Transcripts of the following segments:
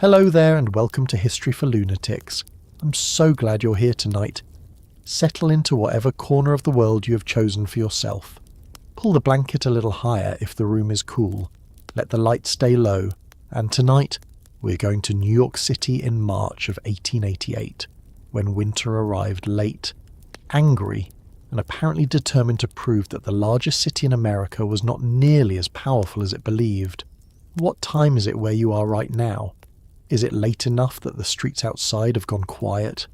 Hello there and welcome to History for Lunatics. I'm so glad you're here tonight. Settle into whatever corner of the world you have chosen for yourself. Pull the blanket a little higher if the room is cool. Let the light stay low. And tonight, we're going to New York City in March of 1888, when winter arrived late, angry, and apparently determined to prove that the largest city in America was not nearly as powerful as it believed. What time is it where you are right now? Is it late enough that the streets outside have gone quiet?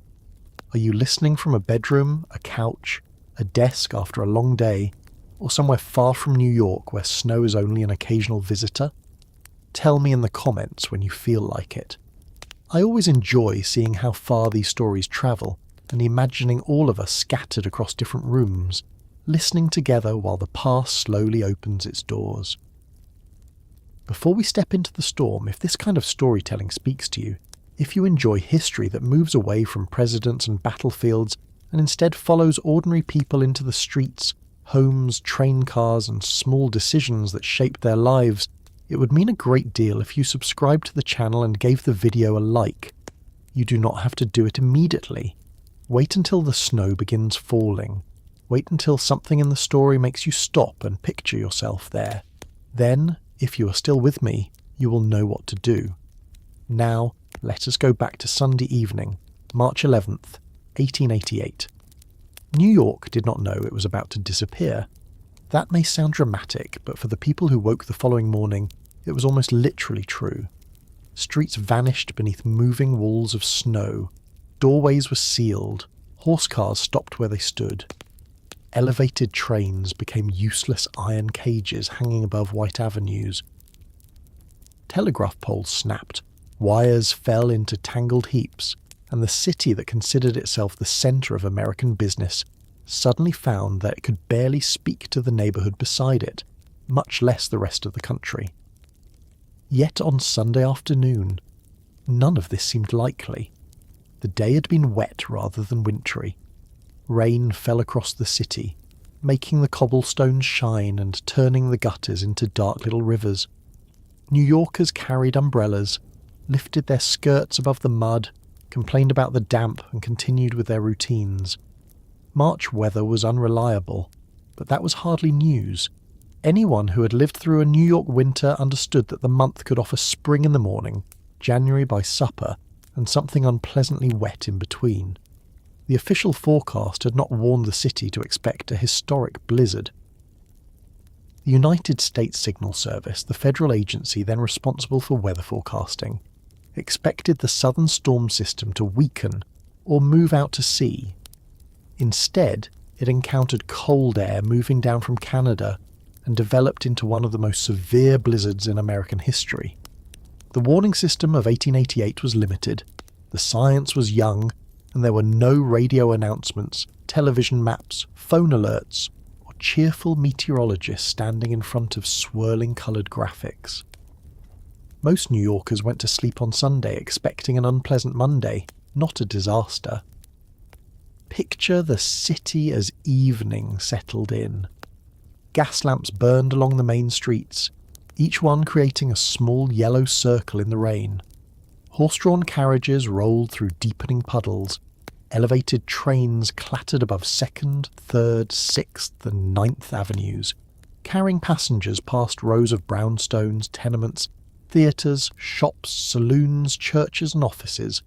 Are you listening from a bedroom, a couch, a desk after a long day, or somewhere far from New York where snow is only an occasional visitor? Tell me in the comments when you feel like it. I always enjoy seeing how far these stories travel and imagining all of us scattered across different rooms, listening together while the past slowly opens its doors. Before we step into the storm, if this kind of storytelling speaks to you, if you enjoy history that moves away from presidents and battlefields and instead follows ordinary people into the streets, homes, train cars, and small decisions that shape their lives, it would mean a great deal if you subscribed to the channel and gave the video a like. You do not have to do it immediately. Wait until the snow begins falling. Wait until something in the story makes you stop and picture yourself there. Then, if you are still with me, you will know what to do. Now, let us go back to Sunday evening, March 11th, 1888. New York did not know it was about to disappear. That may sound dramatic, but for the people who woke the following morning, it was almost literally true. Streets vanished beneath moving walls of snow. Doorways were sealed. Horse cars stopped where they stood. Elevated trains became useless iron cages hanging above white avenues. Telegraph poles snapped. Wires fell into tangled heaps, and the city that considered itself the centre of American business suddenly found that it could barely speak to the neighbourhood beside it, much less the rest of the country. Yet on Sunday afternoon, none of this seemed likely. The day had been wet rather than wintry. Rain fell across the city, making the cobblestones shine and turning the gutters into dark little rivers. New Yorkers carried umbrellas, lifted their skirts above the mud, complained about the damp and continued with their routines. March weather was unreliable, but that was hardly news. Anyone who had lived through a New York winter understood that the month could offer spring in the morning, January by supper, and something unpleasantly wet in between. The official forecast had not warned the city to expect a historic blizzard. The United States Signal Service, the federal agency then responsible for weather forecasting, expected the southern storm system to weaken or move out to sea. Instead, it encountered cold air moving down from Canada and developed into one of the most severe blizzards in American history. The warning system of 1888 was limited, the science was young, and there were no radio announcements, television maps, phone alerts, or cheerful meteorologists standing in front of swirling coloured graphics. Most New Yorkers went to sleep on Sunday expecting an unpleasant Monday, not a disaster. Picture the city as evening settled in. Gas lamps burned along the main streets, each one creating a small yellow circle in the rain. Horse-drawn carriages rolled through deepening puddles. Elevated trains clattered above 2nd, 3rd, 6th and 9th Avenues, carrying passengers past rows of brownstones, tenements, theatres, shops, saloons, churches and offices.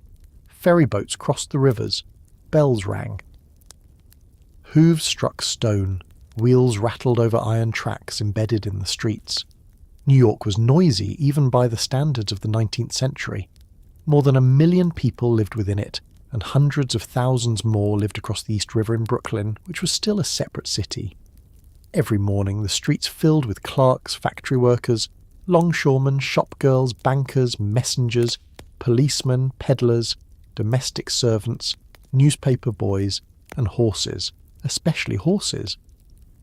Ferryboats crossed the rivers. Bells rang. Hooves struck stone. Wheels rattled over iron tracks embedded in the streets. New York was noisy even by the standards of the 19th century. More than 1 million people lived within it, and hundreds of thousands more lived across the East River in Brooklyn, which was still a separate city. Every morning the streets filled with clerks, factory workers, longshoremen, shopgirls, bankers, messengers, policemen, peddlers, domestic servants, newspaper boys, and horses, especially horses.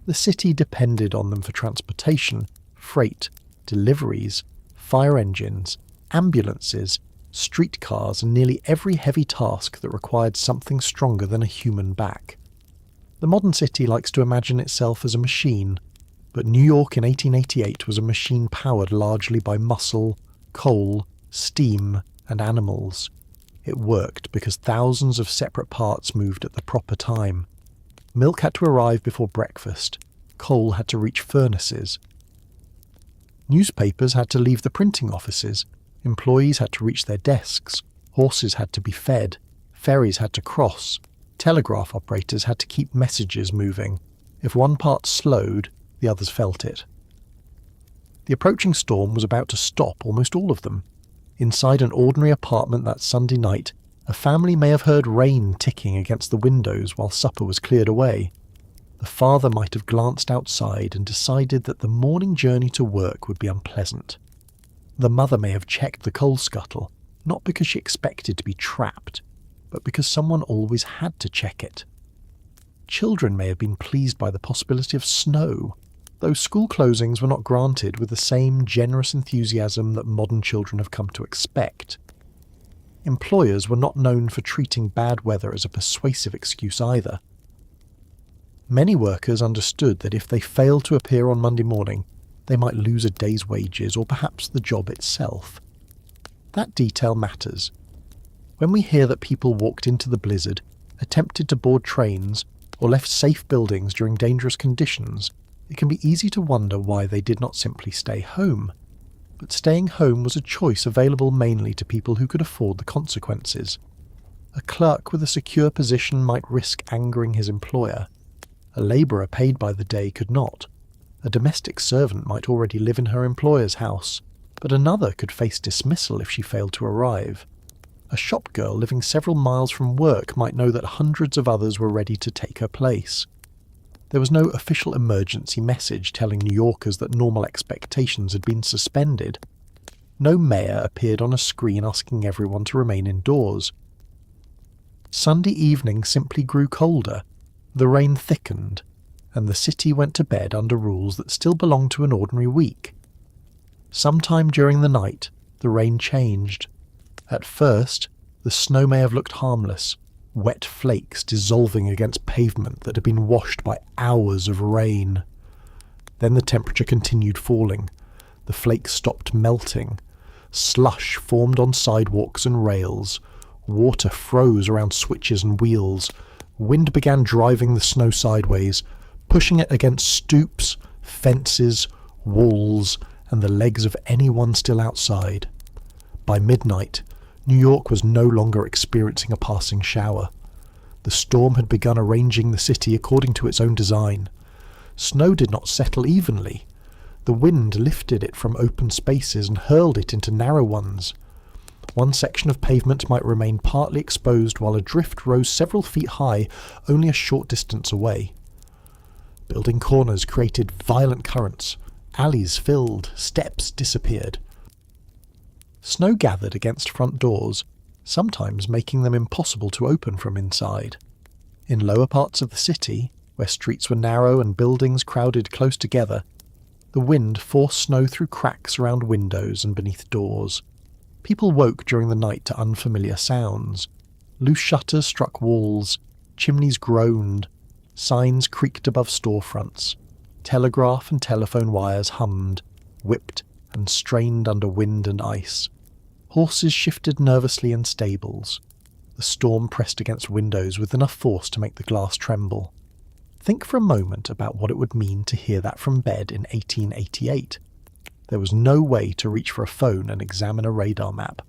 The city depended on them for transportation, freight, deliveries, fire engines, ambulances, streetcars, and nearly every heavy task that required something stronger than a human back. The modern city likes to imagine itself as a machine, but New York in 1888 was a machine powered largely by muscle, coal, steam, and animals. It worked because thousands of separate parts moved at the proper time. Milk had to arrive before breakfast. Coal had to reach furnaces. Newspapers had to leave the printing offices. Employees had to reach their desks. Horses had to be fed. Ferries had to cross. Telegraph operators had to keep messages moving. If one part slowed, the others felt it. The approaching storm was about to stop almost all of them. Inside an ordinary apartment that Sunday night, a family may have heard rain ticking against the windows while supper was cleared away. The father might have glanced outside and decided that the morning journey to work would be unpleasant. The mother may have checked the coal scuttle, not because she expected to be trapped, but because someone always had to check it. Children may have been pleased by the possibility of snow, though school closings were not granted with the same generous enthusiasm that modern children have come to expect. Employers were not known for treating bad weather as a persuasive excuse either. Many workers understood that if they failed to appear on Monday morning, they might lose a day's wages or perhaps the job itself. That detail matters. When we hear that people walked into the blizzard, attempted to board trains, or left safe buildings during dangerous conditions, it can be easy to wonder why they did not simply stay home. But staying home was a choice available mainly to people who could afford the consequences. A clerk with a secure position might risk angering his employer. A labourer paid by the day could not. A domestic servant might already live in her employer's house, but another could face dismissal if she failed to arrive. A shop girl living several miles from work might know that hundreds of others were ready to take her place. There was no official emergency message telling New Yorkers that normal expectations had been suspended. No mayor appeared on a screen asking everyone to remain indoors. Sunday evening simply grew colder. The rain thickened, and the city went to bed under rules that still belonged to an ordinary week. Sometime during the night, the rain changed. At first, the snow may have looked harmless, wet flakes dissolving against pavement that had been washed by hours of rain. Then the temperature continued falling. The flakes stopped melting. Slush formed on sidewalks and rails. Water froze around switches and wheels. Wind began driving the snow sideways, pushing it against stoops, fences, walls, and the legs of anyone still outside. By midnight, New York was no longer experiencing a passing shower. The storm had begun arranging the city according to its own design. Snow did not settle evenly. The wind lifted it from open spaces and hurled it into narrow ones. One section of pavement might remain partly exposed while a drift rose several feet high only a short distance away. Building corners created violent currents. Alleys filled, steps disappeared. Snow gathered against front doors, sometimes making them impossible to open from inside. In lower parts of the city, where streets were narrow and buildings crowded close together, the wind forced snow through cracks around windows and beneath doors. People woke during the night to unfamiliar sounds. Loose shutters struck walls, chimneys groaned, signs creaked above storefronts, telegraph and telephone wires hummed, whipped and strained under wind and ice. Horses shifted nervously in stables. The storm pressed against windows with enough force to make the glass tremble. Think for a moment about what it would mean to hear that from bed in 1888. There was no way to reach for a phone and examine a radar map.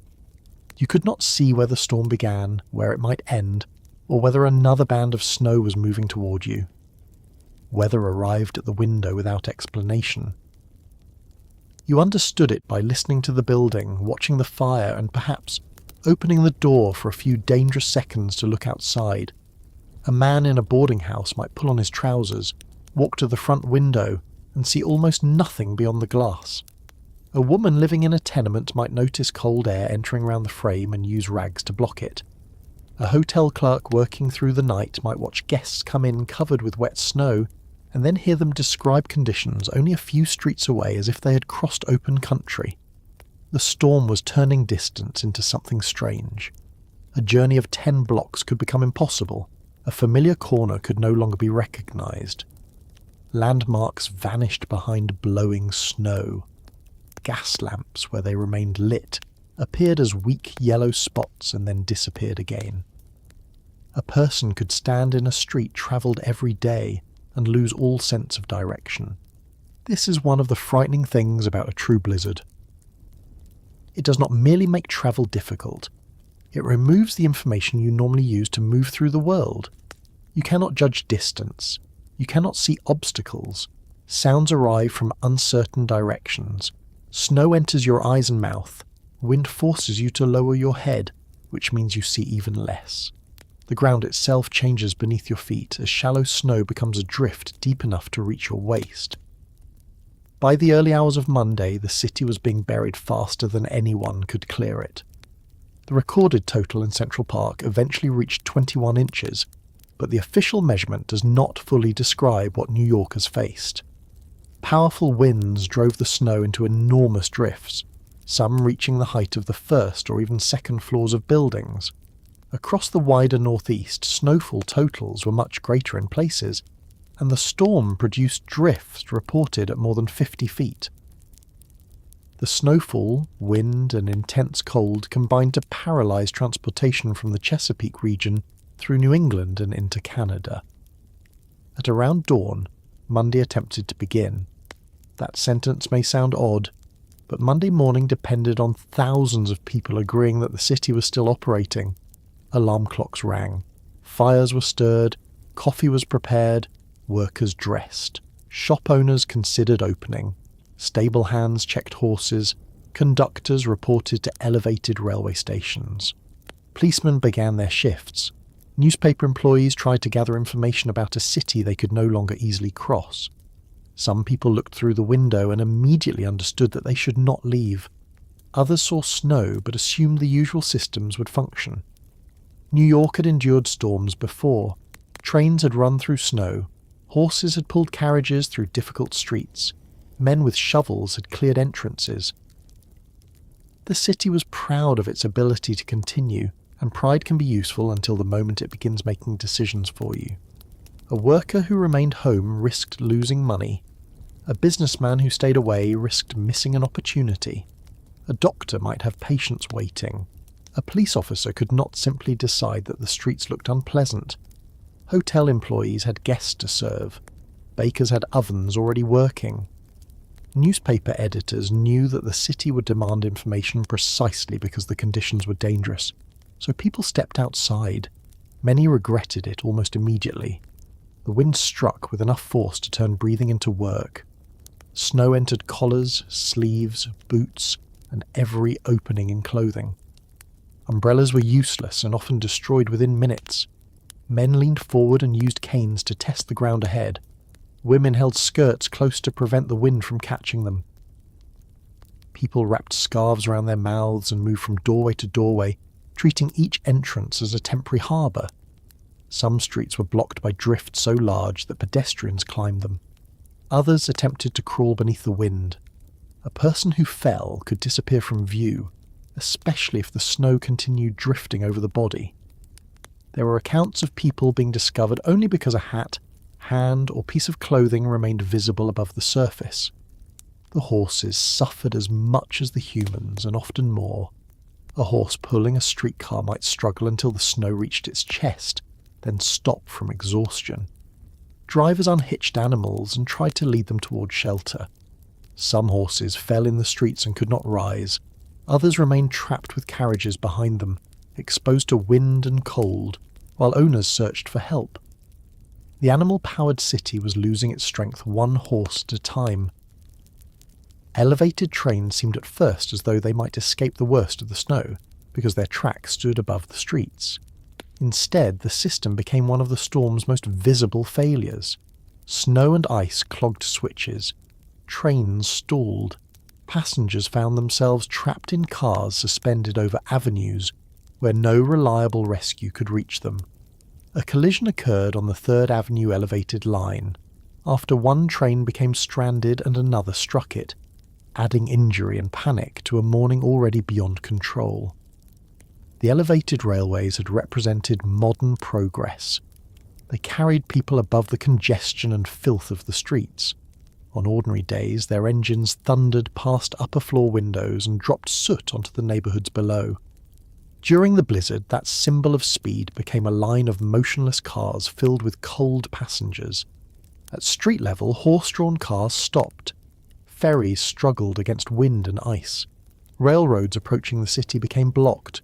You could not see where the storm began, where it might end, or whether another band of snow was moving toward you. Weather arrived at the window without explanation. You understood it by listening to the building, watching the fire, and perhaps opening the door for a few dangerous seconds to look outside. A man in a boarding house might pull on his trousers, walk to the front window, and see almost nothing beyond the glass. A woman living in a tenement might notice cold air entering round the frame and use rags to block it. A hotel clerk working through the night might watch guests come in covered with wet snow and then hear them describe conditions only a few streets away as if they had crossed open country. The storm was turning distance into something strange. A journey of 10 blocks could become impossible. A familiar corner could no longer be recognised. Landmarks vanished behind blowing snow. Gas lamps, where they remained lit, appeared as weak yellow spots and then disappeared again. A person could stand in a street travelled every day and lose all sense of direction. This is one of the frightening things about a true blizzard. It does not merely make travel difficult, it removes the information you normally use to move through the world. You cannot judge distance, you cannot see obstacles, sounds arrive from uncertain directions, snow enters your eyes and mouth, wind forces you to lower your head, which means you see even less. The ground itself changes beneath your feet as shallow snow becomes a drift deep enough to reach your waist. By the early hours of Monday, the city was being buried faster than anyone could clear it. The recorded total in Central Park eventually reached 21 inches, but the official measurement does not fully describe what New Yorkers faced. Powerful winds drove the snow into enormous drifts, some reaching the height of the first or even second floors of buildings. Across the wider northeast, snowfall totals were much greater in places, and the storm produced drifts reported at more than 50 feet. The snowfall, wind, and intense cold combined to paralyze transportation from the Chesapeake region through New England and into Canada. At around dawn, Monday attempted to begin. That sentence may sound odd, but Monday morning depended on thousands of people agreeing that the city was still operating. Alarm clocks rang, fires were stirred, coffee was prepared, workers dressed, shop owners considered opening, stable hands checked horses, conductors reported to elevated railway stations. Policemen began their shifts. Newspaper employees tried to gather information about a city they could no longer easily cross. Some people looked through the window and immediately understood that they should not leave. Others saw snow but assumed the usual systems would function. New York had endured storms before. Trains had run through snow. Horses had pulled carriages through difficult streets. Men with shovels had cleared entrances. The city was proud of its ability to continue, and pride can be useful until the moment it begins making decisions for you. A worker who remained home risked losing money. A businessman who stayed away risked missing an opportunity. A doctor might have patients waiting. A police officer could not simply decide that the streets looked unpleasant. Hotel employees had guests to serve. Bakers had ovens already working. Newspaper editors knew that the city would demand information precisely because the conditions were dangerous, so people stepped outside. Many regretted it almost immediately. The wind struck with enough force to turn breathing into work. Snow entered collars, sleeves, boots, and every opening in clothing. Umbrellas were useless and often destroyed within minutes. Men leaned forward and used canes to test the ground ahead. Women held skirts close to prevent the wind from catching them. People wrapped scarves around their mouths and moved from doorway to doorway, treating each entrance as a temporary harbour. Some streets were blocked by drifts so large that pedestrians climbed them. Others attempted to crawl beneath the wind. A person who fell could disappear from view, especially if the snow continued drifting over the body. There were accounts of people being discovered only because a hat, hand, or piece of clothing remained visible above the surface. The horses suffered as much as the humans, and often more. A horse pulling a streetcar might struggle until the snow reached its chest, then stop from exhaustion. Drivers unhitched animals and tried to lead them toward shelter. Some horses fell in the streets and could not rise. Others remained trapped with carriages behind them, exposed to wind and cold, while owners searched for help. The animal-powered city was losing its strength one horse at a time. Elevated trains seemed at first as though they might escape the worst of the snow, because their tracks stood above the streets. Instead, the system became one of the storm's most visible failures. Snow and ice clogged switches. Trains stalled. Passengers found themselves trapped in cars suspended over avenues where no reliable rescue could reach them. A collision occurred on the 3rd Avenue elevated line, after one train became stranded and another struck it, adding injury and panic to a morning already beyond control. The elevated railways had represented modern progress. They carried people above the congestion and filth of the streets. On ordinary days, their engines thundered past upper-floor windows and dropped soot onto the neighbourhoods below. During the blizzard, that symbol of speed became a line of motionless cars filled with cold passengers. At street level, horse-drawn cars stopped. Ferries struggled against wind and ice. Railroads approaching the city became blocked.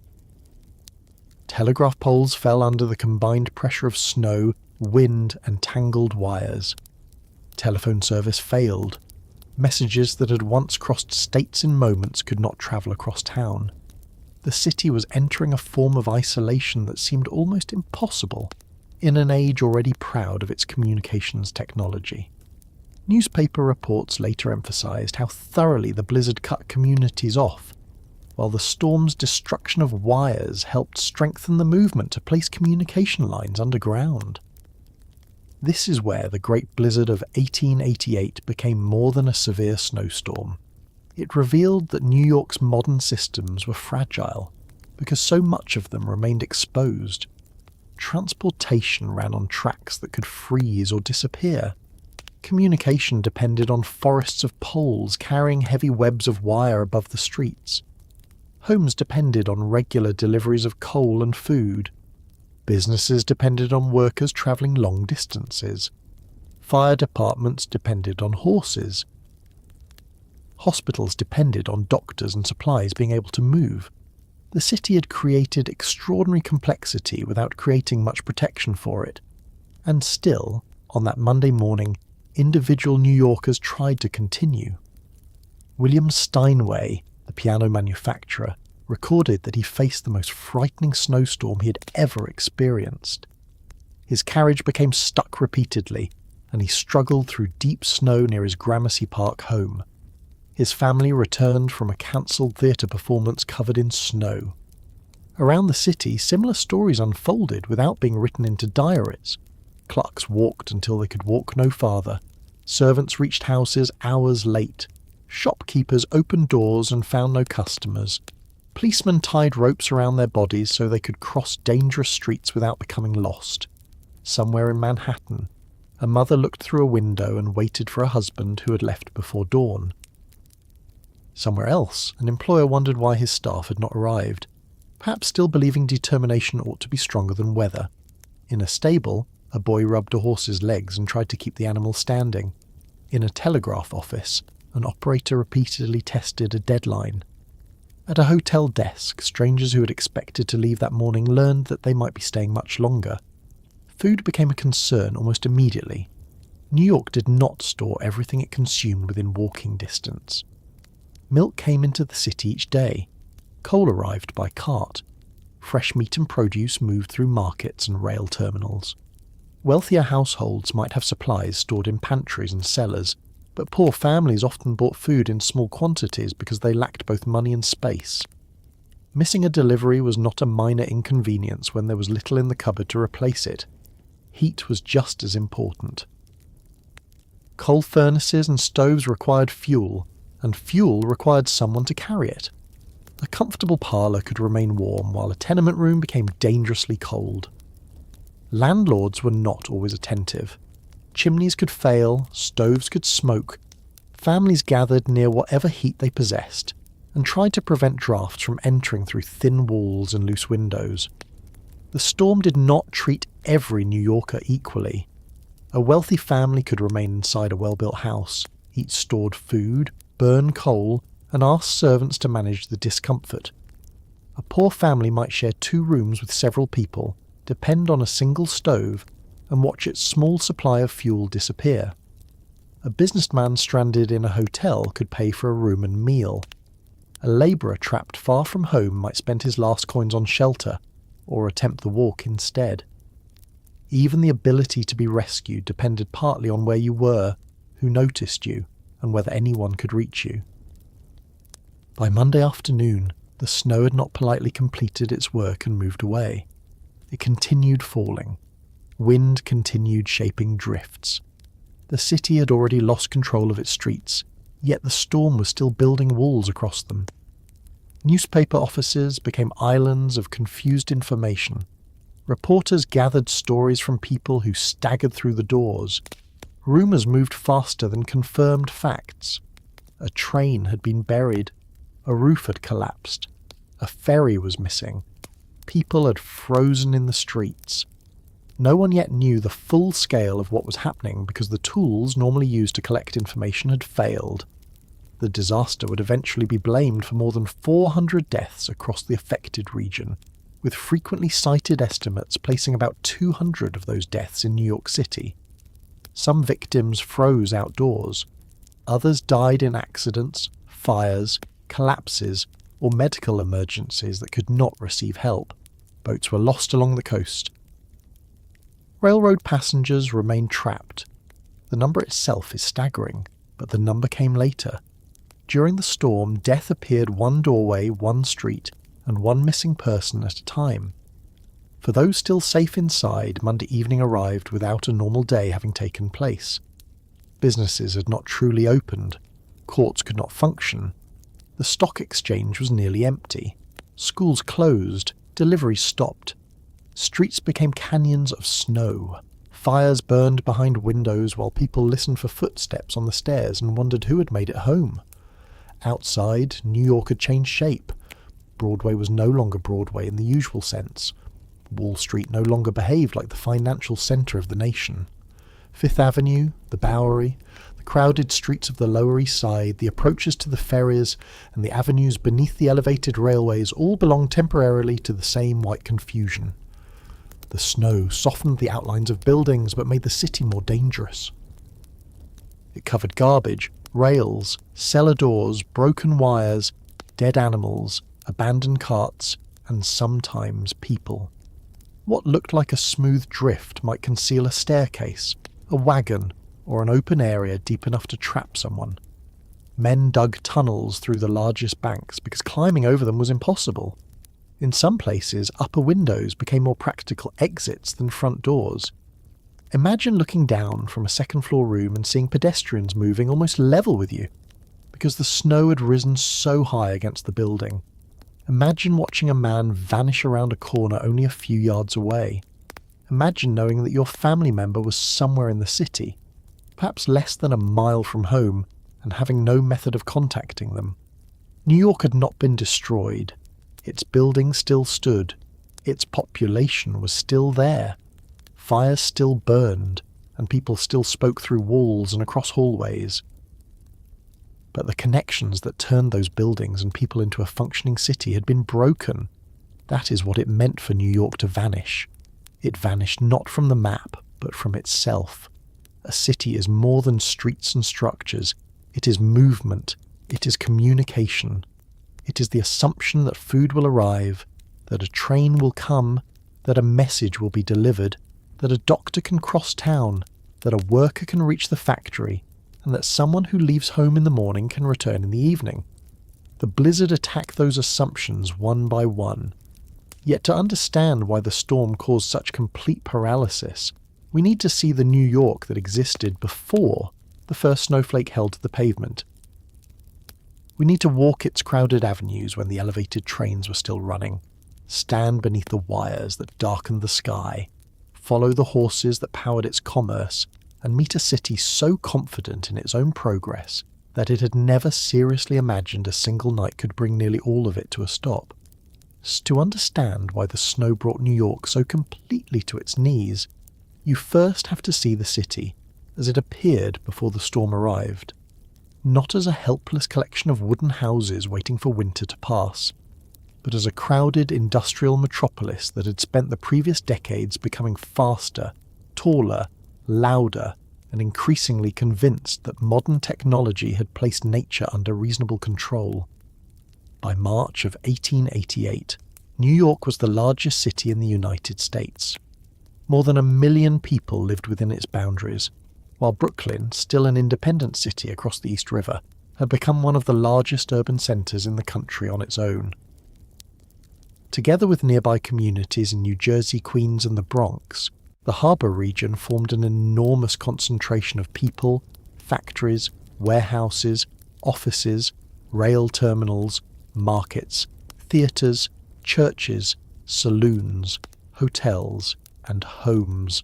Telegraph poles fell under the combined pressure of snow, wind, and tangled wires. Telephone service failed. Messages that had once crossed states in moments could not travel across town. The city was entering a form of isolation that seemed almost impossible in an age already proud of its communications technology. Newspaper reports later emphasized how thoroughly the blizzard cut communities off, while the storm's destruction of wires helped strengthen the movement to place communication lines underground. This is where the Great Blizzard of 1888 became more than a severe snowstorm. It revealed that New York's modern systems were fragile, because so much of them remained exposed. Transportation ran on tracks that could freeze or disappear. Communication depended on forests of poles carrying heavy webs of wire above the streets. Homes depended on regular deliveries of coal and food. Businesses depended on workers travelling long distances. Fire departments depended on horses. Hospitals depended on doctors and supplies being able to move. The city had created extraordinary complexity without creating much protection for it. And still, on that Monday morning, individual New Yorkers tried to continue. William Steinway, the piano manufacturer, recorded that he faced the most frightening snowstorm he had ever experienced. His carriage became stuck repeatedly, and he struggled through deep snow near his Gramercy Park home. His family returned from a cancelled theatre performance covered in snow. Around the city, similar stories unfolded without being written into diaries. Clerks walked until they could walk no farther. Servants reached houses hours late. Shopkeepers opened doors and found no customers. Policemen tied ropes around their bodies so they could cross dangerous streets without becoming lost. Somewhere in Manhattan, a mother looked through a window and waited for a husband who had left before dawn. Somewhere else, an employer wondered why his staff had not arrived, perhaps still believing determination ought to be stronger than weather. In a stable, a boy rubbed a horse's legs and tried to keep the animal standing. In a telegraph office, an operator repeatedly tested a deadline. At a hotel desk, strangers who had expected to leave that morning learned that they might be staying much longer. Food became a concern almost immediately. New York did not store everything it consumed within walking distance. Milk came into the city each day. Coal arrived by cart. Fresh meat and produce moved through markets and rail terminals. Wealthier households might have supplies stored in pantries and cellars, but poor families often bought food in small quantities because they lacked both money and space. Missing a delivery was not a minor inconvenience when there was little in the cupboard to replace it. Heat was just as important. Coal furnaces and stoves required fuel, and fuel required someone to carry it. A comfortable parlour could remain warm while a tenement room became dangerously cold. Landlords were not always attentive. Chimneys could fail, stoves could smoke. Families gathered near whatever heat they possessed, and tried to prevent drafts from entering through thin walls and loose windows. The storm did not treat every New Yorker equally. A wealthy family could remain inside a well-built house, eat stored food, burn coal, and ask servants to manage the discomfort. A poor family might share 2 rooms with several people, depend on a single stove, and watch its small supply of fuel disappear. A businessman stranded in a hotel could pay for a room and meal. A labourer trapped far from home might spend his last coins on shelter, or attempt the walk instead. Even the ability to be rescued depended partly on where you were, who noticed you, and whether anyone could reach you. By Monday afternoon, the snow had not politely completed its work and moved away. It continued falling. Wind continued shaping drifts. The city had already lost control of its streets, yet the storm was still building walls across them. Newspaper offices became islands of confused information. Reporters gathered stories from people who staggered through the doors. Rumours moved faster than confirmed facts. A train had been buried. A roof had collapsed. A ferry was missing. People had frozen in the streets. No one yet knew the full scale of what was happening because the tools normally used to collect information had failed. The disaster would eventually be blamed for more than 400 deaths across the affected region, with frequently cited estimates placing about 200 of those deaths in New York City. Some victims froze outdoors. Others died in accidents, fires, collapses, or medical emergencies that could not receive help. Boats were lost along the coast. Railroad passengers remained trapped. The number itself is staggering, but the number came later. During the storm, death appeared one doorway, one street, and one missing person at a time. For those still safe inside, Monday evening arrived without a normal day having taken place. Businesses had not truly opened. Courts could not function. The stock exchange was nearly empty. Schools closed. Deliveries stopped. Streets became canyons of snow. Fires burned behind windows while people listened for footsteps on the stairs and wondered who had made it home. Outside, New York had changed shape. Broadway was no longer Broadway in the usual sense. Wall Street no longer behaved like the financial centre of the nation. Fifth Avenue, the Bowery, the crowded streets of the Lower East Side, the approaches to the ferries, and the avenues beneath the elevated railways all belonged temporarily to the same white confusion. The snow softened the outlines of buildings but made the city more dangerous. It covered garbage, rails, cellar doors, broken wires, dead animals, abandoned carts, and sometimes people. What looked like a smooth drift might conceal a staircase, a wagon, or an open area deep enough to trap someone. Men dug tunnels through the largest banks because climbing over them was impossible. In some places, upper windows became more practical exits than front doors. Imagine looking down from a second-floor room and seeing pedestrians moving almost level with you, because the snow had risen so high against the building. Imagine watching a man vanish around a corner only a few yards away. Imagine knowing that your family member was somewhere in the city, perhaps less than a mile from home, and having no method of contacting them. New York had not been destroyed. Its buildings still stood. Its population was still there. Fires still burned, and people still spoke through walls and across hallways. But the connections that turned those buildings and people into a functioning city had been broken. That is what it meant for New York to vanish. It vanished not from the map, but from itself. A city is more than streets and structures. It is movement. It is communication. It is the assumption that food will arrive, that a train will come, that a message will be delivered, that a doctor can cross town, that a worker can reach the factory, and that someone who leaves home in the morning can return in the evening. The blizzard attacked those assumptions one by one. Yet to understand why the storm caused such complete paralysis, we need to see the New York that existed before the first snowflake held to the pavement. We need to walk its crowded avenues when the elevated trains were still running, stand beneath the wires that darkened the sky, follow the horses that powered its commerce, and meet a city so confident in its own progress that it had never seriously imagined a single night could bring nearly all of it to a stop. To understand why the snow brought New York so completely to its knees, you first have to see the city as it appeared before the storm arrived. Not as a helpless collection of wooden houses waiting for winter to pass, but as a crowded industrial metropolis that had spent the previous decades becoming faster, taller, louder, and increasingly convinced that modern technology had placed nature under reasonable control. By March of 1888, New York was the largest city in the United States. More than 1 million people lived within its boundaries, while Brooklyn, still an independent city across the East River, had become one of the largest urban centres in the country on its own. Together with nearby communities in New Jersey, Queens and the Bronx, the harbour region formed an enormous concentration of people, factories, warehouses, offices, rail terminals, markets, theatres, churches, saloons, hotels, and homes.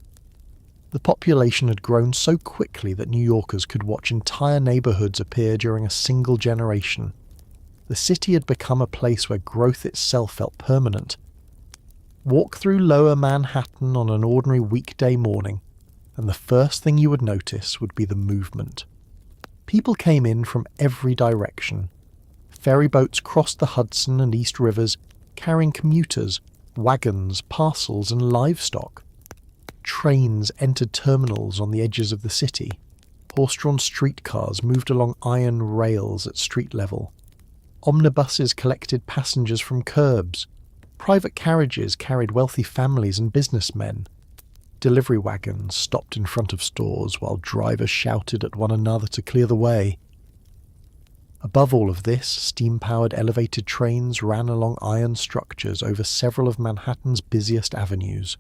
The population had grown so quickly that New Yorkers could watch entire neighborhoods appear during a single generation. The city had become a place where growth itself felt permanent. Walk through Lower Manhattan on an ordinary weekday morning, and the first thing you would notice would be the movement. People came in from every direction. Ferry boats crossed the Hudson and East Rivers, carrying commuters, wagons, parcels, and livestock. Trains entered terminals on the edges of the city. Horse-drawn streetcars moved along iron rails at street level. Omnibuses collected passengers from curbs. Private carriages carried wealthy families and businessmen. Delivery wagons stopped in front of stores while drivers shouted at one another to clear the way. Above all of this, steam-powered elevated trains ran along iron structures over several of Manhattan's busiest avenues.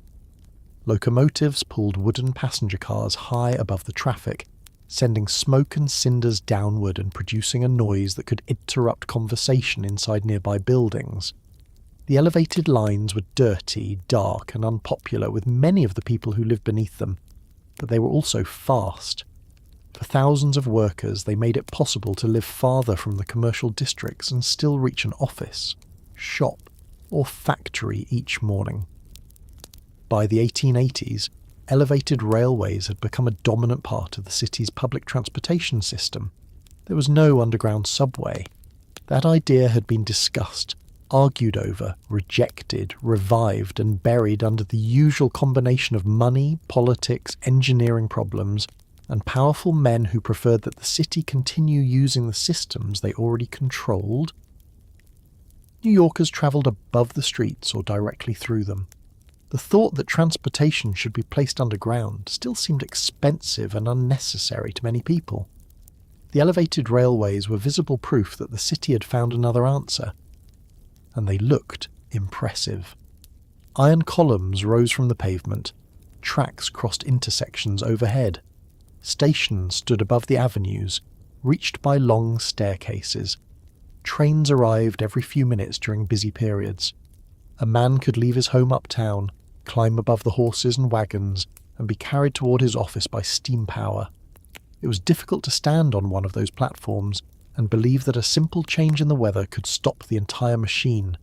Locomotives pulled wooden passenger cars high above the traffic, sending smoke and cinders downward and producing a noise that could interrupt conversation inside nearby buildings. The elevated lines were dirty, dark, and unpopular with many of the people who lived beneath them, but they were also fast. For thousands of workers, they made it possible to live farther from the commercial districts and still reach an office, shop, or factory each morning. By the 1880s, elevated railways had become a dominant part of the city's public transportation system. There was no underground subway. That idea had been discussed, argued over, rejected, revived, and buried under the usual combination of money, politics, engineering problems, and powerful men who preferred that the city continue using the systems they already controlled. New Yorkers travelled above the streets or directly through them. The thought that transportation should be placed underground still seemed expensive and unnecessary to many people. The elevated railways were visible proof that the city had found another answer, and they looked impressive. Iron columns rose from the pavement, tracks crossed intersections overhead, stations stood above the avenues, reached by long staircases. Trains arrived every few minutes during busy periods. A man could leave his home uptown, climb above the horses and wagons, and be carried toward his office by steam power. It was difficult to stand on one of those platforms and believe that a simple change in the weather could stop the entire machine.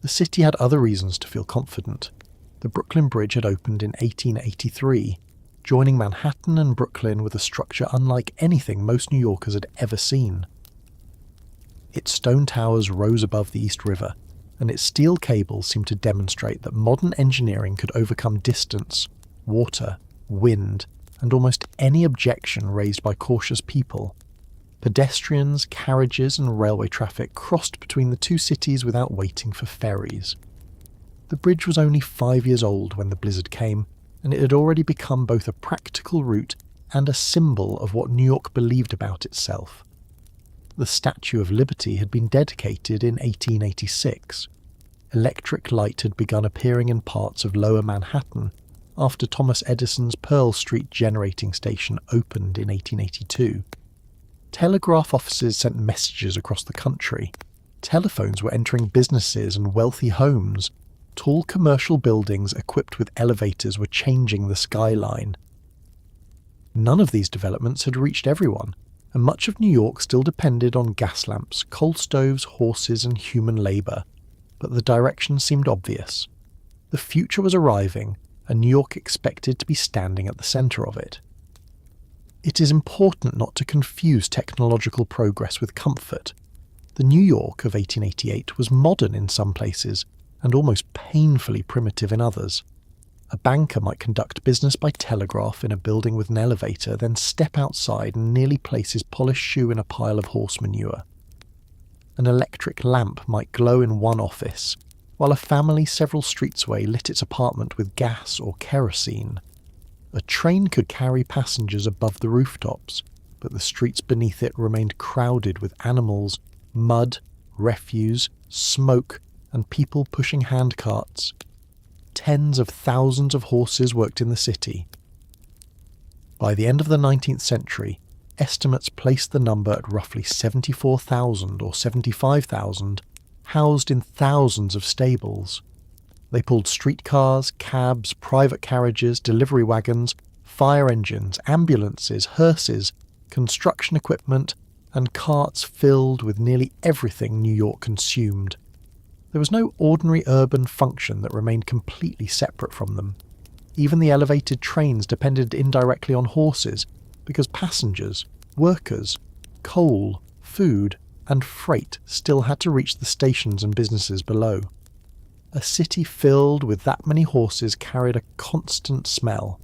The city had other reasons to feel confident. The Brooklyn Bridge had opened in 1883, joining Manhattan and Brooklyn with a structure unlike anything most New Yorkers had ever seen. Its stone towers rose above the East River, and its steel cables seemed to demonstrate that modern engineering could overcome distance, water, wind, and almost any objection raised by cautious people. Pedestrians, carriages, and railway traffic crossed between the two cities without waiting for ferries. The bridge was only 5 years old when the blizzard came, and it had already become both a practical route and a symbol of what New York believed about itself. The Statue of Liberty had been dedicated in 1886. Electric light had begun appearing in parts of Lower Manhattan after Thomas Edison's Pearl Street generating station opened in 1882. Telegraph offices sent messages across the country. Telephones were entering businesses and wealthy homes. Tall commercial buildings equipped with elevators were changing the skyline. None of these developments had reached everyone, and much of New York still depended on gas lamps, coal stoves, horses, and human labour. But the direction seemed obvious. The future was arriving, and New York expected to be standing at the centre of it. It is important not to confuse technological progress with comfort. The New York of 1888 was modern in some places, and almost painfully primitive in others. A banker might conduct business by telegraph in a building with an elevator, then step outside and nearly place his polished shoe in a pile of horse manure. An electric lamp might glow in one office, while a family several streets away lit its apartment with gas or kerosene. A train could carry passengers above the rooftops, but the streets beneath it remained crowded with animals, mud, refuse, smoke, and people pushing handcarts. Tens of thousands of horses worked in the city. By the end of the 19th century, estimates placed the number at roughly 74,000 or 75,000, housed in thousands of stables. They pulled streetcars, cabs, private carriages, delivery wagons, fire engines, ambulances, hearses, construction equipment, and carts filled with nearly everything New York consumed. There was no ordinary urban function that remained completely separate from them. Even the elevated trains depended indirectly on horses, because passengers, workers, coal, food, and freight still had to reach the stations and businesses below. A city filled with that many horses carried a constant smell.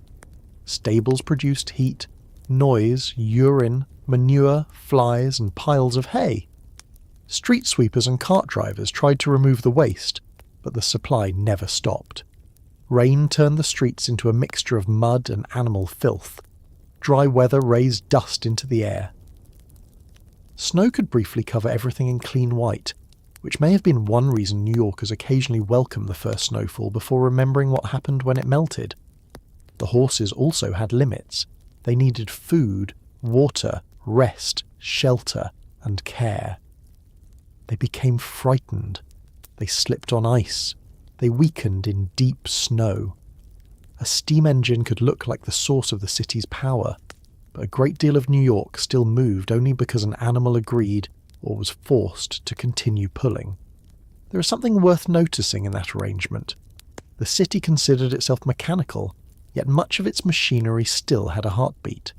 Stables produced heat, noise, urine, manure, flies, and piles of hay. Street sweepers and cart drivers tried to remove the waste, but the supply never stopped. Rain turned the streets into a mixture of mud and animal filth. Dry weather raised dust into the air. Snow could briefly cover everything in clean white, which may have been one reason New Yorkers occasionally welcomed the first snowfall before remembering what happened when it melted. The horses also had limits. They needed food, water, rest, shelter, and care. They became frightened. They slipped on ice. They weakened in deep snow. A steam engine could look like the source of the city's power, but a great deal of New York still moved only because an animal agreed or was forced to continue pulling. There is something worth noticing in that arrangement. The city considered itself mechanical, yet much of its machinery still had a heartbeat.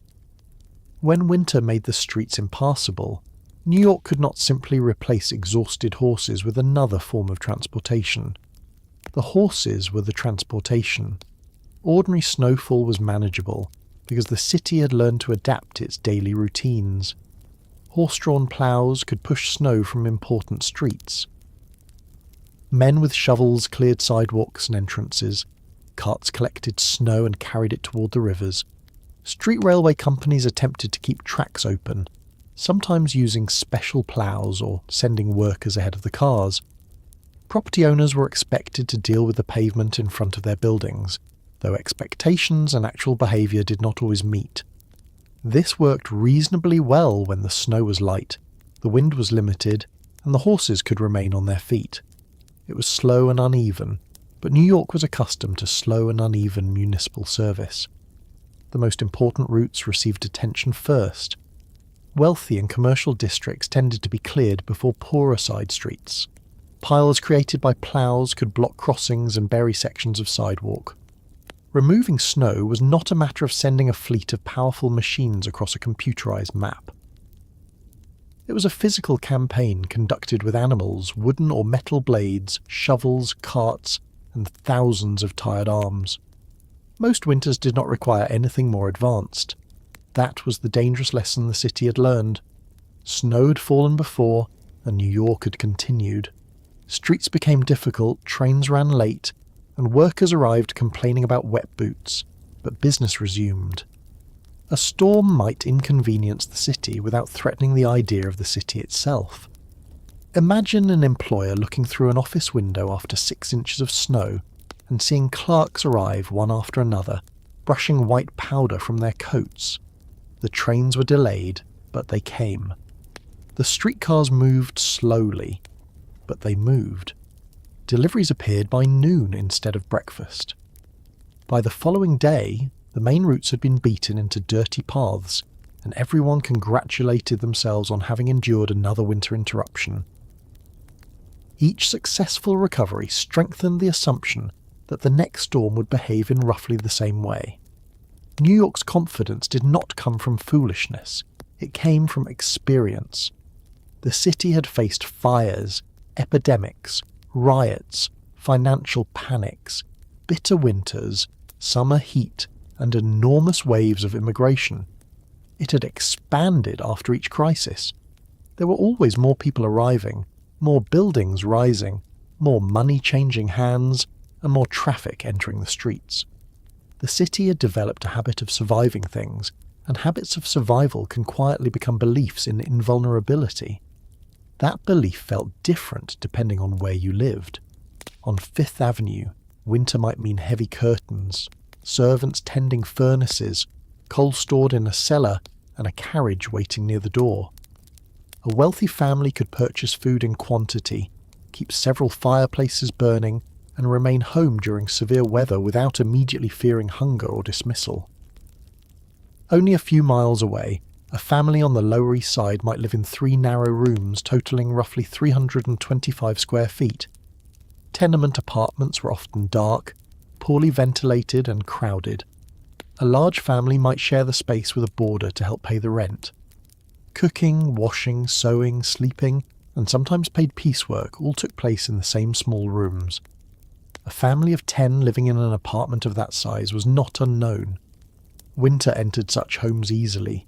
When winter made the streets impassable, New York could not simply replace exhausted horses with another form of transportation. The horses were the transportation. Ordinary snowfall was manageable because the city had learned to adapt its daily routines. Horse-drawn ploughs could push snow from important streets. Men with shovels cleared sidewalks and entrances. Carts collected snow and carried it toward the rivers. Street railway companies attempted to keep tracks open, sometimes using special ploughs or sending workers ahead of the cars. Property owners were expected to deal with the pavement in front of their buildings, though expectations and actual behaviour did not always meet. This worked reasonably well when the snow was light, the wind was limited, and the horses could remain on their feet. It was slow and uneven, but New York was accustomed to slow and uneven municipal service. The most important routes received attention first. Wealthy and commercial districts tended to be cleared before poorer side streets. Piles created by ploughs could block crossings and bury sections of sidewalk. Removing snow was not a matter of sending a fleet of powerful machines across a computerized map. It was a physical campaign conducted with animals, wooden or metal blades, shovels, carts, and thousands of tired arms. Most winters did not require anything more advanced. That was the dangerous lesson the city had learned. Snow had fallen before, and New York had continued. Streets became difficult, trains ran late, and workers arrived complaining about wet boots, but business resumed. A storm might inconvenience the city without threatening the idea of the city itself. Imagine an employer looking through an office window after 6 inches of snow and seeing clerks arrive one after another, brushing white powder from their coats. The trains were delayed, but they came. The streetcars moved slowly, but they moved. Deliveries appeared by noon instead of breakfast. By the following day, the main routes had been beaten into dirty paths, and everyone congratulated themselves on having endured another winter interruption. Each successful recovery strengthened the assumption that the next storm would behave in roughly the same way. New York's confidence did not come from foolishness, it came from experience. The city had faced fires, epidemics, riots, financial panics, bitter winters, summer heat, and enormous waves of immigration. It had expanded after each crisis. There were always more people arriving, more buildings rising, more money changing hands, and more traffic entering the streets. The city had developed a habit of surviving things, and habits of survival can quietly become beliefs in invulnerability. That belief felt different depending on where you lived. On Fifth Avenue, winter might mean heavy curtains, servants tending furnaces, coal stored in a cellar, and a carriage waiting near the door. A wealthy family could purchase food in quantity, keep several fireplaces burning, and remain home during severe weather without immediately fearing hunger or dismissal. Only a few miles away, a family on the Lower East Side might live in 3 narrow rooms totalling roughly 325 square feet. Tenement apartments were often dark, poorly ventilated and crowded. A large family might share the space with a boarder to help pay the rent. Cooking, washing, sewing, sleeping, and sometimes paid piecework all took place in the same small rooms. A family of 10 living in an apartment of that size was not unknown. Winter entered such homes easily.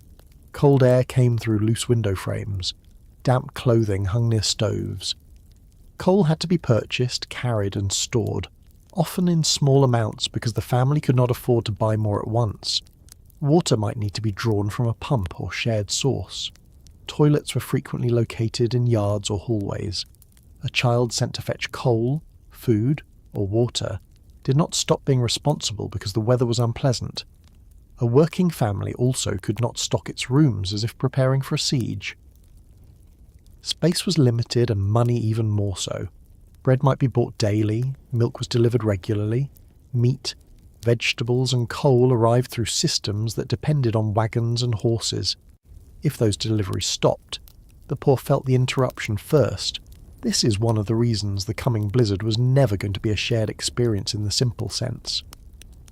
Cold air came through loose window frames. Damp clothing hung near stoves. Coal had to be purchased, carried and stored, often in small amounts because the family could not afford to buy more at once. Water might need to be drawn from a pump or shared source. Toilets were frequently located in yards or hallways. A child sent to fetch coal, food, or water did not stop being responsible because the weather was unpleasant. A working family also could not stock its rooms as if preparing for a siege. Space was limited and money even more so. Bread might be bought daily, milk was delivered regularly, meat, vegetables and coal arrived through systems that depended on wagons and horses. If those deliveries stopped, the poor felt the interruption first. This is one of the reasons the coming blizzard was never going to be a shared experience in the simple sense.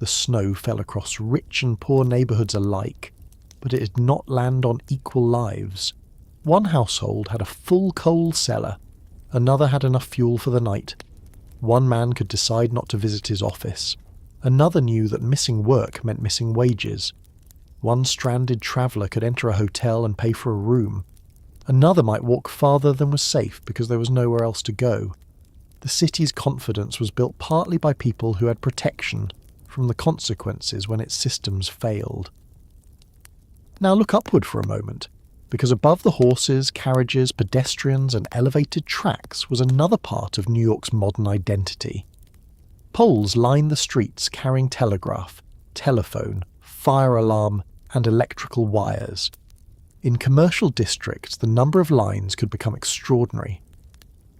The snow fell across rich and poor neighbourhoods alike, but it did not land on equal lives. One household had a full coal cellar, another had enough fuel for the night. One man could decide not to visit his office. Another knew that missing work meant missing wages. One stranded traveller could enter a hotel and pay for a room. Another might walk farther than was safe because there was nowhere else to go. The city's confidence was built partly by people who had protection from the consequences when its systems failed. Now look upward for a moment, because above the horses, carriages, pedestrians and elevated tracks was another part of New York's modern identity. Poles lined the streets carrying telegraph, telephone, fire alarm and electrical wires. In commercial districts, the number of lines could become extraordinary.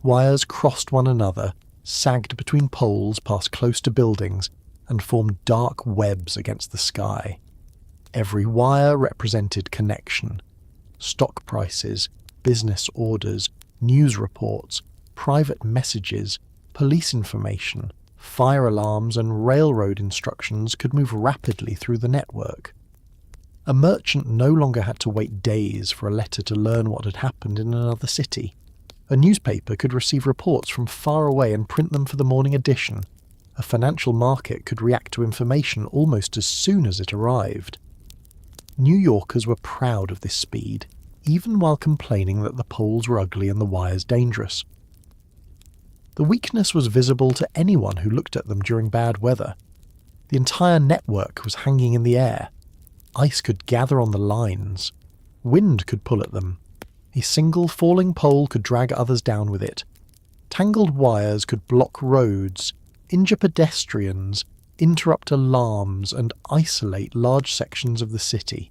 Wires crossed one another, sagged between poles past close to buildings, and formed dark webs against the sky. Every wire represented connection. Stock prices, business orders, news reports, private messages, police information, fire alarms and railroad instructions could move rapidly through the network. A merchant no longer had to wait days for a letter to learn what had happened in another city. A newspaper could receive reports from far away and print them for the morning edition. A financial market could react to information almost as soon as it arrived. New Yorkers were proud of this speed, even while complaining that the poles were ugly and the wires dangerous. The weakness was visible to anyone who looked at them during bad weather. The entire network was hanging in the air. Ice could gather on the lines. Wind could pull at them. A single falling pole could drag others down with it. Tangled wires could block roads, injure pedestrians, interrupt alarms, and isolate large sections of the city.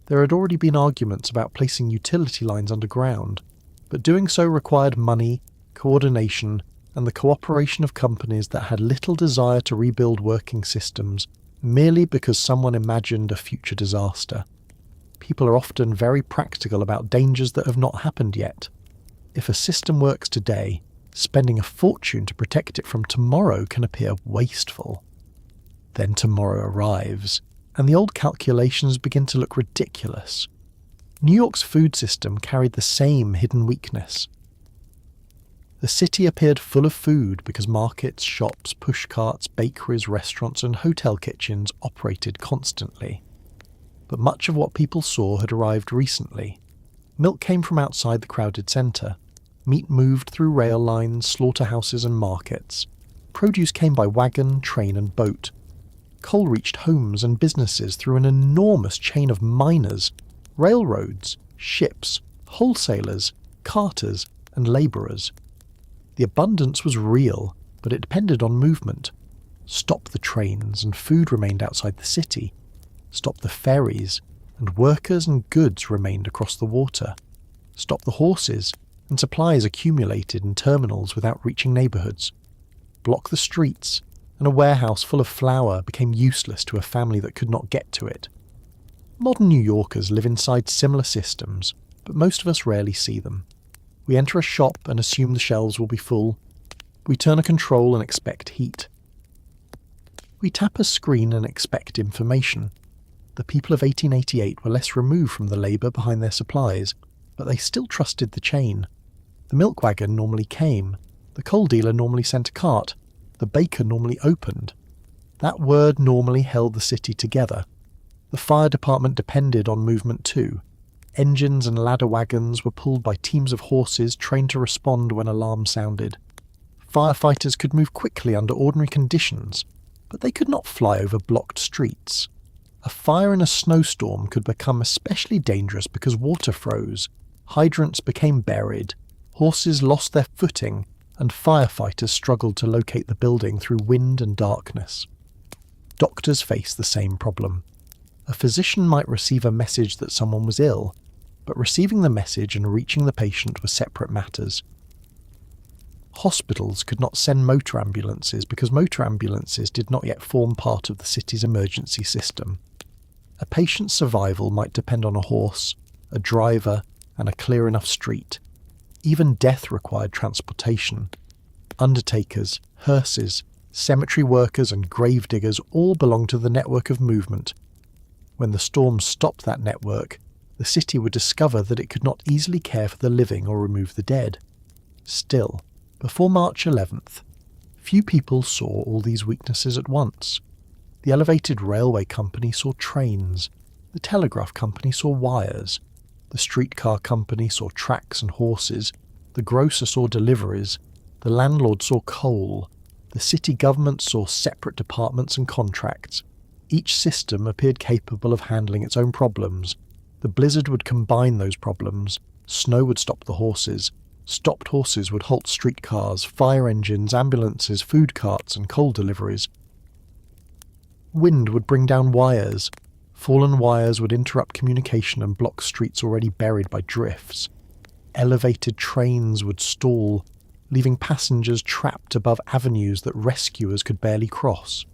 There had already been arguments about placing utility lines underground, but doing so required money, coordination, and the cooperation of companies that had little desire to rebuild working systems merely because someone imagined a future disaster. People are often very practical about dangers that have not happened yet. If a system works today, spending a fortune to protect it from tomorrow can appear wasteful. Then tomorrow arrives, and the old calculations begin to look ridiculous. New York's food system carried the same hidden weakness. The city appeared full of food because markets, shops, pushcarts, bakeries, restaurants and hotel kitchens operated constantly. But much of what people saw had arrived recently. Milk came from outside the crowded centre. Meat moved through rail lines, slaughterhouses and markets. Produce came by wagon, train and boat. Coal reached homes and businesses through an enormous chain of miners, railroads, ships, wholesalers, carters and labourers. The abundance was real, but it depended on movement. Stop the trains and food remained outside the city. Stop the ferries and workers and goods remained across the water. Stop the horses and supplies accumulated in terminals without reaching neighbourhoods. Block the streets, and a warehouse full of flour became useless to a family that could not get to it. Modern New Yorkers live inside similar systems, but most of us rarely see them. We enter a shop and assume the shelves will be full. We turn a control and expect heat. We tap a screen and expect information. The people of 1888 were less removed from the labour behind their supplies, but they still trusted the chain. The milk wagon normally came. The coal dealer normally sent a cart. The baker normally opened. That word normally held the city together. The fire department depended on movement too. Engines and ladder wagons were pulled by teams of horses trained to respond when alarm sounded. Firefighters could move quickly under ordinary conditions, but they could not fly over blocked streets. A fire in a snowstorm could become especially dangerous because water froze, hydrants became buried, horses lost their footing, and firefighters struggled to locate the building through wind and darkness. Doctors faced the same problem. A physician might receive a message that someone was ill, but receiving the message and reaching the patient were separate matters. Hospitals could not send motor ambulances because motor ambulances did not yet form part of the city's emergency system. A patient's survival might depend on a horse, a driver, and a clear enough street. Even death required transportation. Undertakers, hearses, cemetery workers and grave diggers all belonged to the network of movement. When the storm stopped that network, the city would discover that it could not easily care for the living or remove the dead. Still, before March 11th, few people saw all these weaknesses at once. The elevated railway company saw trains, the telegraph company saw wires, the streetcar company saw tracks and horses, the grocer saw deliveries, the landlord saw coal, the city government saw separate departments and contracts. Each system appeared capable of handling its own problems. The blizzard would combine those problems. Snow would stop the horses. Stopped horses would halt streetcars, fire engines, ambulances, food carts, and coal deliveries. Wind would bring down wires. Fallen wires would interrupt communication and block streets already buried by drifts. Elevated trains would stall, leaving passengers trapped above avenues that rescuers could barely cross.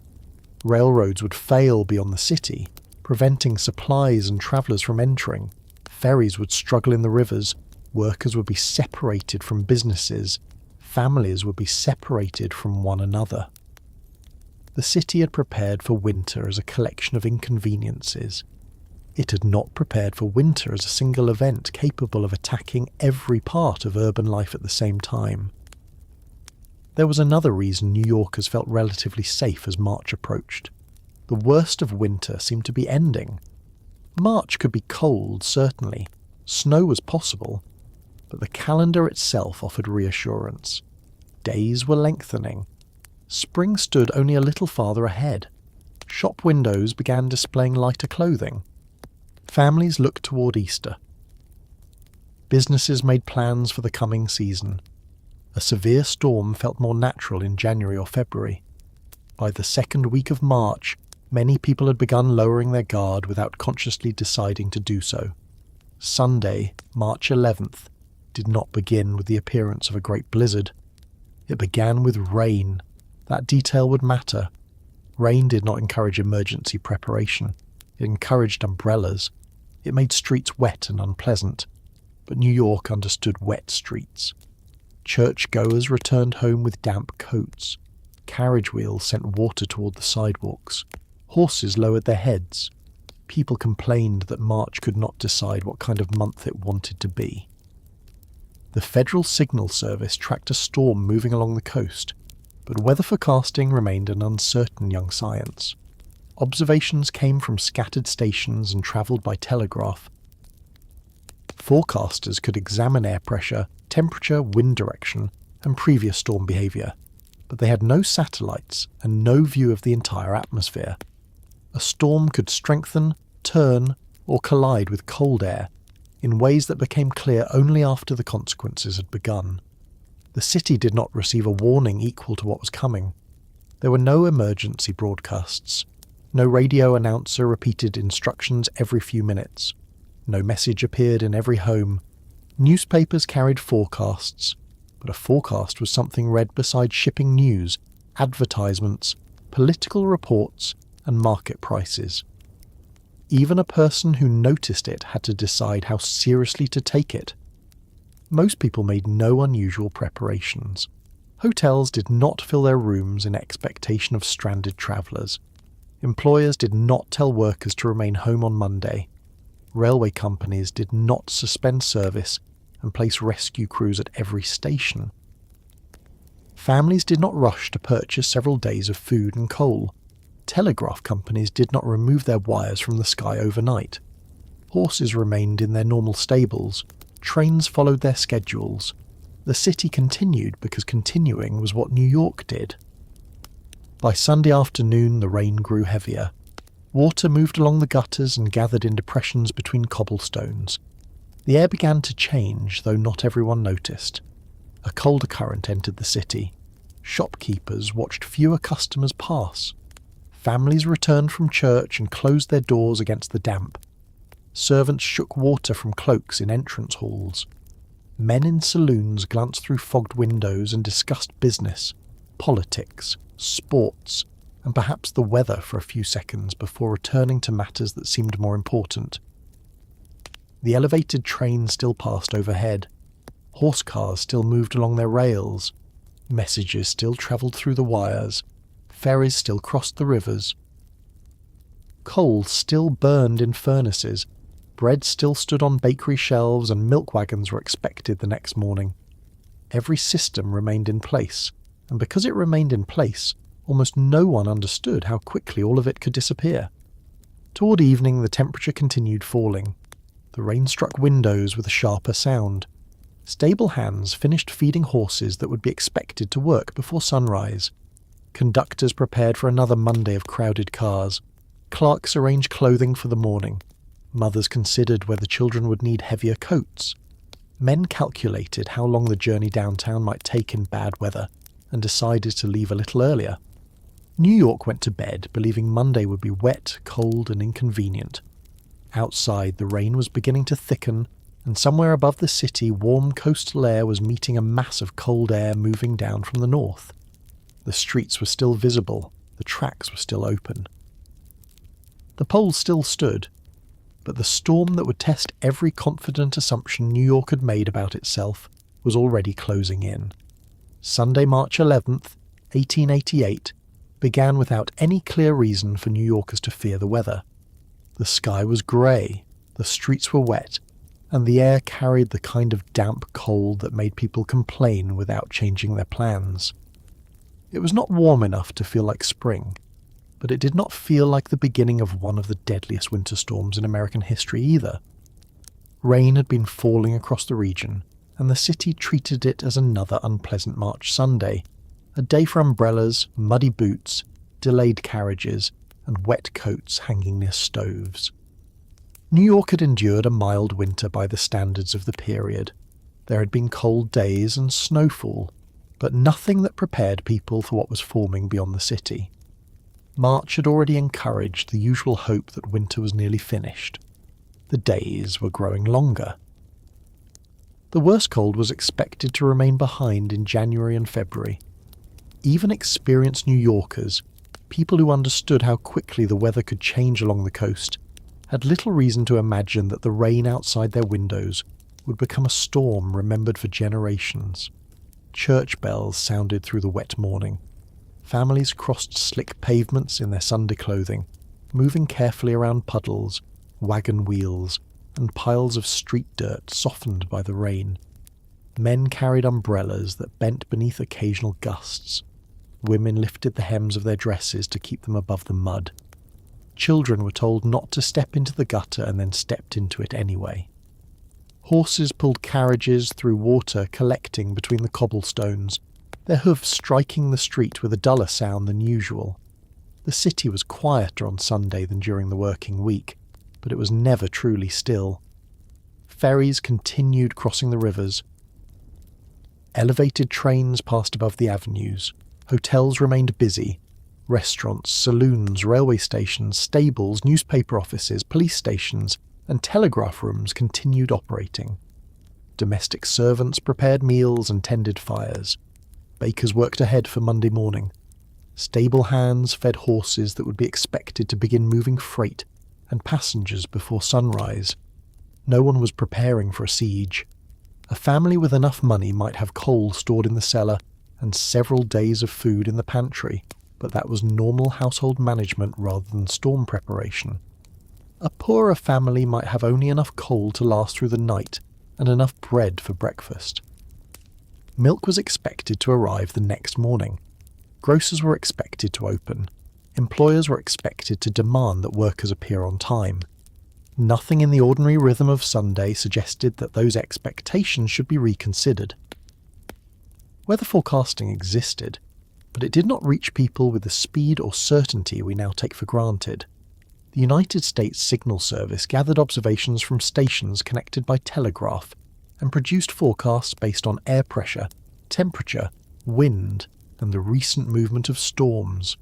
Railroads would fail beyond the city, preventing supplies and travellers from entering. Ferries would struggle in the rivers. Workers would be separated from businesses. Families would be separated from one another. The city had prepared for winter as a collection of inconveniences. It had not prepared for winter as a single event capable of attacking every part of urban life at the same time. There was another reason New Yorkers felt relatively safe as March approached. The worst of winter seemed to be ending. March could be cold, certainly. Snow was possible. But the calendar itself offered reassurance. Days were lengthening. Spring stood only a little farther ahead. Shop windows began displaying lighter clothing. Families looked toward Easter. Businesses made plans for the coming season. A severe storm felt more natural in January or February. By the second week of March, many people had begun lowering their guard without consciously deciding to do so. Sunday, March 11th, did not begin with the appearance of a great blizzard. It began with rain. That detail would matter. Rain did not encourage emergency preparation. It encouraged umbrellas. It made streets wet and unpleasant. But New York understood wet streets. Churchgoers returned home with damp coats. Carriage wheels sent water toward the sidewalks. Horses lowered their heads. People complained that March could not decide what kind of month it wanted to be. The Federal Signal Service tracked a storm moving along the coast, but weather forecasting remained an uncertain young science. Observations came from scattered stations and travelled by telegraph. Forecasters could examine air pressure, temperature, wind direction, and previous storm behaviour, but they had no satellites and no view of the entire atmosphere. A storm could strengthen, turn, or collide with cold air in ways that became clear only after the consequences had begun. The city did not receive a warning equal to what was coming. There were no emergency broadcasts. No radio announcer repeated instructions every few minutes. No message appeared in every home. Newspapers carried forecasts, but a forecast was something read beside shipping news, advertisements, political reports, and market prices. Even a person who noticed it had to decide how seriously to take it. Most people made no unusual preparations. Hotels did not fill their rooms in expectation of stranded travellers. Employers did not tell workers to remain home on Monday. Railway companies did not suspend service and place rescue crews at every station. Families did not rush to purchase several days of food and coal. Telegraph companies did not remove their wires from the sky overnight. Horses remained in their normal stables. Trains followed their schedules. The city continued because continuing was what New York did. By Sunday afternoon, the rain grew heavier. Water moved along the gutters and gathered in depressions between cobblestones. The air began to change, though not everyone noticed. A colder current entered the city. Shopkeepers watched fewer customers pass. Families returned from church and closed their doors against the damp. Servants shook water from cloaks in entrance halls. Men in saloons glanced through fogged windows and discussed business, politics, sports, and perhaps the weather for a few seconds before returning to matters that seemed more important. The elevated train still passed overhead. Horse cars still moved along their rails. Messages still travelled through the wires. Ferries still crossed the rivers. Coal still burned in furnaces. Bread still stood on bakery shelves, and milk wagons were expected the next morning. Every system remained in place, and because it remained in place, almost no one understood how quickly all of it could disappear. Toward evening, the temperature continued falling. The rain struck windows with a sharper sound. Stable hands finished feeding horses that would be expected to work before sunrise. Conductors prepared for another Monday of crowded cars. Clerks arranged clothing for the morning. Mothers considered whether children would need heavier coats. Men calculated how long the journey downtown might take in bad weather and decided to leave a little earlier. New York went to bed believing Monday would be wet, cold, and inconvenient. Outside, the rain was beginning to thicken, and somewhere above the city, warm coastal air was meeting a mass of cold air moving down from the north. The streets were still visible, the tracks were still open. The poles still stood, but the storm that would test every confident assumption New York had made about itself was already closing in. Sunday, March 11th, 1888, began without any clear reason for New Yorkers to fear the weather. The sky was grey, the streets were wet, and the air carried the kind of damp cold that made people complain without changing their plans. It was not warm enough to feel like spring, but it did not feel like the beginning of one of the deadliest winter storms in American history either. Rain had been falling across the region, and the city treated it as another unpleasant March Sunday, a day for umbrellas, muddy boots, delayed carriages, and wet coats hanging near stoves. New York had endured a mild winter by the standards of the period. There had been cold days and snowfall, but nothing that prepared people for what was forming beyond the city. March had already encouraged the usual hope that winter was nearly finished. The days were growing longer. The worst cold was expected to remain behind in January and February. Even experienced New Yorkers, people who understood how quickly the weather could change along the coast, had little reason to imagine that the rain outside their windows would become a storm remembered for generations. Church bells sounded through the wet morning. Families crossed slick pavements in their Sunday clothing, moving carefully around puddles, wagon wheels, and piles of street dirt softened by the rain. Men carried umbrellas that bent beneath occasional gusts. Women lifted the hems of their dresses to keep them above the mud. Children were told not to step into the gutter and then stepped into it anyway. Horses pulled carriages through water collecting between the cobblestones, their hooves striking the street with a duller sound than usual. The city was quieter on Sunday than during the working week, but it was never truly still. Ferries continued crossing the rivers. Elevated trains passed above the avenues. Hotels remained busy. Restaurants, saloons, railway stations, stables, newspaper offices, police stations, and telegraph rooms continued operating. Domestic servants prepared meals and tended fires. Bakers worked ahead for Monday morning. Stable hands fed horses that would be expected to begin moving freight and passengers before sunrise. No one was preparing for a siege. A family with enough money might have coal stored in the cellar and several days of food in the pantry, but that was normal household management rather than storm preparation. A poorer family might have only enough coal to last through the night and enough bread for breakfast. Milk was expected to arrive the next morning. Grocers were expected to open. Employers were expected to demand that workers appear on time. Nothing in the ordinary rhythm of Sunday suggested that those expectations should be reconsidered. Weather forecasting existed, but it did not reach people with the speed or certainty we now take for granted. The United States Signal Service gathered observations from stations connected by telegraph and produced forecasts based on air pressure, temperature, wind, and the recent movement of storms.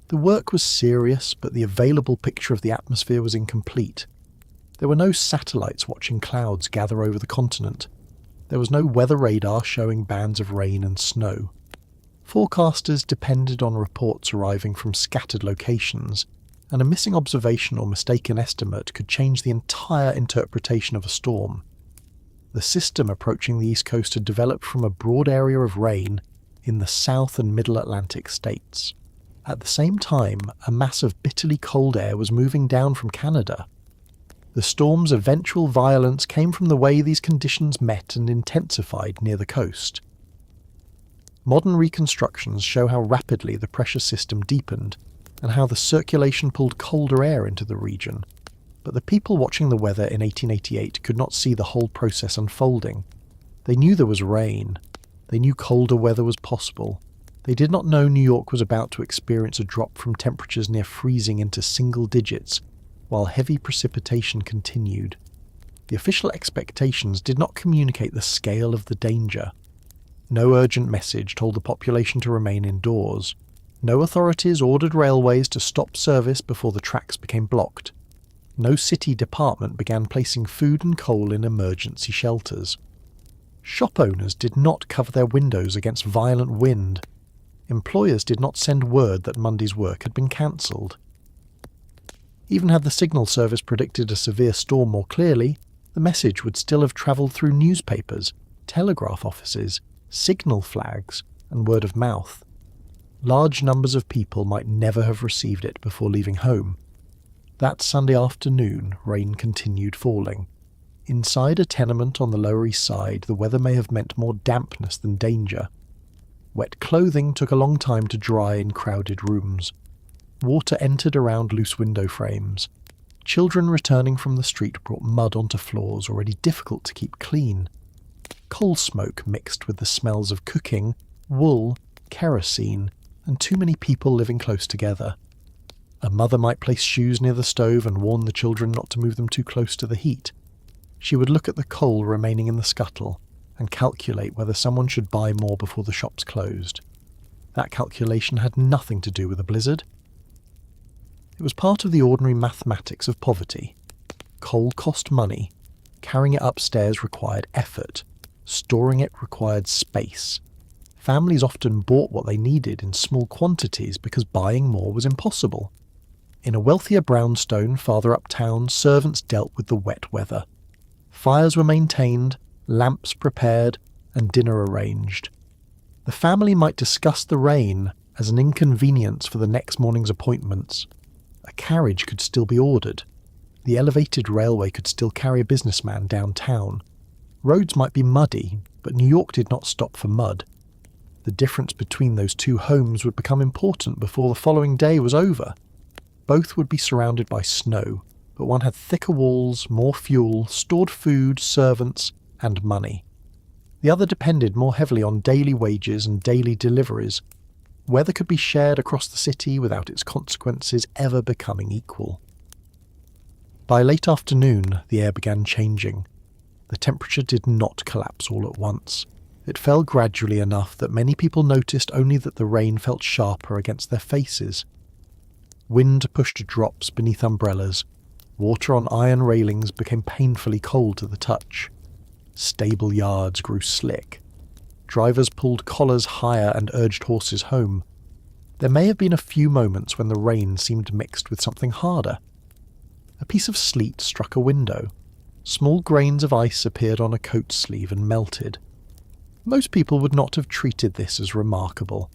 The work was serious, but the available picture of the atmosphere was incomplete. There were no satellites watching clouds gather over the continent. There was no weather radar showing bands of rain and snow. Forecasters depended on reports arriving from scattered locations, and a missing observation or mistaken estimate could change the entire interpretation of a storm. The system approaching the East Coast had developed from a broad area of rain in the South and Middle Atlantic states. At the same time, a mass of bitterly cold air was moving down from Canada. The storm's eventual violence came from the way these conditions met and intensified near the coast. Modern reconstructions show how rapidly the pressure system deepened and how the circulation pulled colder air into the region. But the people watching the weather in 1888 could not see the whole process unfolding. They knew there was rain. They knew colder weather was possible. They did not know New York was about to experience a drop from temperatures near freezing into single digits, while heavy precipitation continued. The official expectations did not communicate the scale of the danger. No urgent message told the population to remain indoors. No authorities ordered railways to stop service before the tracks became blocked. No city department began placing food and coal in emergency shelters. Shop owners did not cover their windows against violent wind. Employers did not send word that Monday's work had been cancelled. Even had the signal service predicted a severe storm more clearly, the message would still have travelled through newspapers, telegraph offices, signal flags, and word of mouth. Large numbers of people might never have received it before leaving home. That Sunday afternoon, rain continued falling. Inside a tenement on the Lower East Side, the weather may have meant more dampness than danger. Wet clothing took a long time to dry in crowded rooms. Water entered around loose window frames. Children returning from the street brought mud onto floors already difficult to keep clean. Coal smoke mixed with the smells of cooking, wool, kerosene, and too many people living close together. A mother might place shoes near the stove and warn the children not to move them too close to the heat. She would look at the coal remaining in the scuttle and calculate whether someone should buy more before the shops closed. That calculation had nothing to do with a blizzard. It was part of the ordinary mathematics of poverty. Coal cost money. Carrying it upstairs required effort. Storing it required space. Families often bought what they needed in small quantities because buying more was impossible. In a wealthier brownstone farther uptown, servants dealt with the wet weather. Fires were maintained, lamps prepared, and dinner arranged. The family might discuss the rain as an inconvenience for the next morning's appointments. A carriage could still be ordered. The elevated railway could still carry a businessman downtown. Roads might be muddy, but New York did not stop for mud. The difference between those two homes would become important before the following day was over. Both would be surrounded by snow, but one had thicker walls, more fuel, stored food, servants, and money. The other depended more heavily on daily wages and daily deliveries. Weather could be shared across the city without its consequences ever becoming equal. By late afternoon, the air began changing. The temperature did not collapse all at once. It fell gradually enough that many people noticed only that the rain felt sharper against their faces. Wind pushed drops beneath umbrellas. Water on iron railings became painfully cold to the touch. Stable yards grew slick. Drivers pulled collars higher and urged horses home. There may have been a few moments when the rain seemed mixed with something harder. A piece of sleet struck a window. Small grains of ice appeared on a coat sleeve and melted. Most people would not have treated this as remarkable.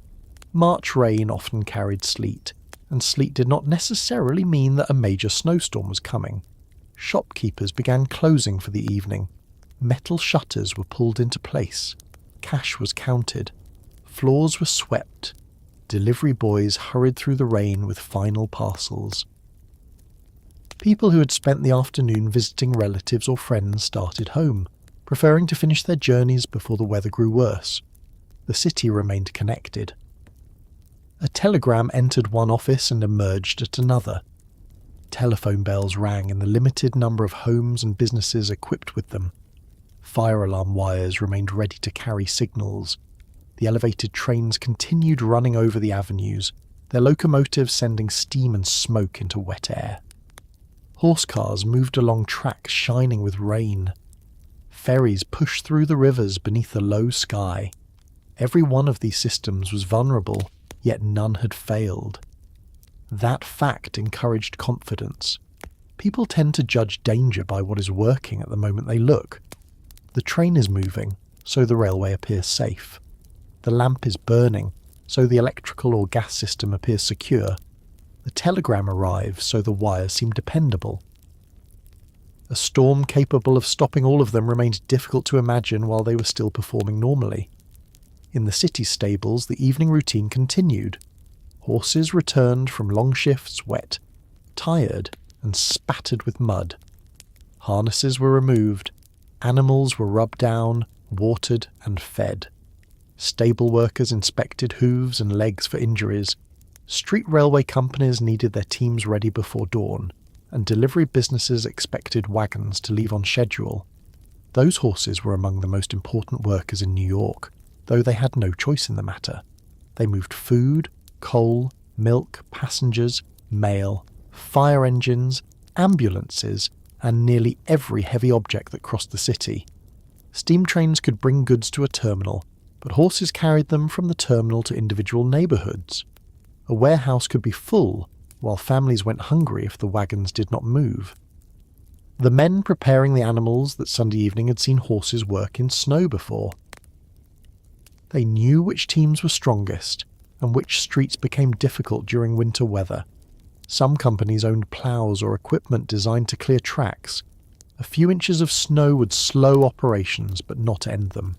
March rain often carried sleet, and sleet did not necessarily mean that a major snowstorm was coming. Shopkeepers began closing for the evening. Metal shutters were pulled into place. Cash was counted. Floors were swept. Delivery boys hurried through the rain with final parcels. People who had spent the afternoon visiting relatives or friends started home, preferring to finish their journeys before the weather grew worse. The city remained connected. A telegram entered one office and emerged at another. Telephone bells rang in the limited number of homes and businesses equipped with them. Fire alarm wires remained ready to carry signals. The elevated trains continued running over the avenues, their locomotives sending steam and smoke into wet air. Horse cars moved along tracks shining with rain. Ferries pushed through the rivers beneath a low sky. Every one of these systems was vulnerable, yet none had failed. That fact encouraged confidence. People tend to judge danger by what is working at the moment they look. The train is moving, so the railway appears safe. The lamp is burning, so the electrical or gas system appears secure. The telegram arrives, so the wires seem dependable. A storm capable of stopping all of them remained difficult to imagine while they were still performing normally. In the city stables, the evening routine continued. Horses returned from long shifts wet, tired, and spattered with mud. Harnesses were removed. Animals were rubbed down, watered, and fed. Stable workers inspected hooves and legs for injuries. Street railway companies needed their teams ready before dawn, and delivery businesses expected wagons to leave on schedule. Those horses were among the most important workers in New York, though they had no choice in the matter. They moved food, coal, milk, passengers, mail, fire engines, ambulances, and nearly every heavy object that crossed the city. Steam trains could bring goods to a terminal, but horses carried them from the terminal to individual neighbourhoods. A warehouse could be full, while families went hungry if the wagons did not move. The men preparing the animals that Sunday evening had seen horses work in snow before. They knew which teams were strongest, and which streets became difficult during winter weather. Some companies owned ploughs or equipment designed to clear tracks. A few inches of snow would slow operations but not end them.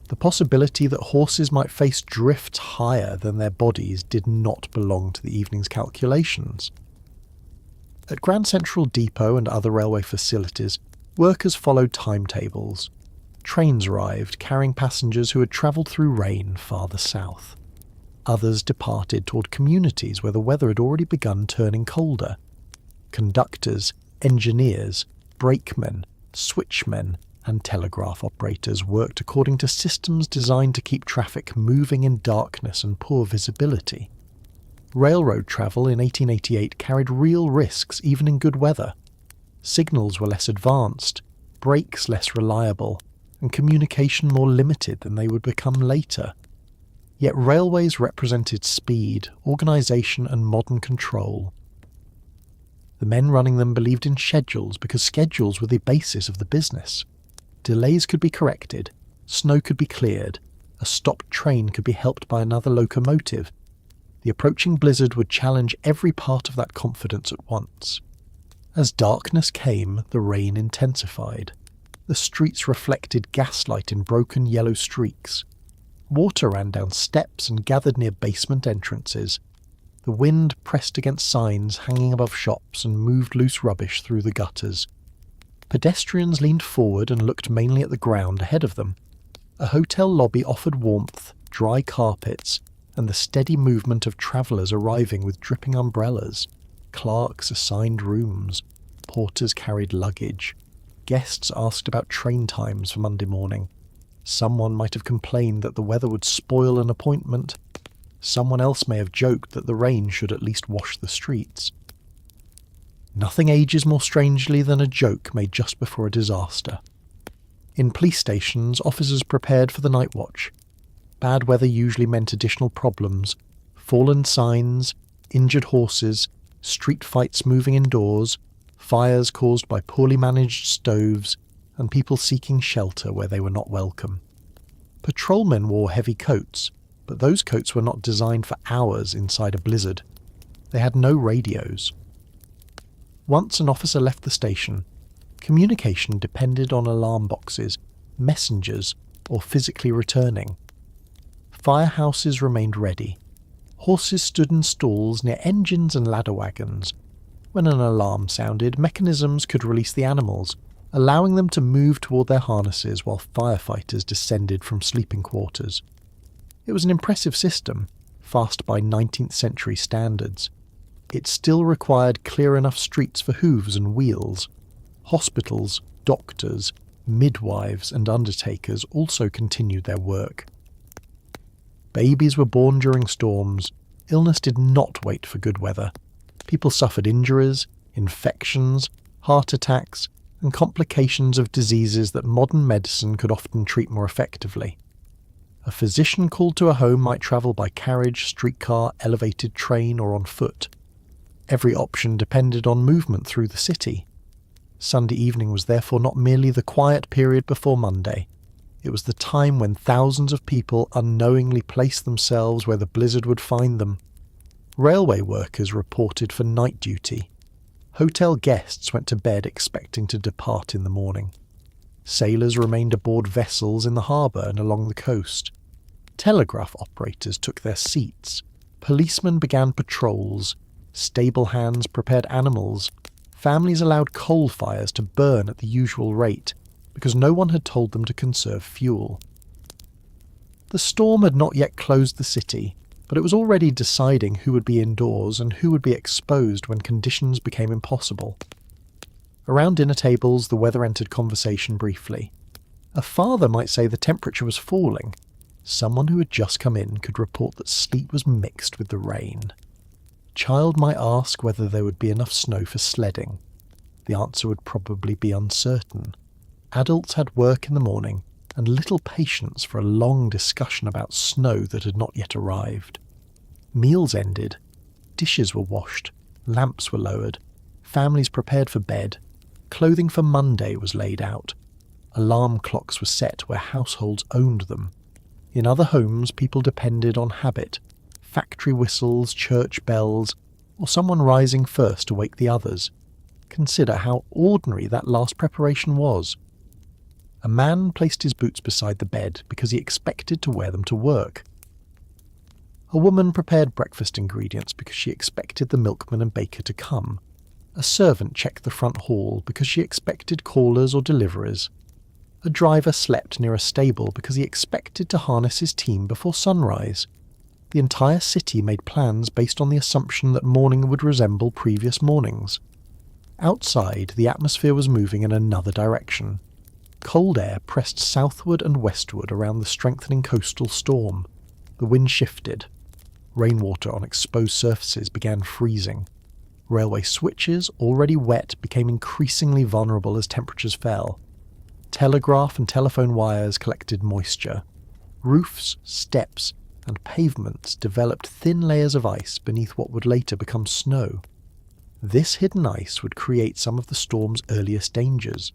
The possibility that horses might face drifts higher than their bodies did not belong to the evening's calculations. At Grand Central Depot and other railway facilities, workers followed timetables. Trains arrived, carrying passengers who had travelled through rain farther south. Others departed toward communities where the weather had already begun turning colder. Conductors, engineers, brakemen, switchmen, and telegraph operators worked according to systems designed to keep traffic moving in darkness and poor visibility. Railroad travel in 1888 carried real risks even in good weather. Signals were less advanced, brakes less reliable, and communication more limited than they would become later. Yet railways represented speed, organisation, and modern control. The men running them believed in schedules because schedules were the basis of the business. Delays could be corrected, snow could be cleared, a stopped train could be helped by another locomotive. The approaching blizzard would challenge every part of that confidence at once. As darkness came, the rain intensified. The streets reflected gaslight in broken yellow streaks. Water ran down steps and gathered near basement entrances. The wind pressed against signs hanging above shops and moved loose rubbish through the gutters. Pedestrians leaned forward and looked mainly at the ground ahead of them. A hotel lobby offered warmth, dry carpets, and the steady movement of travellers arriving with dripping umbrellas. Clerks assigned rooms. Porters carried luggage. Guests asked about train times for Monday morning. Someone might have complained that the weather would spoil an appointment. Someone else may have joked that the rain should at least wash the streets. Nothing ages more strangely than a joke made just before a disaster. In police stations, officers prepared for the night watch. Bad weather usually meant additional problems, fallen signs, injured horses, street fights moving indoors, fires caused by poorly managed stoves, and people seeking shelter where they were not welcome. Patrolmen wore heavy coats, but those coats were not designed for hours inside a blizzard. They had no radios. Once an officer left the station, communication depended on alarm boxes, messengers, or physically returning. Firehouses remained ready. Horses stood in stalls near engines and ladder wagons. When an alarm sounded, mechanisms could release the animals, allowing them to move toward their harnesses while firefighters descended from sleeping quarters. It was an impressive system, fast by 19th century standards. It still required clear enough streets for hooves and wheels. Hospitals, doctors, midwives and undertakers also continued their work. Babies were born during storms. Illness did not wait for good weather. People suffered injuries, infections, heart attacks, and complications of diseases that modern medicine could often treat more effectively. A physician called to a home might travel by carriage, streetcar, elevated train, or on foot. Every option depended on movement through the city. Sunday evening was therefore not merely the quiet period before Monday. It was the time when thousands of people unknowingly placed themselves where the blizzard would find them. Railway workers reported for night duty. Hotel guests went to bed expecting to depart in the morning. Sailors remained aboard vessels in the harbour and along the coast. Telegraph operators took their seats. Policemen began patrols. Stable hands prepared animals. Families allowed coal fires to burn at the usual rate, because no one had told them to conserve fuel. The storm had not yet closed the city, but it was already deciding who would be indoors and who would be exposed when conditions became impossible. Around dinner tables, the weather entered conversation briefly. A father might say the temperature was falling. Someone who had just come in could report that sleet was mixed with the rain. A child might ask whether there would be enough snow for sledding. The answer would probably be uncertain. Adults had work in the morning and little patience for a long discussion about snow that had not yet arrived. Meals ended. Dishes were washed. Lamps were lowered. Families prepared for bed. Clothing for Monday was laid out. Alarm clocks were set where households owned them. In other homes, people depended on habit, factory whistles, church bells, or someone rising first to wake the others. Consider how ordinary that last preparation was. A man placed his boots beside the bed because he expected to wear them to work. A woman prepared breakfast ingredients because she expected the milkman and baker to come. A servant checked the front hall because she expected callers or deliverers. A driver slept near a stable because he expected to harness his team before sunrise. The entire city made plans based on the assumption that morning would resemble previous mornings. Outside, the atmosphere was moving in another direction. Cold air pressed southward and westward around the strengthening coastal storm. The wind shifted. Rainwater on exposed surfaces began freezing. Railway switches, already wet, became increasingly vulnerable as temperatures fell. Telegraph and telephone wires collected moisture. Roofs, steps, and pavements developed thin layers of ice beneath what would later become snow. This hidden ice would create some of the storm's earliest dangers.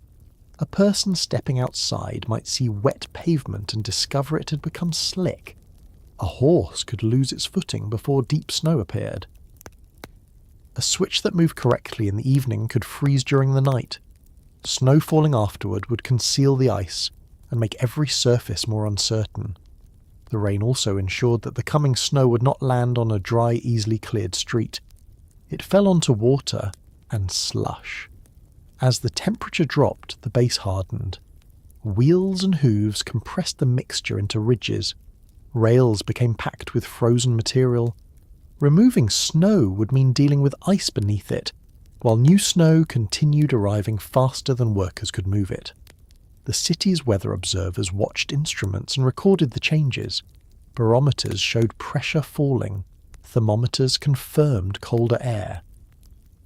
A person stepping outside might see wet pavement and discover it had become slick. A horse could lose its footing before deep snow appeared. A switch that moved correctly in the evening could freeze during the night. Snow falling afterward would conceal the ice and make every surface more uncertain. The rain also ensured that the coming snow would not land on a dry, easily cleared street. It fell onto water and slush. As the temperature dropped, the base hardened. Wheels and hooves compressed the mixture into ridges. Rails became packed with frozen material. Removing snow would mean dealing with ice beneath it, while new snow continued arriving faster than workers could move it. The city's weather observers watched instruments and recorded the changes. Barometers showed pressure falling. Thermometers confirmed colder air.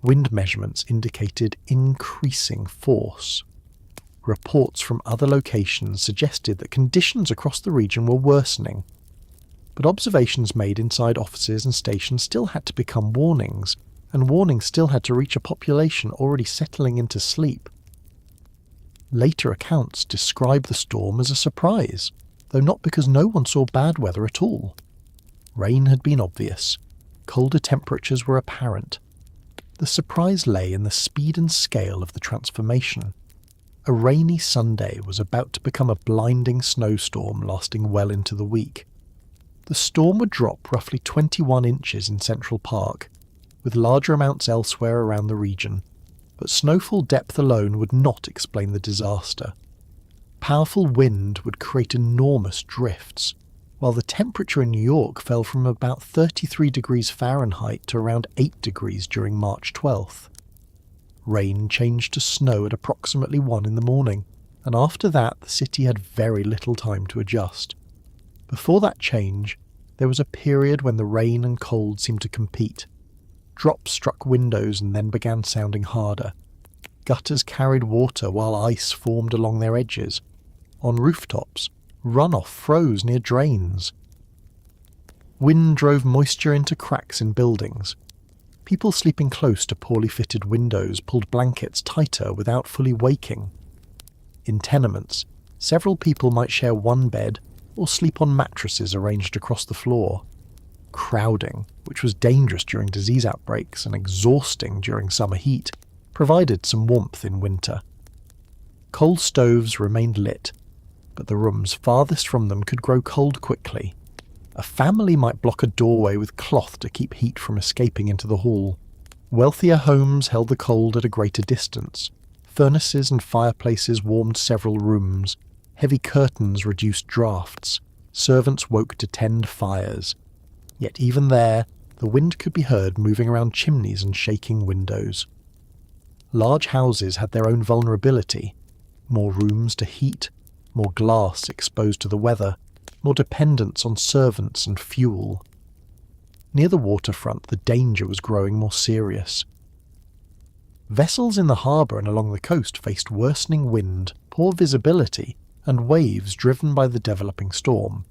Wind measurements indicated increasing force. Reports from other locations suggested that conditions across the region were worsening. But observations made inside offices and stations still had to become warnings, and warnings still had to reach a population already settling into sleep. Later accounts describe the storm as a surprise, though not because no one saw bad weather at all. Rain had been obvious. Colder temperatures were apparent. The surprise lay in the speed and scale of the transformation. A rainy Sunday was about to become a blinding snowstorm lasting well into the week. The storm would drop roughly 21 inches in Central Park, with larger amounts elsewhere around the region, but snowfall depth alone would not explain the disaster. Powerful wind would create enormous drifts, while the temperature in New York fell from about 33 degrees Fahrenheit to around 8 degrees during March 12th. Rain changed to snow at approximately 1 in the morning, and after that the city had very little time to adjust. Before that change, there was a period when the rain and cold seemed to compete. Drops struck windows and then began sounding harder. Gutters carried water while ice formed along their edges. On rooftops, runoff froze near drains. Wind drove moisture into cracks in buildings. People sleeping close to poorly fitted windows pulled blankets tighter without fully waking. In tenements, several people might share one bed or sleep on mattresses arranged across the floor. Crowding, which was dangerous during disease outbreaks and exhausting during summer heat, provided some warmth in winter. Coal stoves remained lit, but the rooms farthest from them could grow cold quickly. A family might block a doorway with cloth to keep heat from escaping into the hall. Wealthier homes held the cold at a greater distance. Furnaces and fireplaces warmed several rooms. Heavy curtains reduced drafts. Servants woke to tend fires. Yet even there, the wind could be heard moving around chimneys and shaking windows. Large houses had their own vulnerability. More rooms to heat, more glass exposed to the weather, more dependence on servants and fuel. Near the waterfront, the danger was growing more serious. Vessels in the harbour and along the coast faced worsening wind, poor visibility, and waves driven by the developing storm.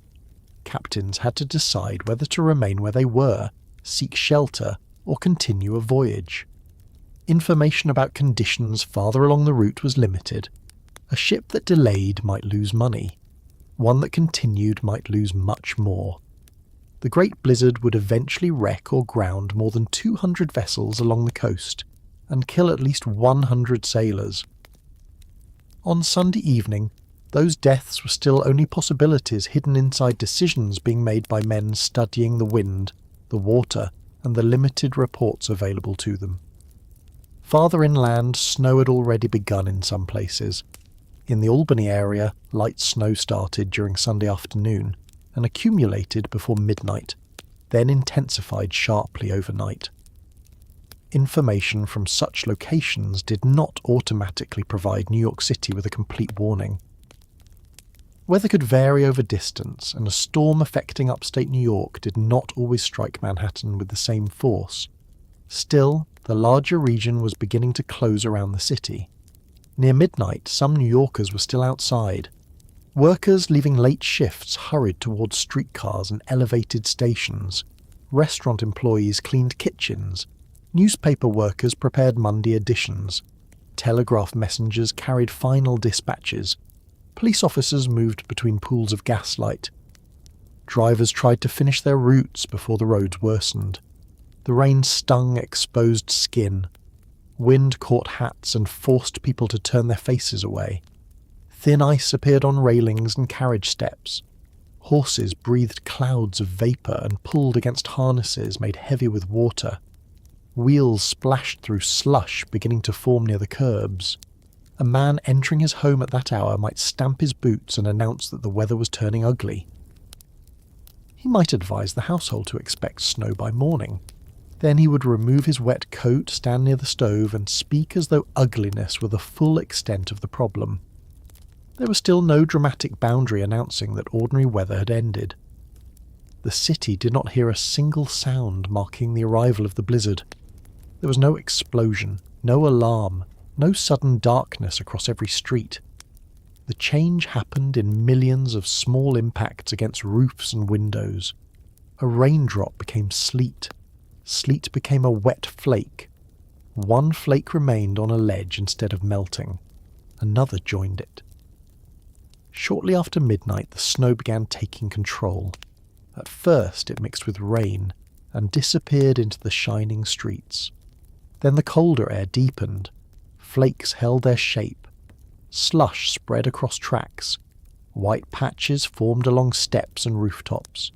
Captains had to decide whether to remain where they were, seek shelter, or continue a voyage. Information about conditions farther along the route was limited. A ship that delayed might lose money. One that continued might lose much more. The Great Blizzard would eventually wreck or ground more than 200 vessels along the coast, and kill at least 100 sailors. On Sunday evening, those deaths were still only possibilities hidden inside decisions being made by men studying the wind, the water, and the limited reports available to them. Farther inland, snow had already begun in some places. In the Albany area, light snow started during Sunday afternoon and accumulated before midnight, then intensified sharply overnight. Information from such locations did not automatically provide New York City with a complete warning. Weather could vary over distance, and a storm affecting upstate New York did not always strike Manhattan with the same force. Still, the larger region was beginning to close around the city. Near midnight, some New Yorkers were still outside. Workers leaving late shifts hurried towards streetcars and elevated stations. Restaurant employees cleaned kitchens. Newspaper workers prepared Monday editions. Telegraph messengers carried final dispatches. Police officers moved between pools of gaslight. Drivers tried to finish their routes before the roads worsened. The rain stung exposed skin. Wind caught hats and forced people to turn their faces away. Thin ice appeared on railings and carriage steps. Horses breathed clouds of vapour and pulled against harnesses made heavy with water. Wheels splashed through slush beginning to form near the curbs. A man entering his home at that hour might stamp his boots and announce that the weather was turning ugly. He might advise the household to expect snow by morning. Then he would remove his wet coat, stand near the stove, and speak as though ugliness were the full extent of the problem. There was still no dramatic boundary announcing that ordinary weather had ended. The city did not hear a single sound marking the arrival of the blizzard. There was no explosion, no alarm, no sudden darkness across every street. The change happened in millions of small impacts against roofs and windows. A raindrop became sleet. sleet became a wet flake. One flake remained on a ledge instead of melting. Another joined it. Shortly after midnight, the snow began taking control. At first, it mixed with rain and disappeared into the shining streets. Then the colder air deepened. Flakes held their shape. Slush spread across tracks. White patches formed along steps and rooftops.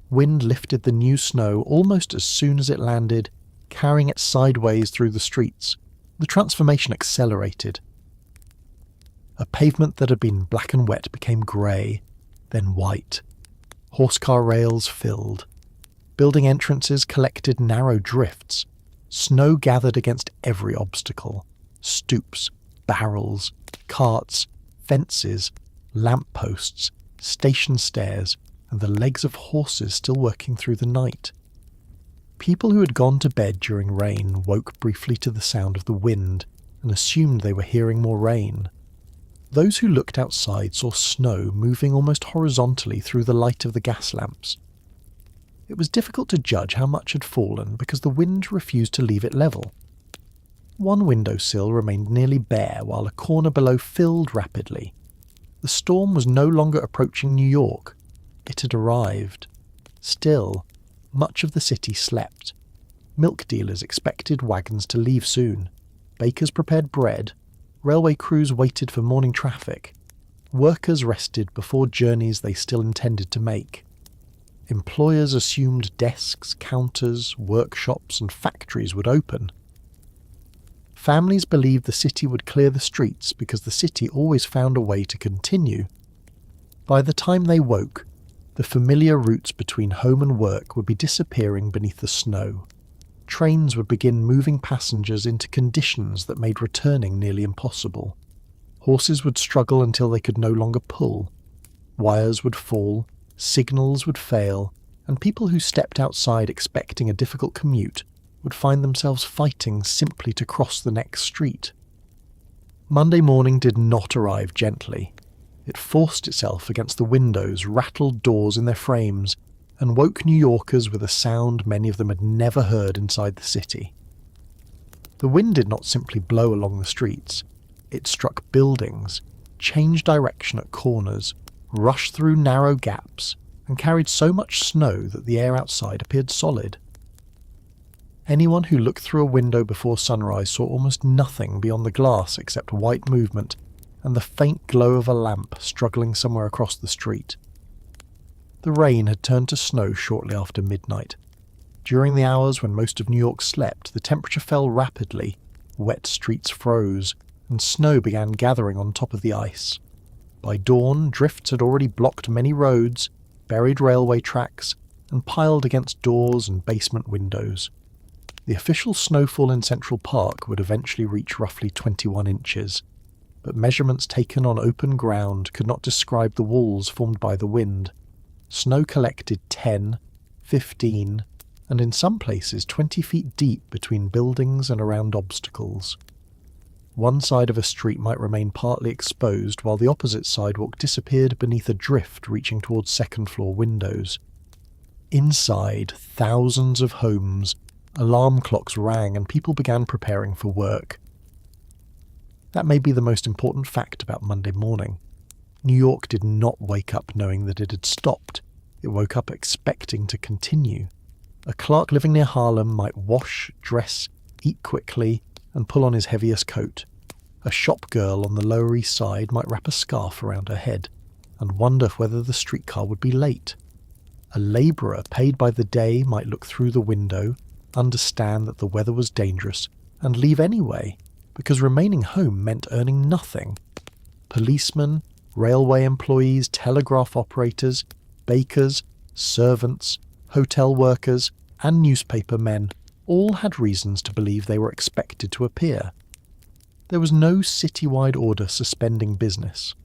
Wind lifted the new snow almost as soon as it landed, carrying it sideways through the streets. The transformation accelerated. A pavement that had been black and wet became grey, then white. Horsecar rails filled. Building entrances collected narrow drifts. Snow gathered against every obstacle. Stoops, barrels, carts, fences, lampposts, station stairs, and the legs of horses still working through the night. People who had gone to bed during rain woke briefly to the sound of the wind and assumed they were hearing more rain. Those who looked outside saw snow moving almost horizontally through the light of the gas lamps. It was difficult to judge how much had fallen because the wind refused to leave it level. One windowsill remained nearly bare while a corner below filled rapidly. The storm was no longer approaching New York. It had arrived. Still, much of the city slept. Milk dealers expected wagons to leave soon. Bakers prepared bread. Railway crews waited for morning traffic. Workers rested before journeys they still intended to make. Employers assumed desks, counters, workshops, and factories would open. Families believed the city would clear the streets because the city always found a way to continue. By the time they woke, the familiar routes between home and work would be disappearing beneath the snow. Trains would begin moving passengers into conditions that made returning nearly impossible. Horses would struggle until they could no longer pull. Wires would fall, signals would fail, and people who stepped outside expecting a difficult commute would find themselves fighting simply to cross the next street. Monday morning did not arrive gently. It forced itself against the windows, rattled doors in their frames, and woke New Yorkers with a sound many of them had never heard inside the city. The wind did not simply blow along the streets. It struck buildings, changed direction at corners, rushed through narrow gaps, and carried so much snow that the air outside appeared solid. Anyone who looked through a window before sunrise saw almost nothing beyond the glass except white movement and the faint glow of a lamp struggling somewhere across the street. The rain had turned to snow shortly after midnight. During the hours when most of New York slept, the temperature fell rapidly, wet streets froze, and snow began gathering on top of the ice. By dawn, drifts had already blocked many roads, buried railway tracks, and piled against doors and basement windows. The official snowfall in Central Park would eventually reach roughly 21 inches, but measurements taken on open ground could not describe the walls formed by the wind. Snow collected 10, 15, and in some places 20 feet deep between buildings and around obstacles. One side of a street might remain partly exposed while the opposite sidewalk disappeared beneath a drift reaching towards second-floor windows. Inside, thousands of homes, alarm clocks rang and people began preparing for work. That may be the most important fact about Monday morning. New York did not wake up knowing that it had stopped. It woke up expecting to continue. A clerk living near Harlem might wash, dress, eat quickly, and pull on his heaviest coat. A shop girl on the Lower East Side might wrap a scarf around her head and wonder whether the streetcar would be late. A labourer paid by the day might look through the window, understand that the weather was dangerous, and leave anyway, because remaining home meant earning nothing. Policemen, railway employees, telegraph operators, bakers, servants, hotel workers, and newspaper men all had reasons to believe they were expected to appear. There was no citywide order suspending business.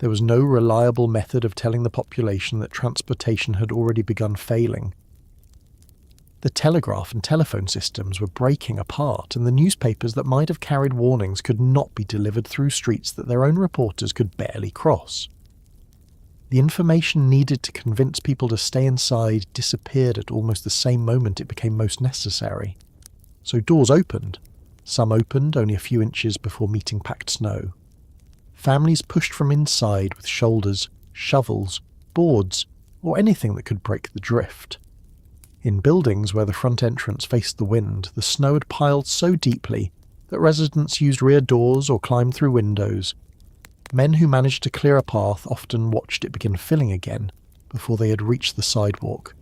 There was no reliable method of telling the population that transportation had already begun failing. The telegraph and telephone systems were breaking apart, and the newspapers that might have carried warnings could not be delivered through streets that their own reporters could barely cross. The information needed to convince people to stay inside disappeared at almost the same moment it became most necessary. So doors opened. Some opened only a few inches before meeting packed snow. Families pushed from inside with shoulders, shovels, boards, or anything that could break the drift. In buildings where the front entrance faced the wind, the snow had piled so deeply that residents used rear doors or climbed through windows. Men who managed to clear a path often watched it begin filling again before they had reached the sidewalk.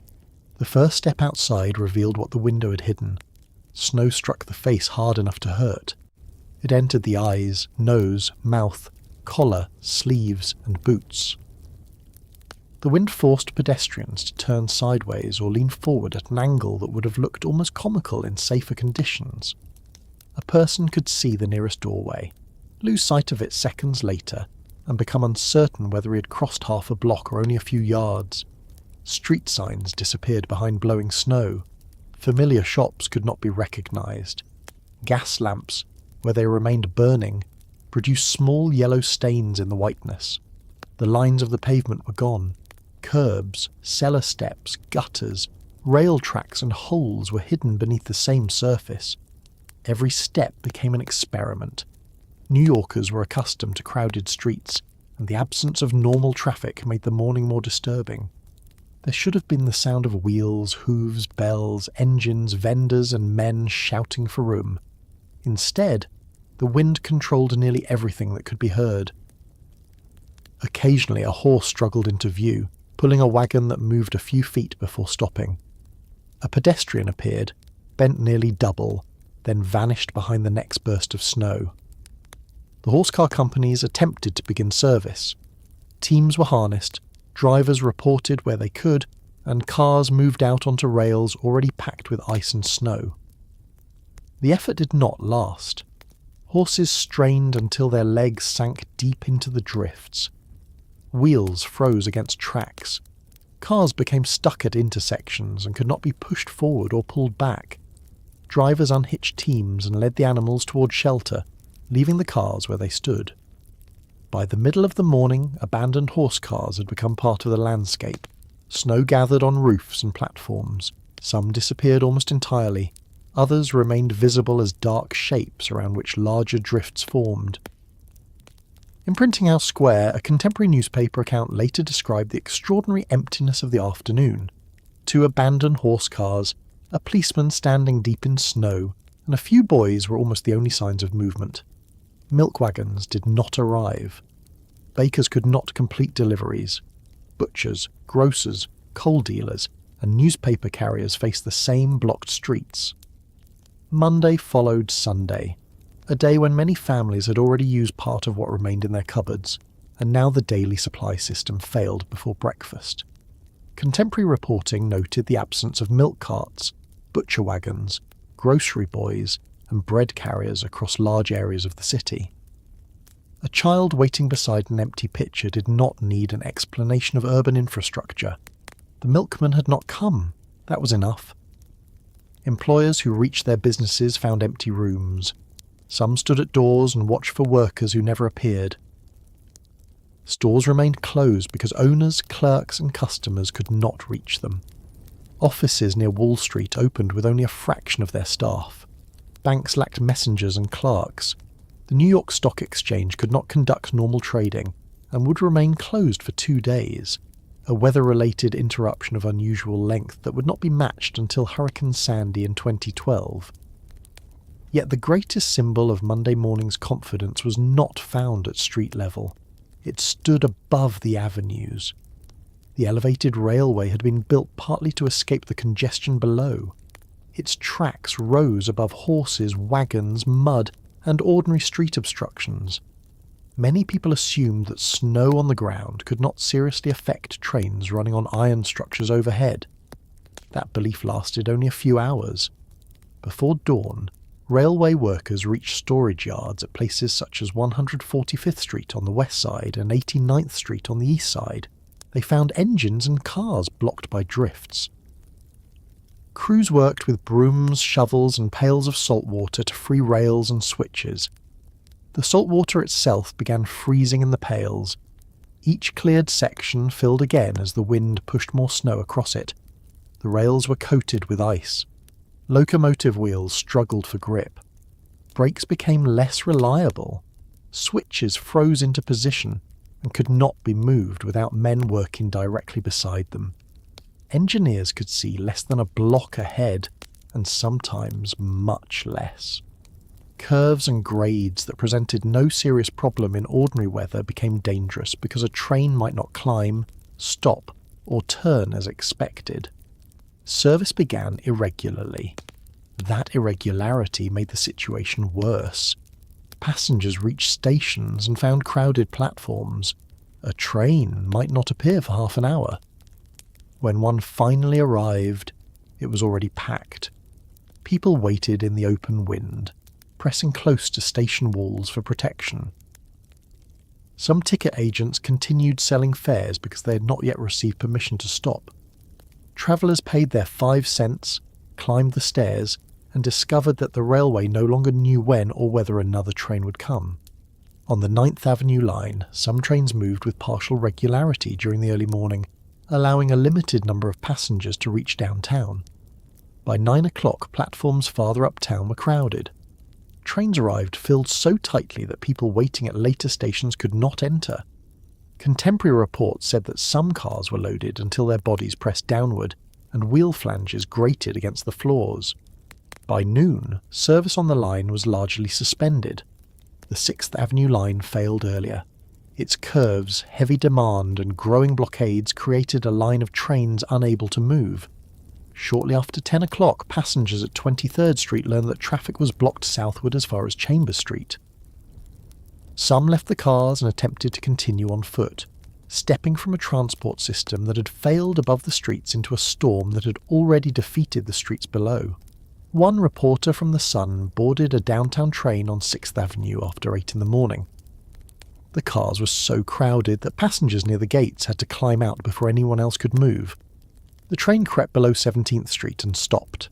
The first step outside revealed what the window had hidden. Snow struck the face hard enough to hurt. It entered the eyes, nose, mouth, collar, sleeves, and boots. The wind forced pedestrians to turn sideways or lean forward at an angle that would have looked almost comical in safer conditions. A person could see the nearest doorway, lose sight of it seconds later, and become uncertain whether he had crossed half a block or only a few yards. Street signs disappeared behind blowing snow. Familiar shops could not be recognised. Gas lamps, where they remained burning, produced small yellow stains in the whiteness. The lines of the pavement were gone. Curbs, cellar steps, gutters, rail tracks and holes were hidden beneath the same surface. Every step became an experiment. New Yorkers were accustomed to crowded streets, and the absence of normal traffic made the morning more disturbing. There should have been the sound of wheels, hooves, bells, engines, vendors, and men shouting for room. Instead, the wind controlled nearly everything that could be heard. Occasionally a horse struggled into view, pulling a wagon that moved a few feet before stopping. A pedestrian appeared, bent nearly double, then vanished behind the next burst of snow. The horse-car companies attempted to begin service. Teams were harnessed, drivers reported where they could, and cars moved out onto rails already packed with ice and snow. The effort did not last. Horses strained until their legs sank deep into the drifts. Wheels froze against tracks. Cars became stuck at intersections and could not be pushed forward or pulled back. Drivers unhitched teams and led the animals toward shelter, leaving the cars where they stood. By the middle of the morning, abandoned horse cars had become part of the landscape. Snow gathered on roofs and platforms. Some disappeared almost entirely. Others remained visible as dark shapes around which larger drifts formed. In Printing House Square, a contemporary newspaper account later described the extraordinary emptiness of the afternoon. 2 abandoned horse cars, a policeman standing deep in snow, and a few boys were almost the only signs of movement. Milk wagons did not arrive. Bakers could not complete deliveries. Butchers, grocers, coal dealers, and newspaper carriers faced the same blocked streets. Monday followed Sunday, a day when many families had already used part of what remained in their cupboards, and now the daily supply system failed before breakfast. Contemporary reporting noted the absence of milk carts, butcher wagons, grocery boys, and bread carriers across large areas of the city. A child waiting beside an empty pitcher did not need an explanation of urban infrastructure. The milkman had not come. That was enough. Employers who reached their businesses found empty rooms. Some stood at doors and watched for workers who never appeared. Stores remained closed because owners, clerks, and customers could not reach them. Offices near Wall Street opened with only a fraction of their staff. Banks lacked messengers and clerks. The New York Stock Exchange could not conduct normal trading and would remain closed for 2 days, a weather-related interruption of unusual length that would not be matched until Hurricane Sandy in 2012. Yet the greatest symbol of Monday morning's confidence was not found at street level. It stood above the avenues. The elevated railway had been built partly to escape the congestion below. Its tracks rose above horses, wagons, mud, and ordinary street obstructions. Many people assumed that snow on the ground could not seriously affect trains running on iron structures overhead. That belief lasted only a few hours. Before dawn, railway workers reached storage yards at places such as 145th Street on the west side and 89th Street on the east side. They found engines and cars blocked by drifts. Crews worked with brooms, shovels, and pails of salt water to free rails and switches. The salt water itself began freezing in the pails. Each cleared section filled again as the wind pushed more snow across it. The rails were coated with ice. Locomotive wheels struggled for grip. Brakes became less reliable. Switches froze into position and could not be moved without men working directly beside them. Engineers could see less than a block ahead, and sometimes much less. Curves and grades that presented no serious problem in ordinary weather became dangerous because a train might not climb, stop, or turn as expected. Service began irregularly. That irregularity made the situation worse. Passengers reached stations and found crowded platforms. A train might not appear for half an hour. When one finally arrived, it was already packed. People waited in the open wind, pressing close to station walls for protection. Some ticket agents continued selling fares because they had not yet received permission to stop. Travellers paid their 5 cents, climbed the stairs, and discovered that the railway no longer knew when or whether another train would come. On the 9th Avenue line, some trains moved with partial regularity during the early morning, allowing a limited number of passengers to reach downtown. By 9 o'clock, platforms farther uptown were crowded. Trains arrived filled so tightly that people waiting at later stations could not enter. Contemporary reports said that some cars were loaded until their bodies pressed downward and wheel flanges grated against the floors. By noon, service on the line was largely suspended. The 6th Avenue line failed earlier. Its curves, heavy demand, and growing blockades created a line of trains unable to move. Shortly after 10 o'clock, passengers at 23rd Street learned that traffic was blocked southward as far as Chambers Street. Some left the cars and attempted to continue on foot, stepping from a transport system that had failed above the streets into a storm that had already defeated the streets below. One reporter from The Sun boarded a downtown train on 6th Avenue after 8 in the morning. The cars were so crowded that passengers near the gates had to climb out before anyone else could move. The train crept below 17th Street and stopped.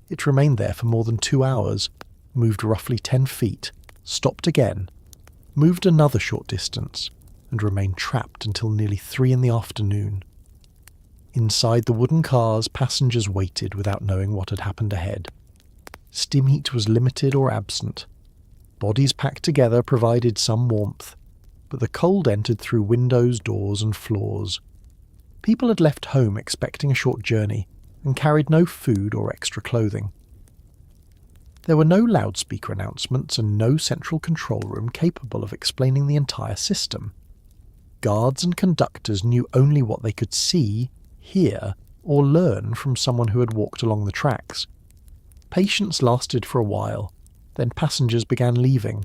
It remained there for more than 2 hours, moved roughly 10 feet, stopped again, moved another short distance, and remained trapped until nearly 3 in the afternoon. Inside the wooden cars, passengers waited without knowing what had happened ahead. Steam heat was limited or absent. Bodies packed together provided some warmth, but the cold entered through windows, doors, and floors. People had left home expecting a short journey and carried no food or extra clothing. There were no loudspeaker announcements and no central control room capable of explaining the entire system. Guards and conductors knew only what they could see, hear, or learn from someone who had walked along the tracks. Patience lasted for a while, then passengers began leaving.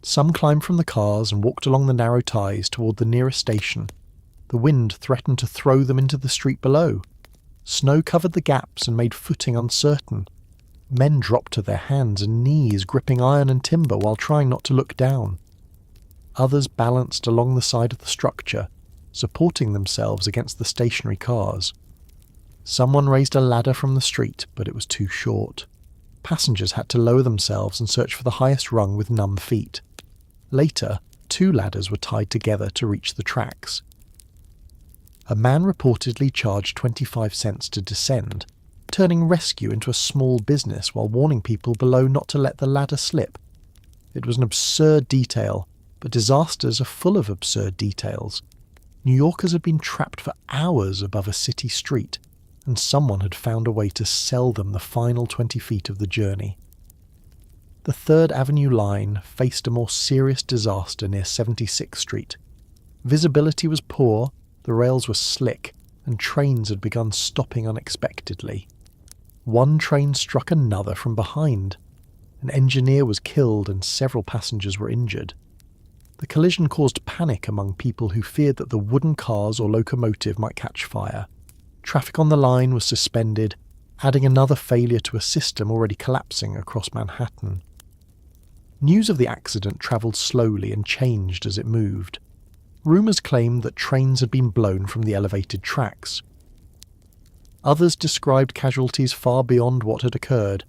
Some climbed from the cars and walked along the narrow ties toward the nearest station. The wind threatened to throw them into the street below. Snow covered the gaps and made footing uncertain. Men dropped to their hands and knees, gripping iron and timber while trying not to look down. Others balanced along the side of the structure, supporting themselves against the stationary cars. Someone raised a ladder from the street, but it was too short. Passengers had to lower themselves and search for the highest rung with numb feet. Later, 2 ladders were tied together to reach the tracks. A man reportedly charged 25 cents to descend, turning rescue into a small business while warning people below not to let the ladder slip. It was an absurd detail, but disasters are full of absurd details. New Yorkers had been trapped for hours above a city street, and someone had found a way to sell them the final 20 feet of the journey. The 3rd Avenue line faced a more serious disaster near 76th Street. Visibility was poor, the rails were slick, and trains had begun stopping unexpectedly. One train struck another from behind. An engineer was killed and several passengers were injured. The collision caused panic among people who feared that the wooden cars or locomotive might catch fire. Traffic on the line was suspended, adding another failure to a system already collapsing across Manhattan. News of the accident travelled slowly and changed as it moved. Rumours claimed that trains had been blown from the elevated tracks. Others described casualties far beyond what had occurred.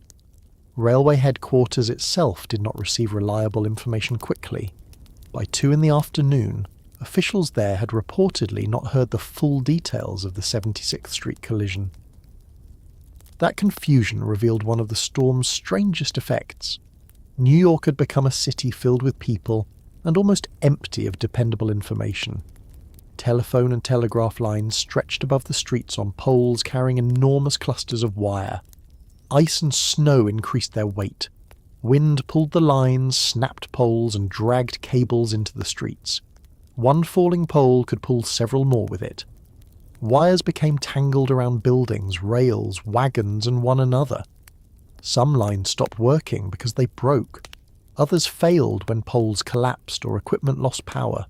Railway headquarters itself did not receive reliable information quickly. By 2 in the afternoon, Officials there had reportedly not heard the full details of the 76th Street collision. That confusion revealed one of the storm's strangest effects. New York had become a city filled with people and almost empty of dependable information. Telephone and telegraph lines stretched above the streets on poles carrying enormous clusters of wire. Ice and snow increased their weight. Wind pulled the lines, snapped poles, and dragged cables into the streets. One falling pole could pull several more with it. Wires became tangled around buildings, rails, wagons, and one another. Some lines stopped working because they broke. Others failed when poles collapsed or equipment lost power.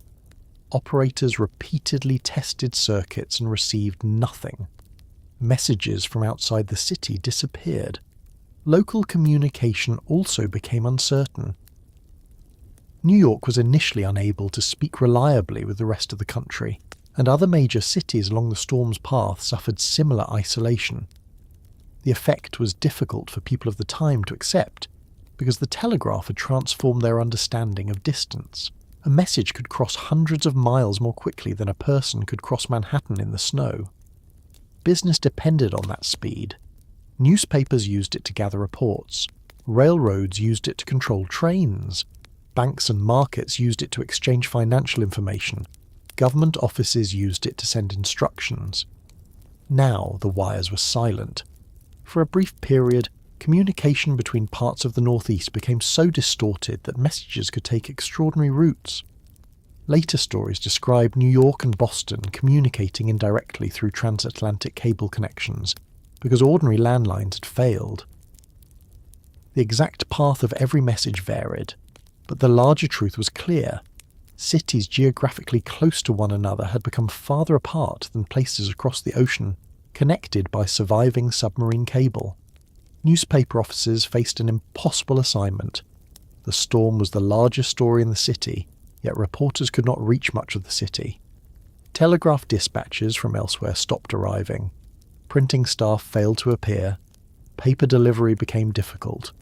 Operators repeatedly tested circuits and received nothing. Messages from outside the city disappeared. Local communication also became uncertain. New York was initially unable to speak reliably with the rest of the country, and other major cities along the storm's path suffered similar isolation. The effect was difficult for people of the time to accept, because the telegraph had transformed their understanding of distance. A message could cross hundreds of miles more quickly than a person could cross Manhattan in the snow. Business depended on that speed. Newspapers used it to gather reports. Railroads used it to control trains. Banks and markets used it to exchange financial information. Government offices used it to send instructions. Now the wires were silent. For a brief period, communication between parts of the Northeast became so distorted that messages could take extraordinary routes. Later stories describe New York and Boston communicating indirectly through transatlantic cable connections, because ordinary landlines had failed. The exact path of every message varied, but the larger truth was clear. Cities geographically close to one another had become farther apart than places across the ocean, connected by surviving submarine cable. Newspaper offices faced an impossible assignment. The storm was the largest story in the city, yet reporters could not reach much of the city. Telegraph dispatches from elsewhere stopped arriving. Printing staff failed to appear. Paper delivery became difficult.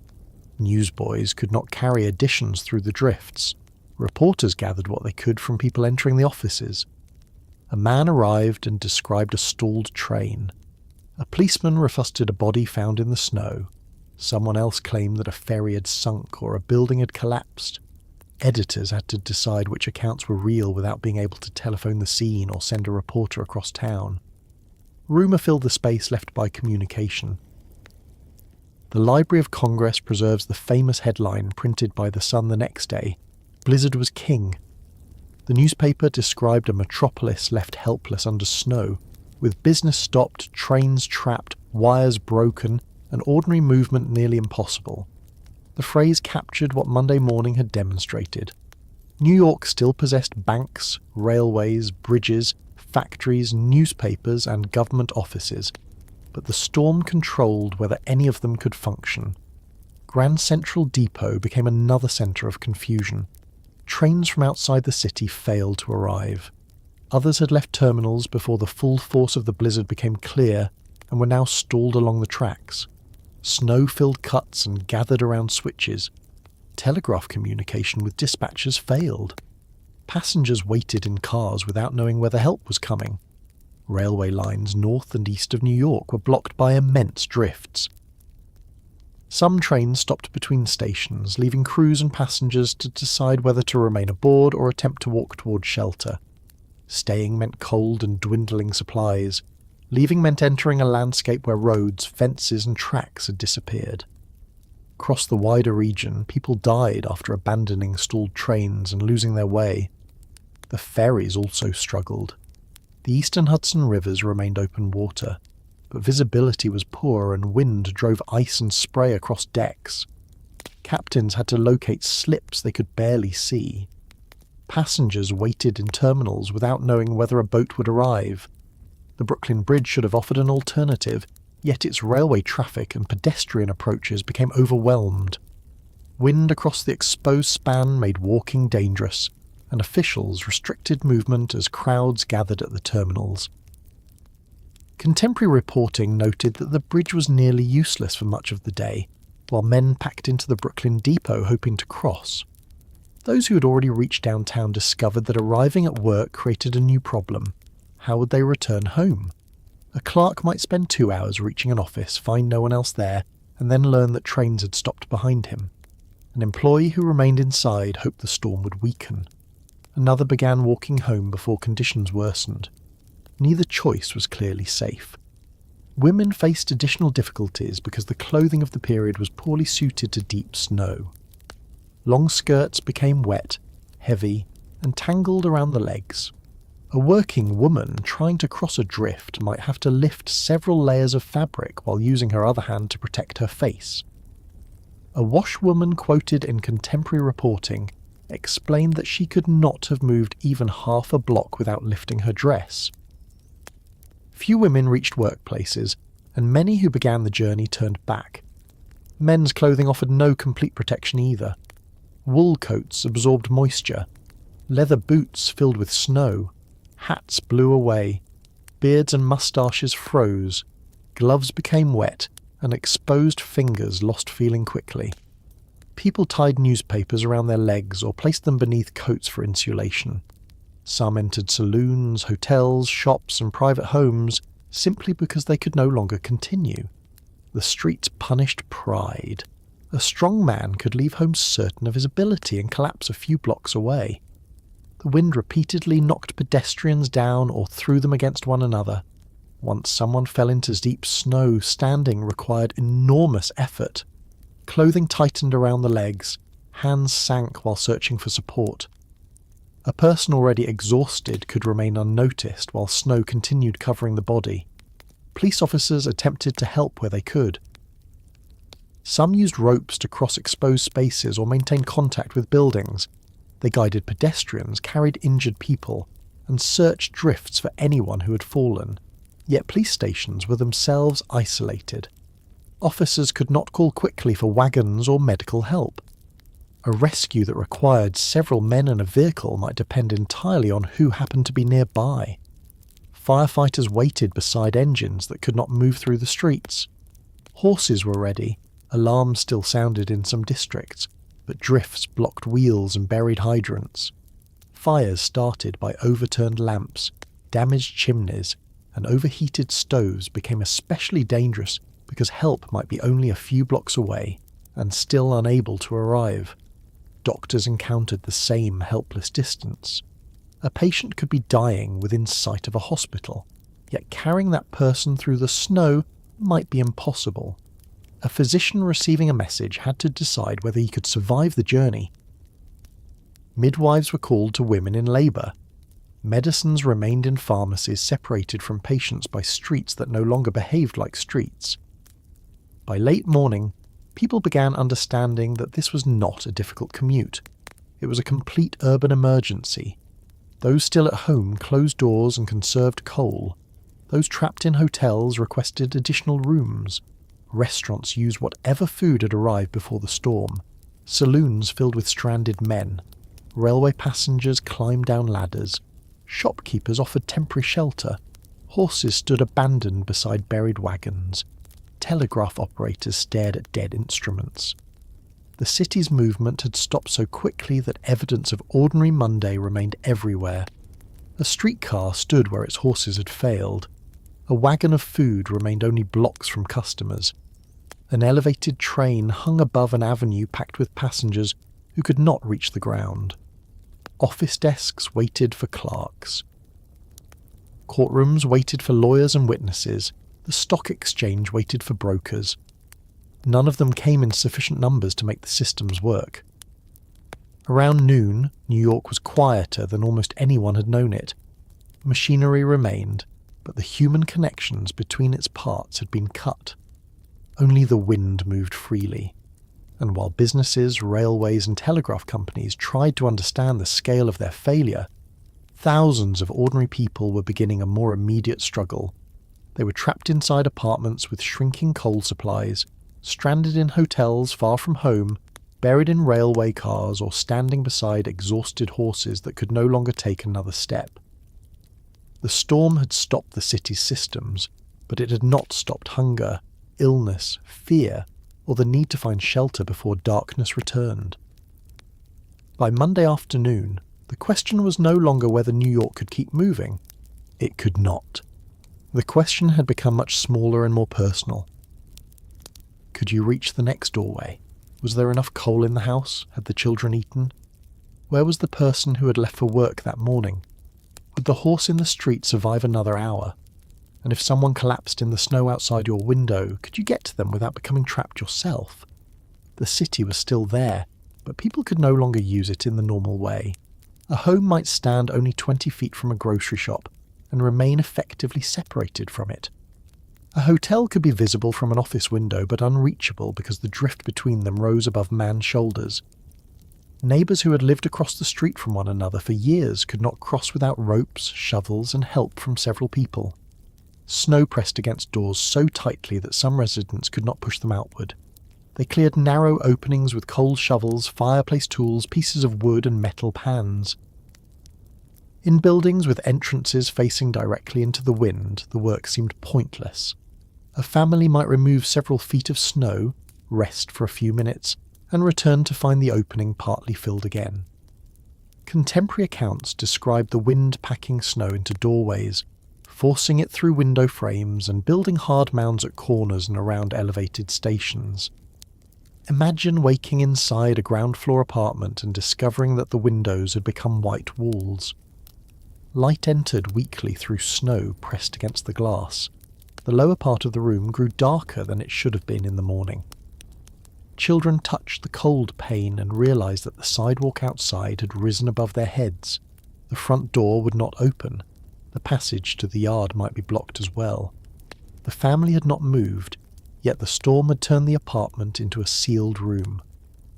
Newsboys could not carry editions through the drifts. Reporters gathered what they could from people entering the offices. A man arrived and described a stalled train. A policeman resuscitated a body found in the snow. Someone else claimed that a ferry had sunk or a building had collapsed. Editors had to decide which accounts were real without being able to telephone the scene or send a reporter across town. Rumour filled the space left by communication. The Library of Congress preserves the famous headline printed by the Sun the next day: "Blizzard was king." The newspaper described a metropolis left helpless under snow, with business stopped, trains trapped, wires broken, and ordinary movement nearly impossible. The phrase captured what Monday morning had demonstrated. New York still possessed banks, railways, bridges, factories, newspapers, and government offices, but the storm controlled whether any of them could function. Grand Central Depot became another centre of confusion. Trains from outside the city failed to arrive. Others had left terminals before the full force of the blizzard became clear and were now stalled along the tracks. Snow filled cuts and gathered around switches. Telegraph communication with dispatchers failed. Passengers waited in cars without knowing whether help was coming. Railway lines north and east of New York were blocked by immense drifts. Some trains stopped between stations, leaving crews and passengers to decide whether to remain aboard or attempt to walk towards shelter. Staying meant cold and dwindling supplies. Leaving meant entering a landscape where roads, fences, and tracks had disappeared. Across the wider region, people died after abandoning stalled trains and losing their way. The ferries also struggled. The eastern Hudson rivers remained open water, but visibility was poor and wind drove ice and spray across decks. Captains had to locate slips they could barely see. Passengers waited in terminals without knowing whether a boat would arrive. The Brooklyn Bridge should have offered an alternative, yet its railway traffic and pedestrian approaches became overwhelmed. Wind across the exposed span made walking dangerous, and officials restricted movement as crowds gathered at the terminals. Contemporary reporting noted that the bridge was nearly useless for much of the day, while men packed into the Brooklyn Depot hoping to cross. Those who had already reached downtown discovered that arriving at work created a new problem. How would they return home? A clerk might spend 2 hours reaching an office, find no one else there, and then learn that trains had stopped behind him. An employee who remained inside hoped the storm would weaken. Another began walking home before conditions worsened. Neither choice was clearly safe. Women faced additional difficulties because the clothing of the period was poorly suited to deep snow. Long skirts became wet, heavy, and tangled around the legs. A working woman trying to cross a drift might have to lift several layers of fabric while using her other hand to protect her face. A washwoman quoted in contemporary reporting explained that she could not have moved even half a block without lifting her dress. Few women reached workplaces, and many who began the journey turned back. Men's clothing offered no complete protection either. Wool coats absorbed moisture, leather boots filled with snow, hats blew away, beards and moustaches froze, gloves became wet, and exposed fingers lost feeling quickly. People tied newspapers around their legs or placed them beneath coats for insulation. Some entered saloons, hotels, shops, and private homes simply because they could no longer continue. The streets punished pride. A strong man could leave home certain of his ability and collapse a few blocks away. The wind repeatedly knocked pedestrians down or threw them against one another. Once someone fell into deep snow, standing required enormous effort. Clothing tightened around the legs, hands sank while searching for support. A person already exhausted could remain unnoticed while snow continued covering the body. Police officers attempted to help where they could. Some used ropes to cross exposed spaces or maintain contact with buildings. They guided pedestrians, carried injured people, and searched drifts for anyone who had fallen. Yet police stations were themselves isolated. Officers could not call quickly for wagons or medical help. A rescue that required several men and a vehicle might depend entirely on who happened to be nearby. Firefighters waited beside engines that could not move through the streets. Horses were ready, alarms still sounded in some districts, but drifts blocked wheels and buried hydrants. Fires started by overturned lamps, damaged chimneys, and overheated stoves became especially dangerous because help might be only a few blocks away and still unable to arrive. Doctors encountered the same helpless distance. A patient could be dying within sight of a hospital, yet carrying that person through the snow might be impossible. A physician receiving a message had to decide whether he could survive the journey. Midwives were called to women in labour. Medicines remained in pharmacies separated from patients by streets that no longer behaved like streets. By late morning, people began understanding that this was not a difficult commute. It was a complete urban emergency. Those still at home closed doors and conserved coal. Those trapped in hotels requested additional rooms. Restaurants used whatever food had arrived before the storm. Saloons filled with stranded men. Railway passengers climbed down ladders. Shopkeepers offered temporary shelter. Horses stood abandoned beside buried wagons. Telegraph operators stared at dead instruments. The city's movement had stopped so quickly that evidence of ordinary Monday remained everywhere. A streetcar stood where its horses had failed. A wagon of food remained only blocks from customers. An elevated train hung above an avenue packed with passengers who could not reach the ground. Office desks waited for clerks. Courtrooms waited for lawyers and witnesses. The stock exchange waited for brokers. None of them came in sufficient numbers to make the systems work. Around noon, New York was quieter than almost anyone had known it. Machinery remained, but the human connections between its parts had been cut. Only the wind moved freely. And while businesses, railways and telegraph companies tried to understand the scale of their failure, thousands of ordinary people were beginning a more immediate struggle. They were trapped inside apartments with shrinking coal supplies, stranded in hotels far from home, buried in railway cars or standing beside exhausted horses that could no longer take another step. The storm had stopped the city's systems, but it had not stopped hunger, illness, fear, or the need to find shelter before darkness returned. By Monday afternoon, the question was no longer whether New York could keep moving. It could not. The question had become much smaller and more personal. Could you reach the next doorway? Was there enough coal in the house? Had the children eaten? Where was the person who had left for work that morning? Would the horse in the street survive another hour? And if someone collapsed in the snow outside your window, could you get to them without becoming trapped yourself? The city was still there, but people could no longer use it in the normal way. A home might stand only 20 feet from a grocery shop and remain effectively separated from it. A hotel could be visible from an office window but unreachable because the drift between them rose above man's shoulders. Neighbours who had lived across the street from one another for years could not cross without ropes, shovels, and help from several people. Snow pressed against doors so tightly that some residents could not push them outward. They cleared narrow openings with coal shovels, fireplace tools, pieces of wood and metal pans. In buildings with entrances facing directly into the wind, the work seemed pointless. A family might remove several feet of snow, rest for a few minutes, and return to find the opening partly filled again. Contemporary accounts describe the wind packing snow into doorways, forcing it through window frames and building hard mounds at corners and around elevated stations. Imagine waking inside a ground-floor apartment and discovering that the windows had become white walls. Light entered weakly through snow pressed against the glass. The lower part of the room grew darker than it should have been in the morning. Children touched the cold pane and realized that the sidewalk outside had risen above their heads. The front door would not open. The passage to the yard might be blocked as well. The family had not moved, yet the storm had turned the apartment into a sealed room.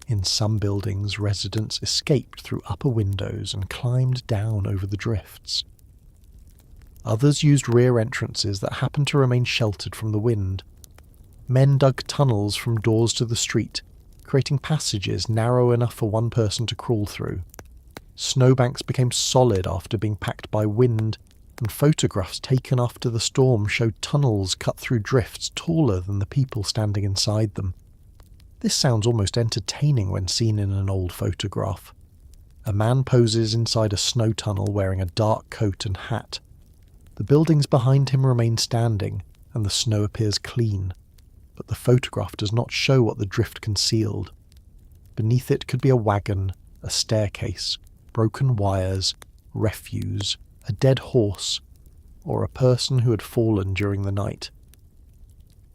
In some buildings, residents escaped through upper windows and climbed down over the drifts. Others used rear entrances that happened to remain sheltered from the wind. Men dug tunnels from doors to the street, creating passages narrow enough for one person to crawl through. Snowbanks became solid after being packed by wind, and photographs taken after the storm showed tunnels cut through drifts taller than the people standing inside them. This sounds almost entertaining when seen in an old photograph. A man poses inside a snow tunnel wearing a dark coat and hat. The buildings behind him remain standing, and the snow appears clean, but the photograph does not show what the drift concealed. Beneath it could be a wagon, a staircase, broken wires, refuse, a dead horse, or a person who had fallen during the night.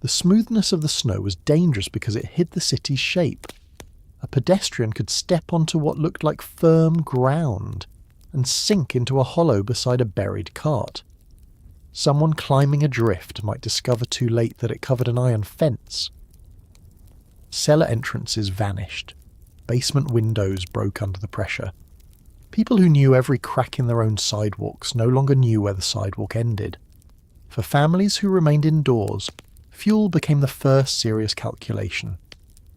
The smoothness of the snow was dangerous because it hid the city's shape. A pedestrian could step onto what looked like firm ground and sink into a hollow beside a buried cart. Someone climbing a drift might discover too late that it covered an iron fence. Cellar entrances vanished. Basement windows broke under the pressure. People who knew every crack in their own sidewalks no longer knew where the sidewalk ended. For families who remained indoors, fuel became the first serious calculation.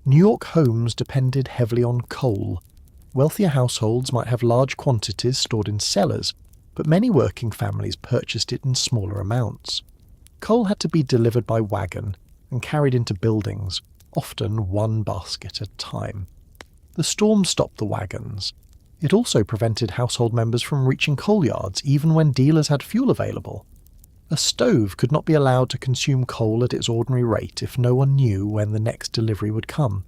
New York homes depended heavily on coal. Wealthier households might have large quantities stored in cellars, but many working families purchased it in smaller amounts. Coal had to be delivered by wagon and carried into buildings, often one basket at a time. The storm stopped the wagons. It also prevented household members from reaching coal yards even when dealers had fuel available. A stove could not be allowed to consume coal at its ordinary rate if no one knew when the next delivery would come.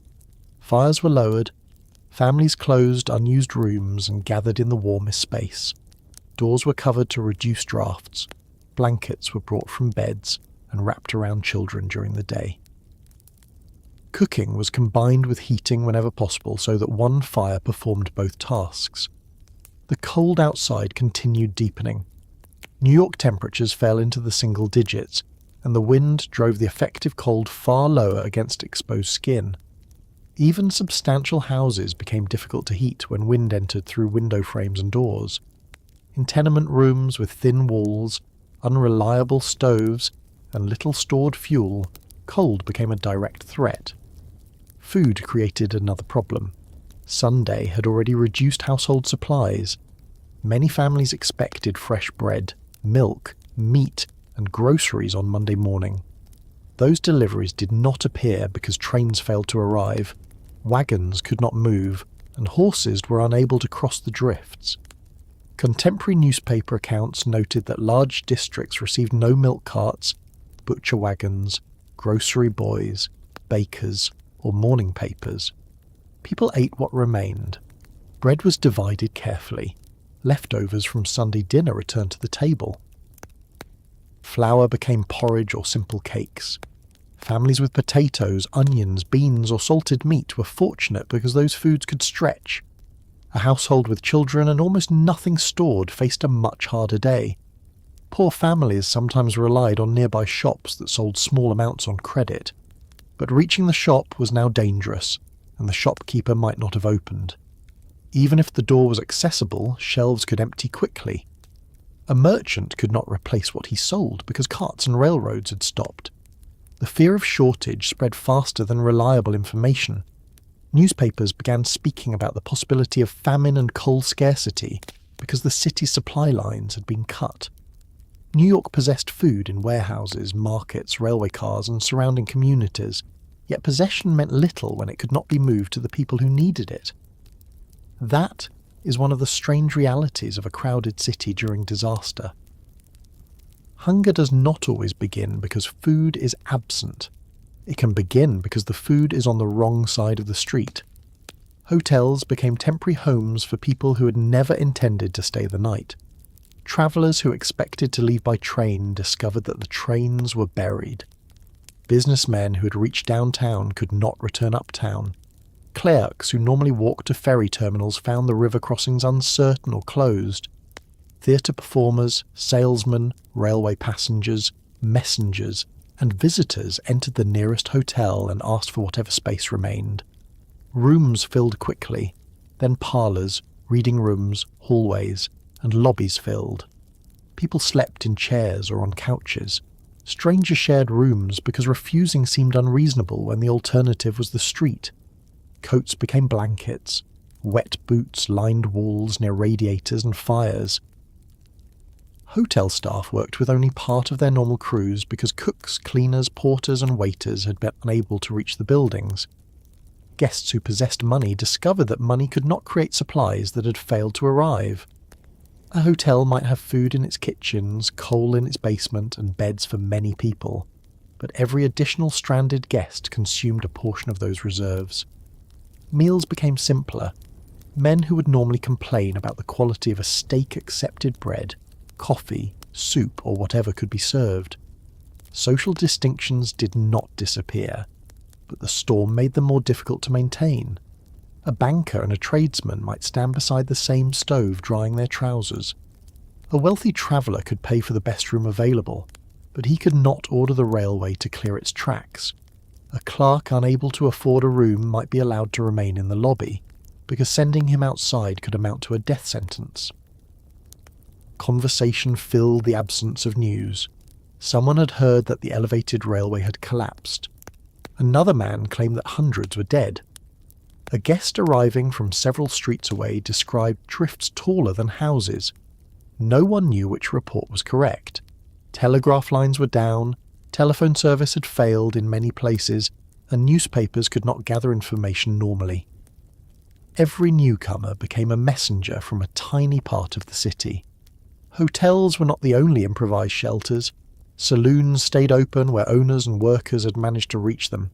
Fires were lowered, families closed unused rooms and gathered in the warmest space. Doors were covered to reduce drafts, blankets were brought from beds and wrapped around children during the day. Cooking was combined with heating whenever possible so that one fire performed both tasks. The cold outside continued deepening. New York temperatures fell into the single digits, and the wind drove the effective cold far lower against exposed skin. Even substantial houses became difficult to heat when wind entered through window frames and doors. In tenement rooms with thin walls, unreliable stoves, and little stored fuel, cold became a direct threat. Food created another problem. Sunday had already reduced household supplies. Many families expected fresh bread, milk, meat, and groceries on Monday morning. Those deliveries did not appear because trains failed to arrive, wagons could not move, and horses were unable to cross the drifts. Contemporary newspaper accounts noted that large districts received no milk carts, butcher wagons, grocery boys, bakers, or morning papers. People ate what remained. Bread was divided carefully. Leftovers from Sunday dinner returned to the table. Flour became porridge or simple cakes. Families with potatoes, onions, beans, or salted meat were fortunate because those foods could stretch. A household with children and almost nothing stored faced a much harder day. Poor families sometimes relied on nearby shops that sold small amounts on credit. But reaching the shop was now dangerous, and the shopkeeper might not have opened. Even if the door was accessible, shelves could empty quickly. A merchant could not replace what he sold because carts and railroads had stopped. The fear of shortage spread faster than reliable information. Newspapers began speaking about the possibility of famine and coal scarcity because the city's supply lines had been cut. New York possessed food in warehouses, markets, railway cars, and surrounding communities, yet possession meant little when it could not be moved to the people who needed it. That is one of the strange realities of a crowded city during disaster. Hunger does not always begin because food is absent. It can begin because the food is on the wrong side of the street. Hotels became temporary homes for people who had never intended to stay the night. Travellers who expected to leave by train discovered that the trains were buried. Businessmen who had reached downtown could not return uptown. Clerks who normally walked to ferry terminals found the river crossings uncertain or closed. Theatre performers, salesmen, railway passengers, messengers, and visitors entered the nearest hotel and asked for whatever space remained. Rooms filled quickly, then parlours, reading rooms, hallways, and lobbies filled. People slept in chairs or on couches. Strangers shared rooms because refusing seemed unreasonable when the alternative was the street. Coats became blankets. Wet boots lined walls near radiators and fires. Hotel staff worked with only part of their normal crews because cooks, cleaners, porters and waiters had been unable to reach the buildings. Guests who possessed money discovered that money could not create supplies that had failed to arrive. A hotel might have food in its kitchens, coal in its basement, and beds for many people, but every additional stranded guest consumed a portion of those reserves. Meals became simpler. Men who would normally complain about the quality of a steak accepted bread, coffee, soup, or whatever could be served. Social distinctions did not disappear, but the storm made them more difficult to maintain. A banker and a tradesman might stand beside the same stove drying their trousers. A wealthy traveller could pay for the best room available, but he could not order the railway to clear its tracks. A clerk unable to afford a room might be allowed to remain in the lobby, because sending him outside could amount to a death sentence. Conversation filled the absence of news. Someone had heard that the elevated railway had collapsed. Another man claimed that hundreds were dead. A guest arriving from several streets away described drifts taller than houses. No one knew which report was correct. Telegraph lines were down, telephone service had failed in many places, and newspapers could not gather information normally. Every newcomer became a messenger from a tiny part of the city. Hotels were not the only improvised shelters. Saloons stayed open where owners and workers had managed to reach them.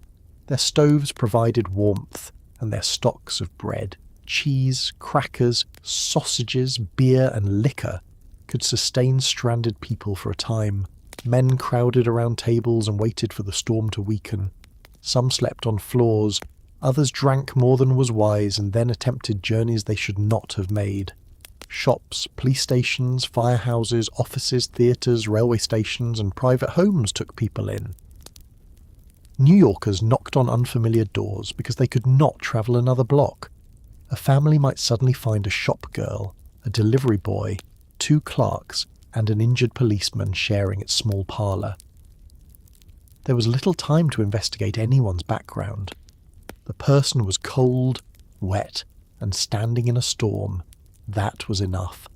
Their stoves provided warmth, and their stocks of bread, cheese, crackers, sausages, beer, and liquor could sustain stranded people for a time. Men crowded around tables and waited for the storm to weaken. Some slept on floors, others drank more than was wise and then attempted journeys they should not have made. Shops, police stations, firehouses, offices, theatres, railway stations, and private homes took people in. New Yorkers knocked on unfamiliar doors because they could not travel another block. A family might suddenly find a shop girl, a delivery boy, 2 clerks, and an injured policeman sharing its small parlour. There was little time to investigate anyone's background. The person was cold, wet, and standing in a storm. That was enough.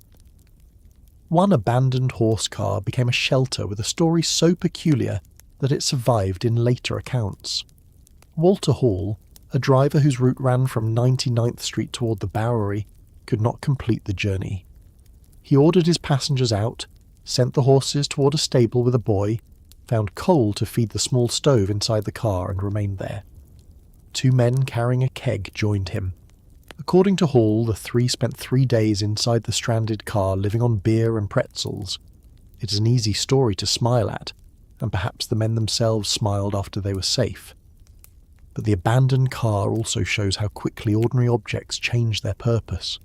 One abandoned horse car became a shelter with a story so peculiar that it survived in later accounts. Walter Hall, A driver whose route ran from 99th Street toward the Bowery could not complete the journey. He ordered his passengers out, sent the horses toward a stable with a boy, found coal to feed the small stove inside the car, and remained there. 2 men carrying a keg joined him. According to Hall, the 3 spent 3 days inside the stranded car living on beer and pretzels. It is an easy story to smile at, and perhaps the men themselves smiled after they were safe. But the abandoned car also shows how quickly ordinary objects change their purpose.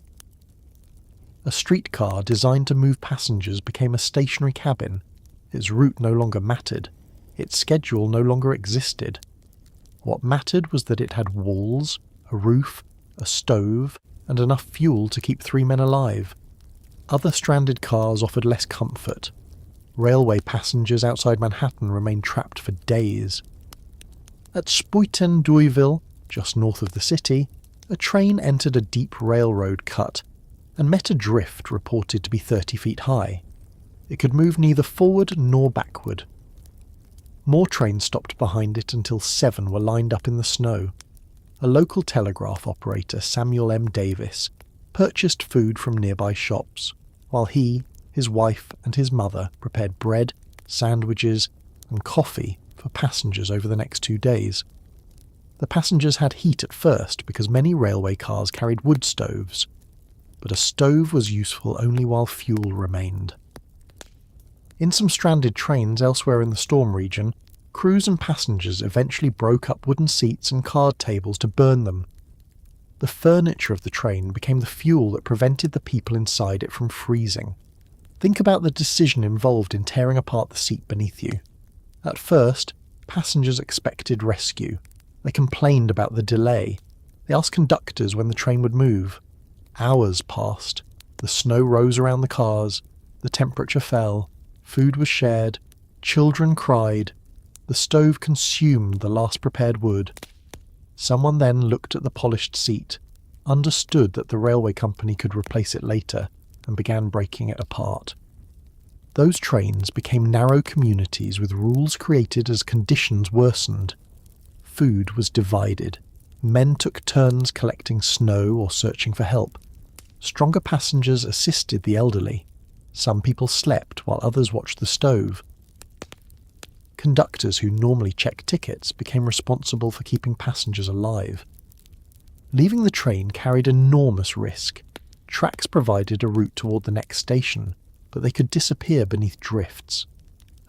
A streetcar designed to move passengers became a stationary cabin. Its route no longer mattered. Its schedule no longer existed. What mattered was that it had walls, a roof, a stove, and enough fuel to keep 3 men alive. Other stranded cars offered less comfort. Railway passengers outside Manhattan remained trapped for days. At Spuiten-Duiville, just north of the city, a train entered a deep railroad cut and met a drift reported to be 30 feet high. It could move neither forward nor backward. More trains stopped behind it until 7 were lined up in the snow. A local telegraph operator, Samuel M. Davis, purchased food from nearby shops, while he, his wife, and his mother prepared bread, sandwiches, and coffee for passengers over the next 2 days. The passengers had heat at first because many railway cars carried wood stoves, but a stove was useful only while fuel remained. In some stranded trains elsewhere in the storm region, crews and passengers eventually broke up wooden seats and card tables to burn them. The furniture of the train became the fuel that prevented the people inside it from freezing. Think about the decision involved in tearing apart the seat beneath you. At first, passengers expected rescue. They complained about the delay. They asked conductors when the train would move. Hours passed. The snow rose around the cars. The temperature fell. Food was shared. Children cried. The stove consumed the last prepared wood. Someone then looked at the polished seat, understood that the railway company could replace it later, and began breaking it apart. Those trains became narrow communities with rules created as conditions worsened. Food was divided. Men took turns collecting snow or searching for help. Stronger passengers assisted the elderly. Some people slept while others watched the stove. Conductors who normally check tickets became responsible for keeping passengers alive. Leaving the train carried enormous risk. Tracks provided a route toward the next station, but they could disappear beneath drifts.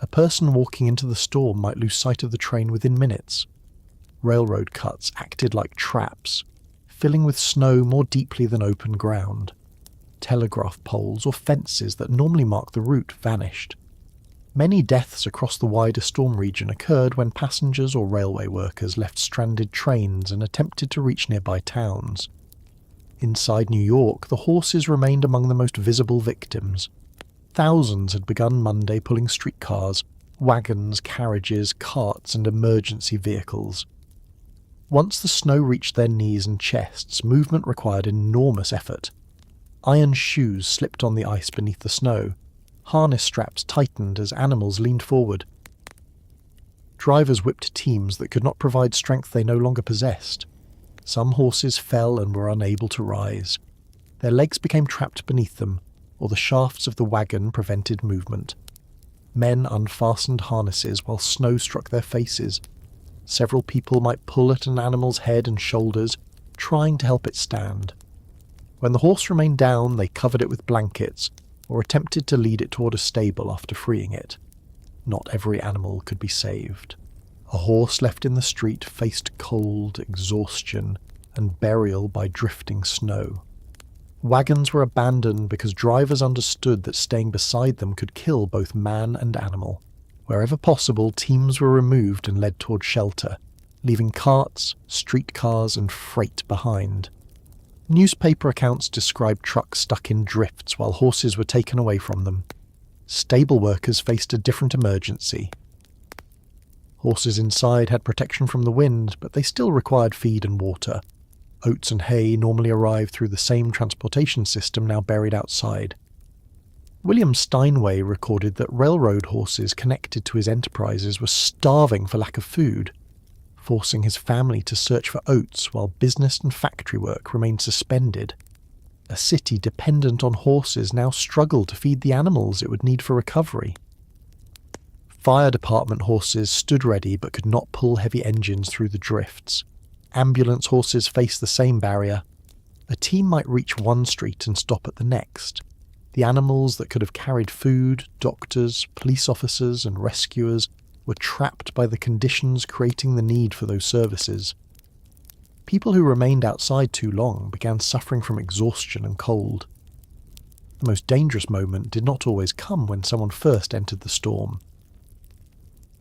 A person walking into the storm might lose sight of the train within minutes. Railroad cuts acted like traps, filling with snow more deeply than open ground. Telegraph poles or fences that normally mark the route vanished. Many deaths across the wider storm region occurred when passengers or railway workers left stranded trains and attempted to reach nearby towns. Inside New York, the horses remained among the most visible victims. Thousands had begun Monday pulling streetcars, wagons, carriages, carts, and emergency vehicles. Once the snow reached their knees and chests, movement required enormous effort. Iron shoes slipped on the ice beneath the snow. Harness straps tightened as animals leaned forward. Drivers whipped teams that could not provide strength they no longer possessed. Some horses fell and were unable to rise. Their legs became trapped beneath them, or the shafts of the wagon prevented movement. Men unfastened harnesses while snow struck their faces. Several people might pull at an animal's head and shoulders, trying to help it stand. When the horse remained down, they covered it with blankets, or attempted to lead it toward a stable after freeing it. Not every animal could be saved. A horse left in the street faced cold, exhaustion, and burial by drifting snow. Wagons were abandoned because drivers understood that staying beside them could kill both man and animal. Wherever possible, teams were removed and led toward shelter, leaving carts, streetcars, and freight behind. Newspaper accounts described trucks stuck in drifts while horses were taken away from them. Stable workers faced a different emergency. Horses inside had protection from the wind, but they still required feed and water. Oats and hay normally arrived through the same transportation system now buried outside. William Steinway recorded that railroad horses connected to his enterprises were starving for lack of food. forcing his family to search for oats while business and factory work remained suspended. A city dependent on horses now struggled to feed the animals it would need for recovery. Fire department horses stood ready but could not pull heavy engines through the drifts. Ambulance horses faced the same barrier. A team might reach one street and stop at the next. The animals that could have carried food, doctors, police officers and rescuers were trapped by the conditions creating the need for those services. People who remained outside too long began suffering from exhaustion and cold. The most dangerous moment did not always come when someone first entered the storm.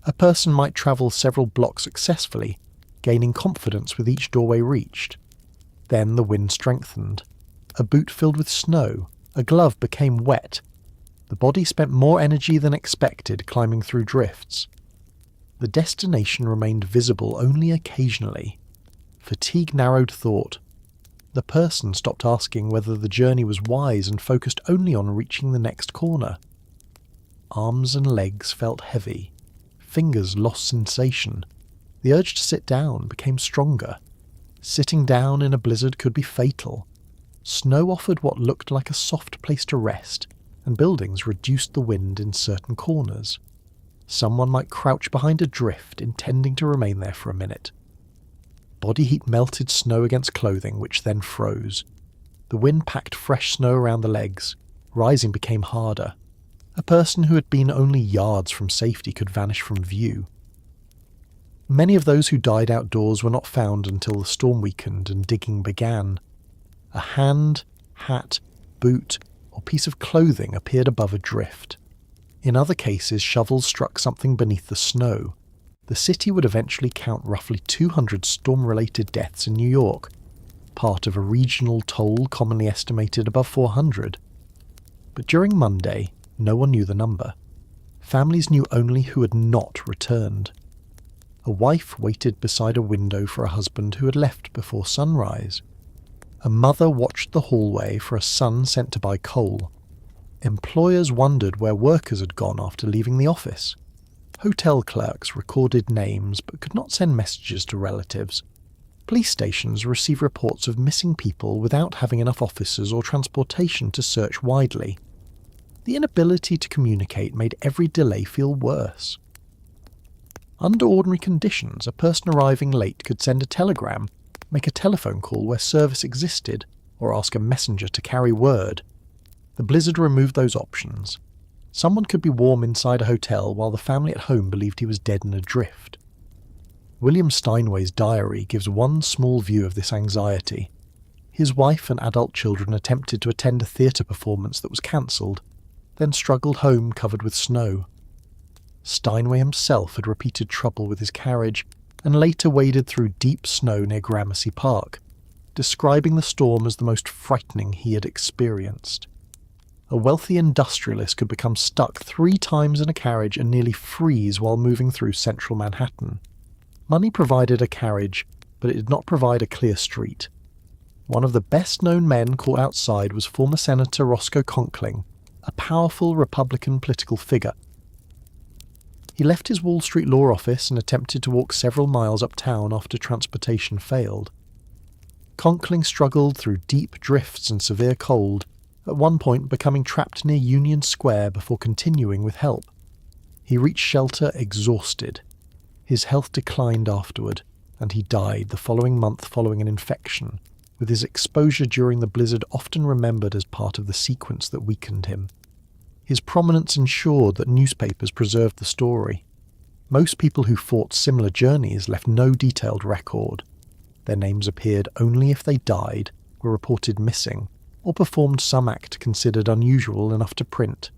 A person might travel several blocks successfully, gaining confidence with each doorway reached. Then the wind strengthened. A boot filled with snow, a glove became wet. The body spent more energy than expected climbing through drifts. The destination remained visible only occasionally. Fatigue narrowed thought. The person stopped asking whether the journey was wise and focused only on reaching the next corner. Arms and legs felt heavy. Fingers lost sensation. The urge to sit down became stronger. Sitting down in a blizzard could be fatal. Snow offered what looked like a soft place to rest, and buildings reduced the wind in certain corners. Someone might crouch behind a drift, intending to remain there for a minute. Body heat melted snow against clothing, which then froze. The wind packed fresh snow around the legs. Rising became harder. A person who had been only yards from safety could vanish from view. Many of those who died outdoors were not found until the storm weakened and digging began. A hand, hat, boot, or piece of clothing appeared above a drift. In other cases, shovels struck something beneath the snow. The city would eventually count roughly 200 storm-related deaths in New York, part of a regional toll commonly estimated above 400. But during Monday, no one knew the number. Families knew only who had not returned. A wife waited beside a window for a husband who had left before sunrise. A mother watched the hallway for a son sent to buy coal. Employers wondered where workers had gone after leaving the office. Hotel clerks recorded names but could not send messages to relatives. Police stations received reports of missing people without having enough officers or transportation to search widely. The inability to communicate made every delay feel worse. Under ordinary conditions, a person arriving late could send a telegram, make a telephone call where service existed, or ask a messenger to carry word. The blizzard removed those options. Someone could be warm inside a hotel while the family at home believed he was dead in a drift. William Steinway's diary gives one small view of this anxiety. His wife and adult children attempted to attend a theatre performance that was cancelled, then struggled home covered with snow. Steinway himself had repeated trouble with his carriage and later waded through deep snow near Gramercy Park, describing the storm as the most frightening he had experienced. A wealthy industrialist could become stuck 3 times in a carriage and nearly freeze while moving through central Manhattan. Money provided a carriage, but it did not provide a clear street. One of the best-known men caught outside was former Senator Roscoe Conkling, a powerful Republican political figure. He left his Wall Street law office and attempted to walk several miles uptown after transportation failed. Conkling struggled through deep drifts and severe cold, at one point becoming trapped near Union Square before continuing with help. He reached shelter exhausted. His health declined afterward, and he died the following month following an infection, with his exposure during the blizzard often remembered as part of the sequence that weakened him. His prominence ensured that newspapers preserved the story. Most people who fought similar journeys left no detailed record. Their names appeared only if they died, were reported missing, or performed some act considered unusual enough to print.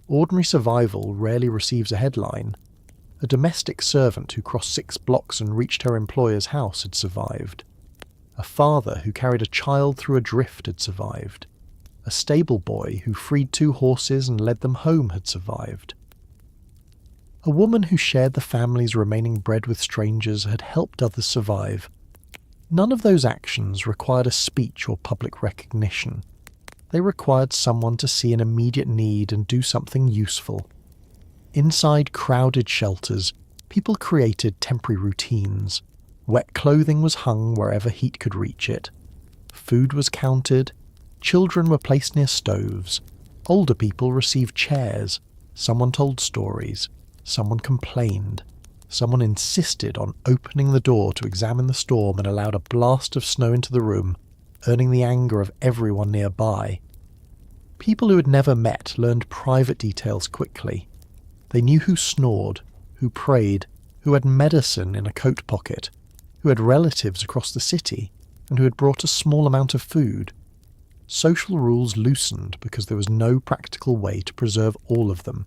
Ordinary survival rarely receives a headline. A domestic servant who crossed 6 blocks and reached her employer's house had survived. A father who carried a child through a drift had survived. A stable boy who freed 2 horses and led them home had survived. A woman who shared the family's remaining bread with strangers had helped others survive. None of those actions required a speech or public recognition. They required someone to see an immediate need and do something useful. Inside crowded shelters, people created temporary routines. Wet clothing was hung wherever heat could reach it. Food was counted. Children were placed near stoves. Older people received chairs. Someone told stories. Someone complained. Someone insisted on opening the door to examine the storm and allowed a blast of snow into the room, earning the anger of everyone nearby. People who had never met learned private details quickly. They knew who snored, who prayed, who had medicine in a coat pocket, who had relatives across the city, and who had brought a small amount of food. Social rules loosened because there was no practical way to preserve all of them.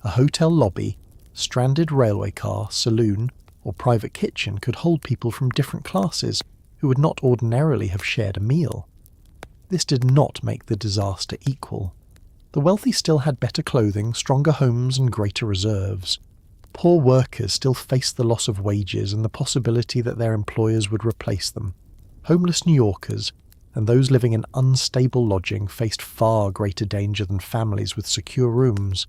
A hotel lobby, stranded railway car, saloon, or private kitchen could hold people from different classes who would not ordinarily have shared a meal. This did not make the disaster equal. The wealthy still had better clothing, stronger homes, and greater reserves. Poor workers still faced the loss of wages and the possibility that their employers would replace them. Homeless New Yorkers and those living in unstable lodging faced far greater danger than families with secure rooms.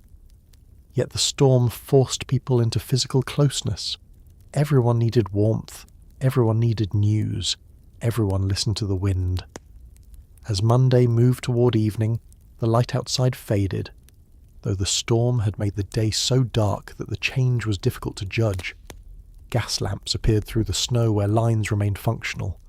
Yet the storm forced people into physical closeness. Everyone needed warmth. Everyone needed news. Everyone listened to the wind. As Monday moved toward evening, the light outside faded, though the storm had made the day so dark that the change was difficult to judge. Gas lamps appeared through the snow where lines remained functional.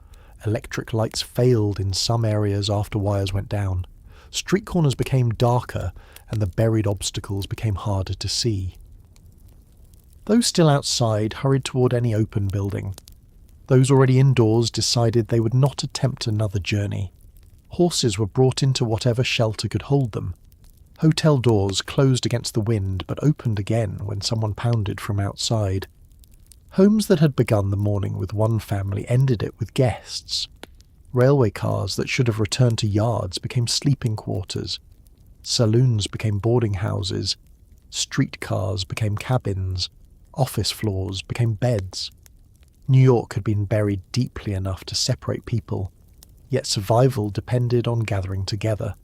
Electric lights failed in some areas after wires went down. Street corners became darker, and the buried obstacles became harder to see. Those still outside hurried toward any open building. Those already indoors decided they would not attempt another journey. Horses were brought into whatever shelter could hold them. Hotel doors closed against the wind but opened again when someone pounded from outside. Homes that had begun the morning with one family ended it with guests. Railway cars that should have returned to yards became sleeping quarters. Saloons became boarding houses. Streetcars became cabins. Office floors became beds. New York had been buried deeply enough to separate people, yet survival depended on gathering together.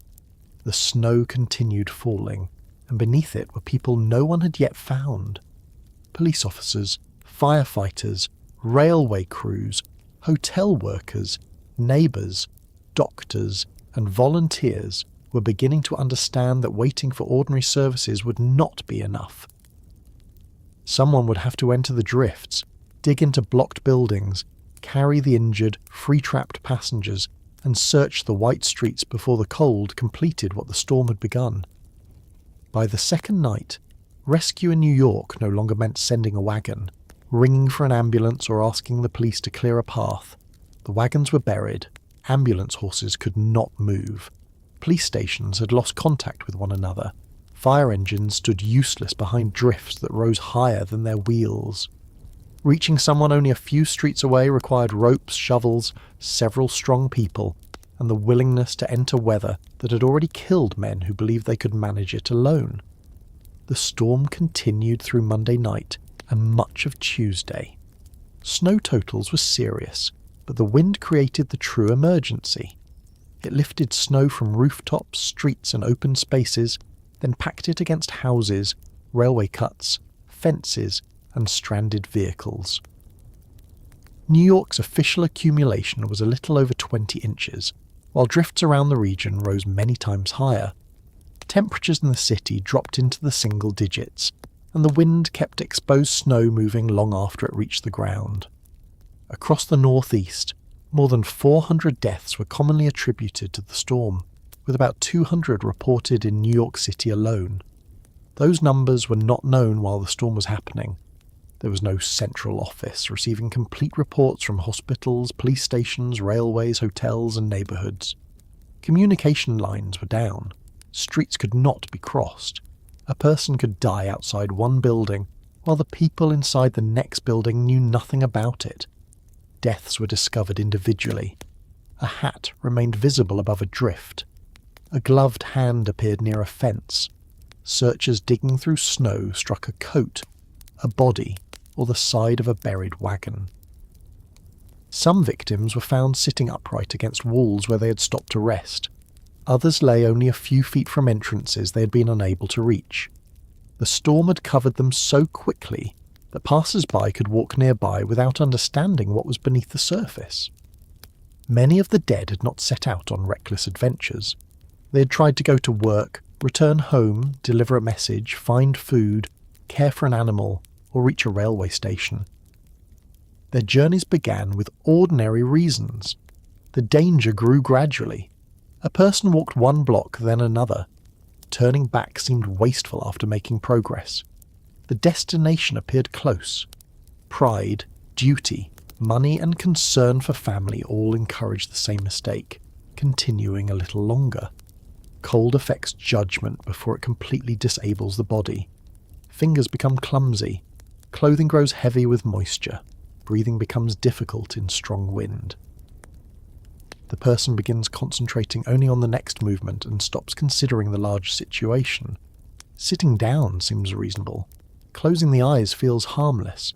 The snow continued falling, and beneath it were people no one had yet found. Police officers, firefighters, railway crews, hotel workers, neighbours, doctors, and volunteers were beginning to understand that waiting for ordinary services would not be enough. Someone would have to enter the drifts, dig into blocked buildings, carry the injured, free-trapped passengers, and search the white streets before the cold completed what the storm had begun. By the second night, rescue in New York no longer meant sending a wagon, ringing for an ambulance or asking the police to clear a path. The wagons were buried. Ambulance horses could not move. Police stations had lost contact with one another. Fire engines stood useless behind drifts that rose higher than their wheels. Reaching someone only a few streets away required ropes, shovels, several strong people, and the willingness to enter weather that had already killed men who believed they could manage it alone. The storm continued through Monday night and much of Tuesday. Snow totals were serious, but the wind created the true emergency. It lifted snow from rooftops, streets, and open spaces, then packed it against houses, railway cuts, fences, and stranded vehicles. New York's official accumulation was a little over 20 inches, while drifts around the region rose many times higher. Temperatures in the city dropped into the single digits, and the wind kept exposed snow moving long after it reached the ground. Across the northeast, more than 400 deaths were commonly attributed to the storm, with about 200 reported in New York City alone. Those numbers were not known while the storm was happening. There was no central office receiving complete reports from hospitals, police stations, railways, hotels, and neighbourhoods. Communication lines were down. Streets could not be crossed. A person could die outside one building, while the people inside the next building knew nothing about it. Deaths were discovered individually. A hat remained visible above a drift. A gloved hand appeared near a fence. Searchers digging through snow struck a coat, a body, or the side of a buried wagon. Some victims were found sitting upright against walls where they had stopped to rest. Others lay only a few feet from entrances they had been unable to reach. The storm had covered them so quickly that passers-by could walk nearby without understanding what was beneath the surface. Many of the dead had not set out on reckless adventures. They had tried to go to work, return home, deliver a message, find food, care for an animal, or reach a railway station. Their journeys began with ordinary reasons. The danger grew gradually. A person walked one block, then another. Turning back seemed wasteful after making progress. The destination appeared close. Pride, duty, money and concern for family all encouraged the same mistake, continuing a little longer. Cold affects judgment before it completely disables the body. Fingers become clumsy. Clothing grows heavy with moisture. Breathing becomes difficult in strong wind. The person begins concentrating only on the next movement and stops considering the large situation. Sitting down seems reasonable. Closing the eyes feels harmless.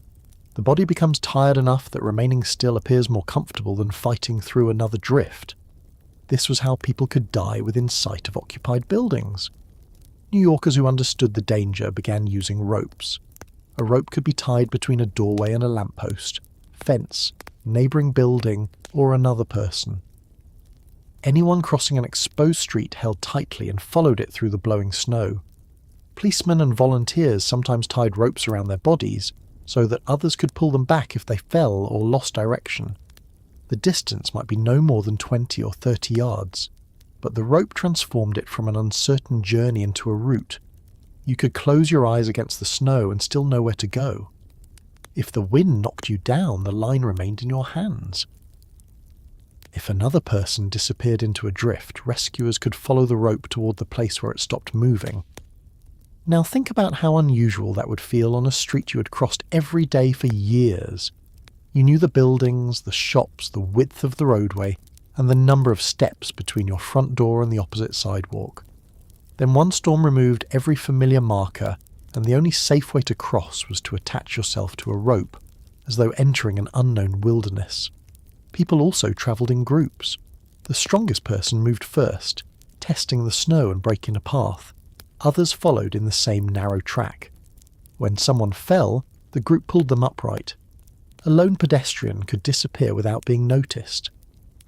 The body becomes tired enough that remaining still appears more comfortable than fighting through another drift. This was how people could die within sight of occupied buildings. New Yorkers who understood the danger began using ropes. A rope could be tied between a doorway and a lamppost, fence, neighbouring building, or another person. Anyone crossing an exposed street held tightly and followed it through the blowing snow. Policemen and volunteers sometimes tied ropes around their bodies so that others could pull them back if they fell or lost direction. The distance might be no more than 20 or 30 yards, but the rope transformed it from an uncertain journey into a route. You could close your eyes against the snow and still know where to go. If the wind knocked you down, the line remained in your hands. If another person disappeared into a drift, rescuers could follow the rope toward the place where it stopped moving. Now think about how unusual that would feel on a street you had crossed every day for years. You knew the buildings, the shops, the width of the roadway, and the number of steps between your front door and the opposite sidewalk. Then one storm removed every familiar marker, and the only safe way to cross was to attach yourself to a rope, as though entering an unknown wilderness. People also travelled in groups. The strongest person moved first, testing the snow and breaking a path. Others followed in the same narrow track. When someone fell, the group pulled them upright. A lone pedestrian could disappear without being noticed.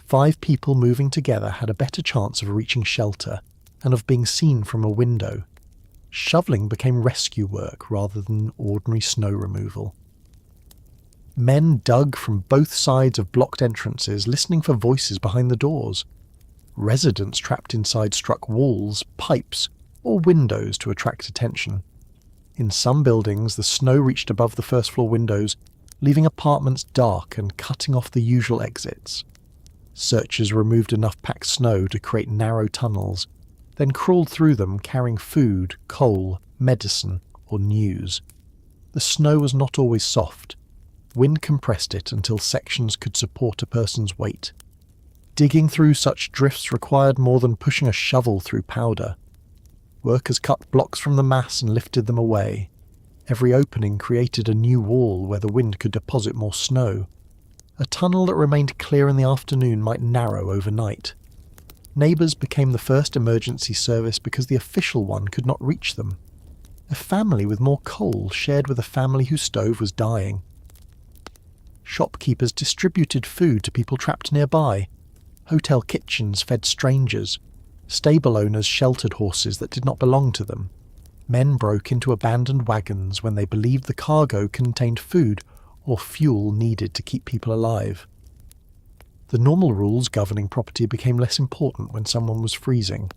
5 people moving together had a better chance of reaching shelter and of being seen from a window. Shoveling became rescue work rather than ordinary snow removal. Men dug from both sides of blocked entrances, listening for voices behind the doors. Residents trapped inside struck walls, pipes, or windows to attract attention. In some buildings, the snow reached above the first-floor windows, leaving apartments dark and cutting off the usual exits. Searchers removed enough packed snow to create narrow tunnels, then crawled through them carrying food, coal, medicine, or news. The snow was not always soft. Wind compressed it until sections could support a person's weight. Digging through such drifts required more than pushing a shovel through powder. Workers cut blocks from the mass and lifted them away. Every opening created a new wall where the wind could deposit more snow. A tunnel that remained clear in the afternoon might narrow overnight. Neighbours became the first emergency service because the official one could not reach them. A family with more coal shared with a family whose stove was dying. Shopkeepers distributed food to people trapped nearby. Hotel kitchens fed strangers. Stable owners sheltered horses that did not belong to them. Men broke into abandoned wagons when they believed the cargo contained food or fuel needed to keep people alive. The normal rules governing property became less important when someone was freezing.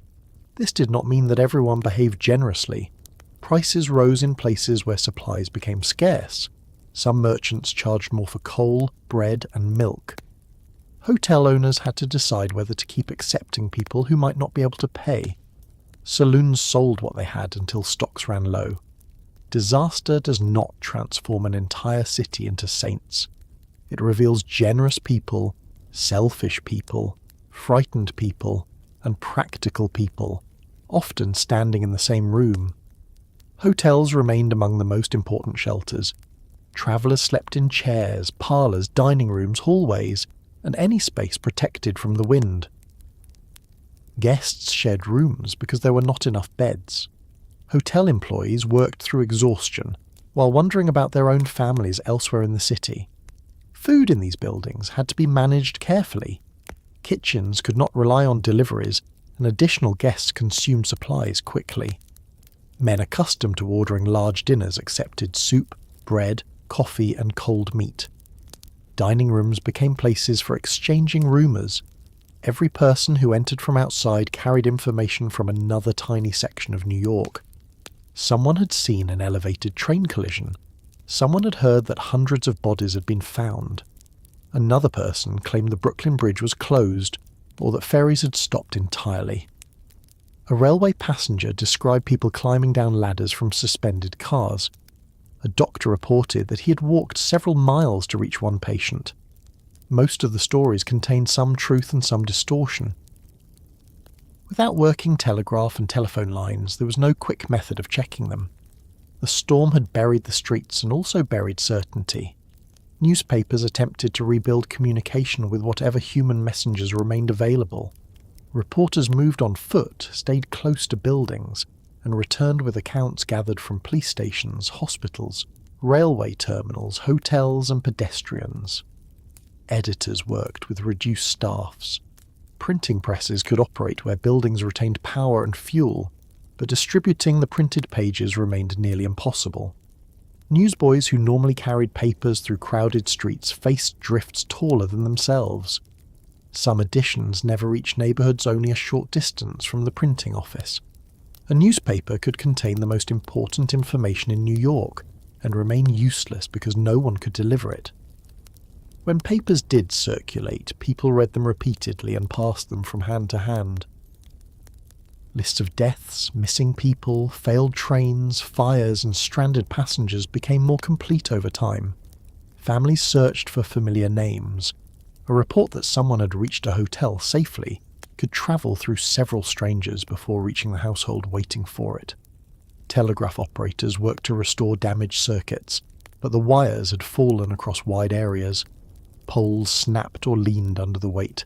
This did not mean that everyone behaved generously. Prices rose in places where supplies became scarce. Some merchants charged more for coal, bread, and milk. Hotel owners had to decide whether to keep accepting people who might not be able to pay. Saloons sold what they had until stocks ran low. Disaster does not transform an entire city into saints. It reveals generous people, selfish people, frightened people, and practical people, often standing in the same room. Hotels remained among the most important shelters. Travellers slept in chairs, parlours, dining rooms, hallways, and any space protected from the wind. Guests shared rooms because there were not enough beds. Hotel employees worked through exhaustion, while wondering about their own families elsewhere in the city. Food in these buildings had to be managed carefully. Kitchens could not rely on deliveries, and additional guests consumed supplies quickly. Men accustomed to ordering large dinners accepted soup, bread, coffee, and cold meat. Dining rooms became places for exchanging rumours. Every person who entered from outside carried information from another tiny section of New York. Someone had seen an elevated train collision. Someone had heard that hundreds of bodies had been found. Another person claimed the Brooklyn Bridge was closed, or that ferries had stopped entirely. A railway passenger described people climbing down ladders from suspended cars. A doctor reported that he had walked several miles to reach one patient. Most of the stories contained some truth and some distortion. Without working telegraph and telephone lines, there was no quick method of checking them. The storm had buried the streets and also buried certainty. Newspapers attempted to rebuild communication with whatever human messengers remained available. Reporters moved on foot, stayed close to buildings, and returned with accounts gathered from police stations, hospitals, railway terminals, hotels, and pedestrians. Editors worked with reduced staffs. Printing presses could operate where buildings retained power and fuel, but distributing the printed pages remained nearly impossible. Newsboys who normally carried papers through crowded streets faced drifts taller than themselves. Some editions never reached neighbourhoods only a short distance from the printing office. A newspaper could contain the most important information in New York and remain useless because no one could deliver it. When papers did circulate, people read them repeatedly and passed them from hand to hand. Lists of deaths, missing people, failed trains, fires, and stranded passengers became more complete over time. Families searched for familiar names. A report that someone had reached a hotel safely could travel through several strangers before reaching the household waiting for it. Telegraph operators worked to restore damaged circuits, but the wires had fallen across wide areas. Poles snapped or leaned under the weight.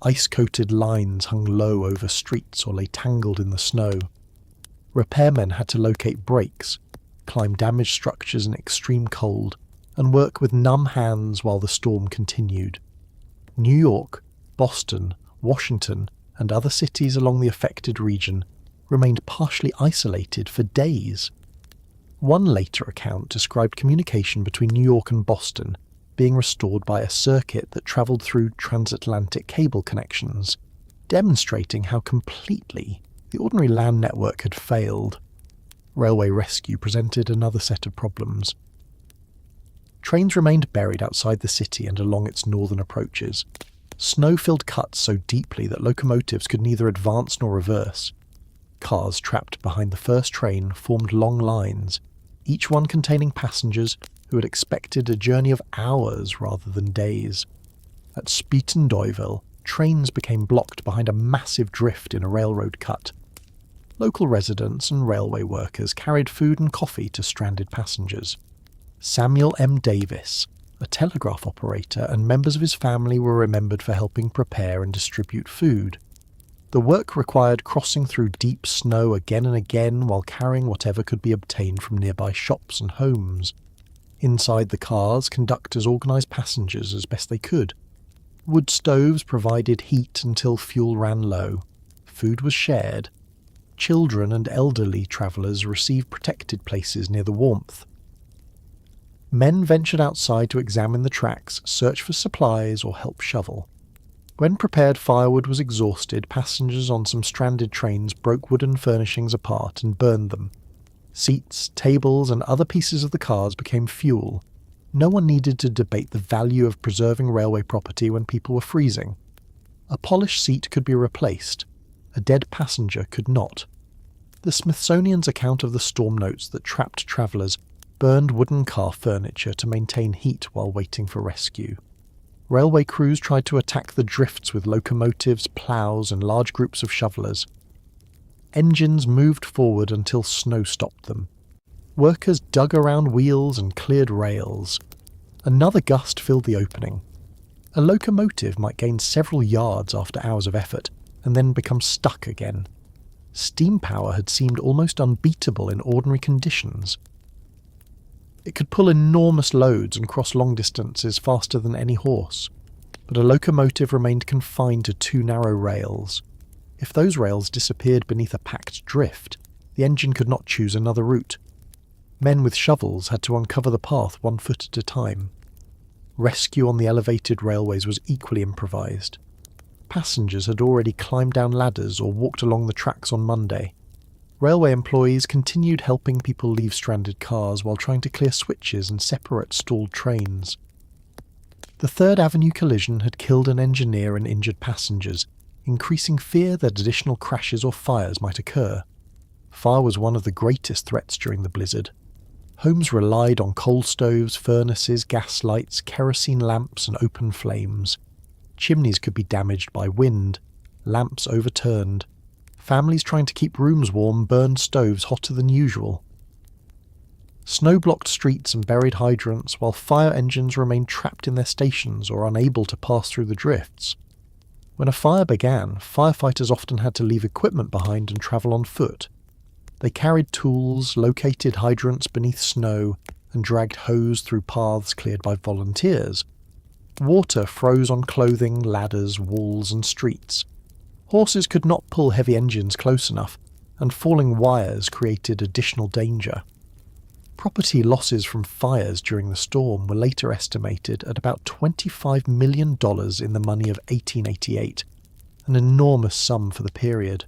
Ice-coated lines hung low over streets or lay tangled in the snow. Repairmen had to locate breaks, climb damaged structures in extreme cold, and work with numb hands while the storm continued. New York, Boston, Washington, and other cities along the affected region remained partially isolated for days. One later account described communication between New York and Boston being restored by a circuit that travelled through transatlantic cable connections, demonstrating how completely the ordinary land network had failed. Railway rescue presented another set of problems. Trains remained buried outside the city and along its northern approaches. Snow filled cuts so deeply that locomotives could neither advance nor reverse. Cars trapped behind the first train formed long lines, each one containing passengers who had expected a journey of hours rather than days. At Speeton Doyville, trains became blocked behind a massive drift in a railroad cut. Local residents and railway workers carried food and coffee to stranded passengers. Samuel M. Davis, a telegraph operator, and members of his family were remembered for helping prepare and distribute food. The work required crossing through deep snow again and again while carrying whatever could be obtained from nearby shops and homes. Inside the cars, conductors organised passengers as best they could. Wood stoves provided heat until fuel ran low. Food was shared. Children and elderly travellers received protected places near the warmth. Men ventured outside to examine the tracks, search for supplies, or help shovel. When prepared firewood was exhausted, passengers on some stranded trains broke wooden furnishings apart and burned them. Seats, tables, and other pieces of the cars became fuel. No one needed to debate the value of preserving railway property when people were freezing. A polished seat could be replaced. A dead passenger could not. The Smithsonian's account of the storm notes that trapped travellers burned wooden car furniture to maintain heat while waiting for rescue. Railway crews tried to attack the drifts with locomotives, ploughs, and large groups of shovelers. Engines moved forward until snow stopped them. Workers dug around wheels and cleared rails. Another gust filled the opening. A locomotive might gain several yards after hours of effort, and then become stuck again. Steam power had seemed almost unbeatable in ordinary conditions. It could pull enormous loads and cross long distances faster than any horse, but a locomotive remained confined to 2 narrow rails. If those rails disappeared beneath a packed drift, the engine could not choose another route. Men with shovels had to uncover the path 1 foot at a time. Rescue on the elevated railways was equally improvised. Passengers had already climbed down ladders or walked along the tracks on Monday. Railway employees continued helping people leave stranded cars while trying to clear switches and separate stalled trains. The Third Avenue collision had killed an engineer and injured passengers, increasing fear that additional crashes or fires might occur. Fire was one of the greatest threats during the blizzard. Homes relied on coal stoves, furnaces, gas lights, kerosene lamps and open flames. Chimneys could be damaged by wind, lamps overturned. Families trying to keep rooms warm burned stoves hotter than usual. Snow-blocked streets and buried hydrants, while fire engines remained trapped in their stations or unable to pass through the drifts. When a fire began, firefighters often had to leave equipment behind and travel on foot. They carried tools, located hydrants beneath snow, and dragged hose through paths cleared by volunteers. Water froze on clothing, ladders, walls, and streets. Horses could not pull heavy engines close enough, and falling wires created additional danger. Property losses from fires during the storm were later estimated at about $25 million in the money of 1888, an enormous sum for the period.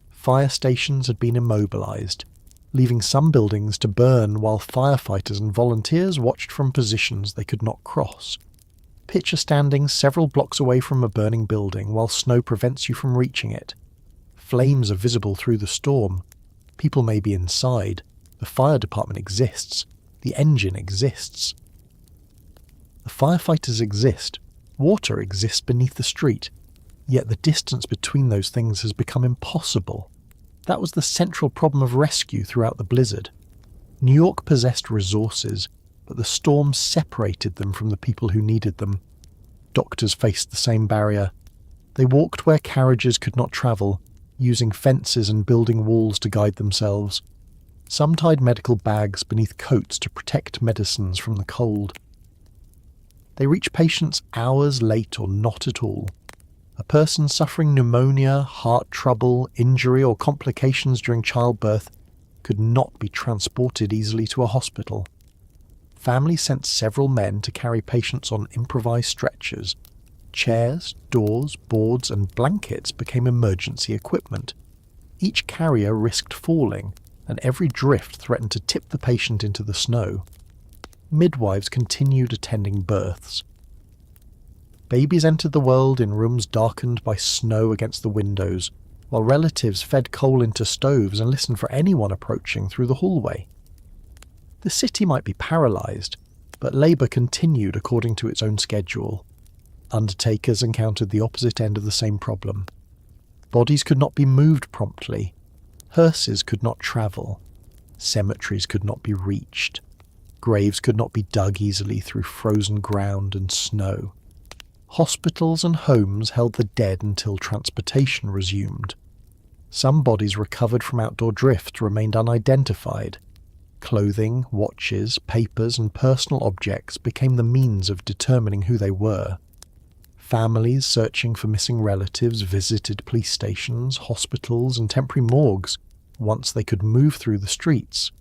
Fire stations had been immobilized, leaving some buildings to burn while firefighters and volunteers watched from positions they could not cross. Picture standing several blocks away from a burning building while snow prevents you from reaching it. Flames are visible through the storm. People may be inside. The fire department exists. The engine exists. The firefighters exist. Water exists beneath the street. Yet the distance between those things has become impossible. That was the central problem of rescue throughout the blizzard. New York possessed resources, but the storm separated them from the people who needed them. Doctors faced the same barrier. They walked where carriages could not travel, using fences and building walls to guide themselves. Some tied medical bags beneath coats to protect medicines from the cold. They reached patients hours late or not at all. A person suffering pneumonia, heart trouble, injury or complications during childbirth could not be transported easily to a hospital. Families sent several men to carry patients on improvised stretchers. Chairs, doors, boards and blankets became emergency equipment. Each carrier risked falling, and every drift threatened to tip the patient into the snow. Midwives continued attending births. Babies entered the world in rooms darkened by snow against the windows, while relatives fed coal into stoves and listened for anyone approaching through the hallway. The city might be paralysed, but labour continued according to its own schedule. Undertakers encountered the opposite end of the same problem. Bodies could not be moved promptly. Hearses could not travel. Cemeteries could not be reached. Graves could not be dug easily through frozen ground and snow. Hospitals and homes held the dead until transportation resumed. Some bodies recovered from outdoor drift remained unidentified. Clothing, watches, papers and personal objects became the means of determining who they were. Families searching for missing relatives visited police stations, hospitals and temporary morgues once they could move through the streets.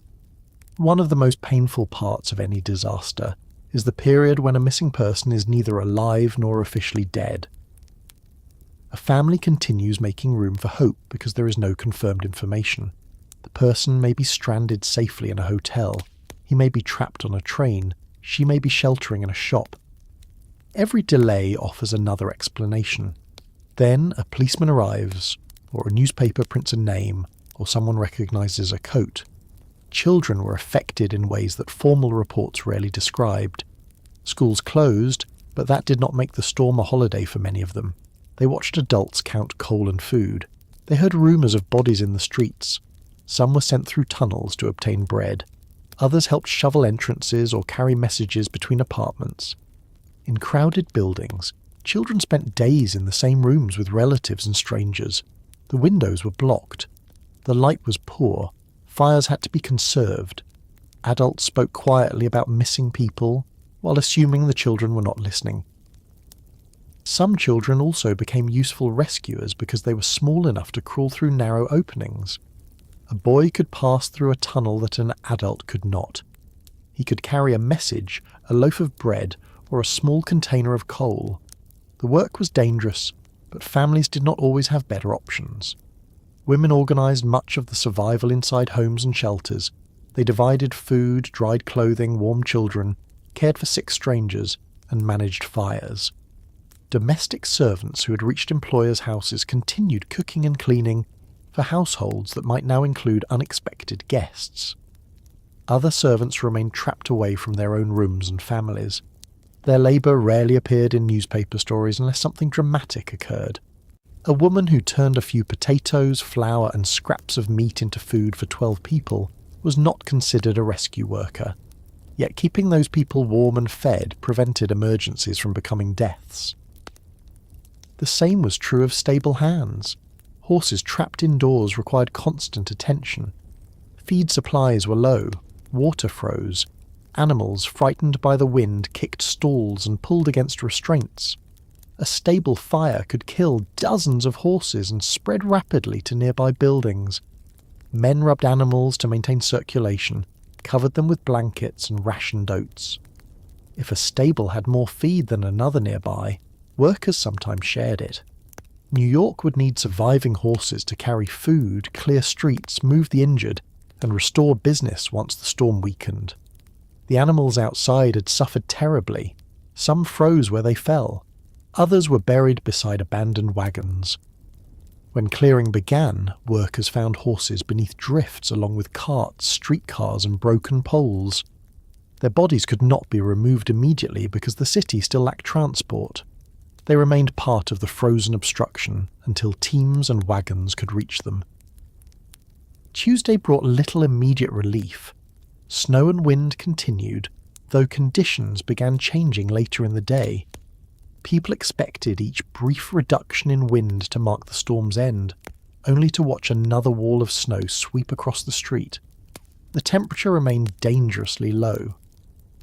One of the most painful parts of any disaster is the period when a missing person is neither alive nor officially dead. A family continues making room for hope because there is no confirmed information. The person may be stranded safely in a hotel. He may be trapped on a train. She may be sheltering in a shop. Every delay offers another explanation. Then a policeman arrives, or a newspaper prints a name, or someone recognises a coat. Children were affected in ways that formal reports rarely described. Schools closed, but that did not make the storm a holiday for many of them. They watched adults count coal and food. They heard rumours of bodies in the streets. Some were sent through tunnels to obtain bread. Others helped shovel entrances or carry messages between apartments. In crowded buildings, children spent days in the same rooms with relatives and strangers. The windows were blocked. The light was poor. Fires had to be conserved. Adults spoke quietly about missing people while assuming the children were not listening. Some children also became useful rescuers because they were small enough to crawl through narrow openings. A boy could pass through a tunnel that an adult could not. He could carry a message, a loaf of bread, or a small container of coal. The work was dangerous, but families did not always have better options. Women organised much of the survival inside homes and shelters. They divided food, dried clothing, warmed children, cared for sick strangers, and managed fires. Domestic servants who had reached employers' houses continued cooking and cleaning for households that might now include unexpected guests. Other servants remained trapped away from their own rooms and families. Their labour rarely appeared in newspaper stories unless something dramatic occurred. A woman who turned a few potatoes, flour and scraps of meat into food for 12 people was not considered a rescue worker. Yet keeping those people warm and fed prevented emergencies from becoming deaths. The same was true of stable hands. Horses trapped indoors required constant attention. Feed supplies were low, water froze, animals frightened by the wind kicked stalls and pulled against restraints. A stable fire could kill dozens of horses and spread rapidly to nearby buildings. Men rubbed animals to maintain circulation, covered them with blankets and rationed oats. If a stable had more feed than another nearby, workers sometimes shared it. New York would need surviving horses to carry food, clear streets, move the injured, and restore business once the storm weakened. The animals outside had suffered terribly. Some froze where they fell. Others were buried beside abandoned wagons. When clearing began, workers found horses beneath drifts along with carts, streetcars, and broken poles. Their bodies could not be removed immediately because the city still lacked transport. They remained part of the frozen obstruction until teams and wagons could reach them. Tuesday brought little immediate relief. Snow and wind continued, though conditions began changing later in the day. People expected each brief reduction in wind to mark the storm's end, only to watch another wall of snow sweep across the street. The temperature remained dangerously low.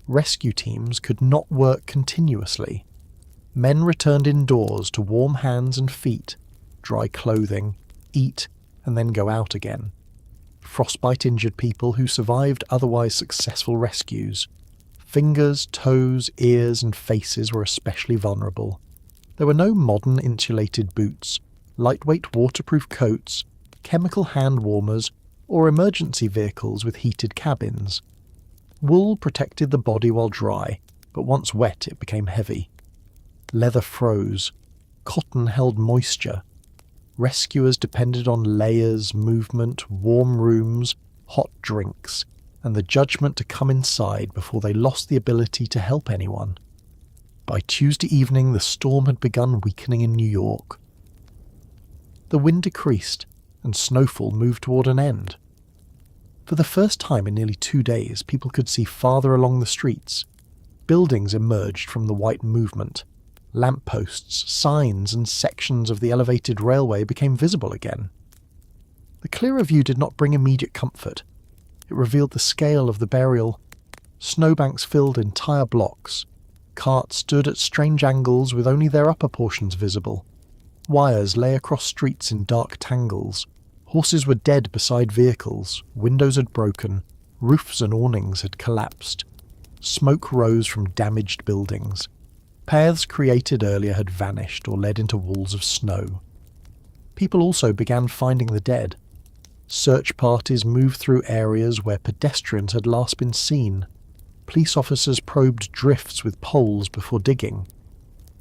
Rescue teams could not work continuously. Men returned indoors to warm hands and feet, dry clothing, eat, and then go out again. Frostbite-injured people who survived otherwise successful rescues. Fingers, toes, ears, and faces were especially vulnerable. There were no modern insulated boots, lightweight waterproof coats, chemical hand warmers, or emergency vehicles with heated cabins. Wool protected the body while dry, but once wet it became heavy. Leather froze. Cotton held moisture. Rescuers depended on layers, movement, warm rooms, hot drinks, and the judgment to come inside before they lost the ability to help anyone. By Tuesday evening, the storm had begun weakening in New York. The wind decreased, and snowfall moved toward an end. For the first time in nearly 2 days, people could see farther along the streets. Buildings emerged from the white movement. Lampposts, signs, and sections of the elevated railway became visible again. The clearer view did not bring immediate comfort. It revealed the scale of the burial. Snowbanks filled entire blocks. Carts stood at strange angles with only their upper portions visible. Wires lay across streets in dark tangles. Horses were dead beside vehicles. Windows had broken. Roofs and awnings had collapsed. Smoke rose from damaged buildings. Paths created earlier had vanished or led into walls of snow. People also began finding the dead. Search parties moved through areas where pedestrians had last been seen. Police officers probed drifts with poles before digging.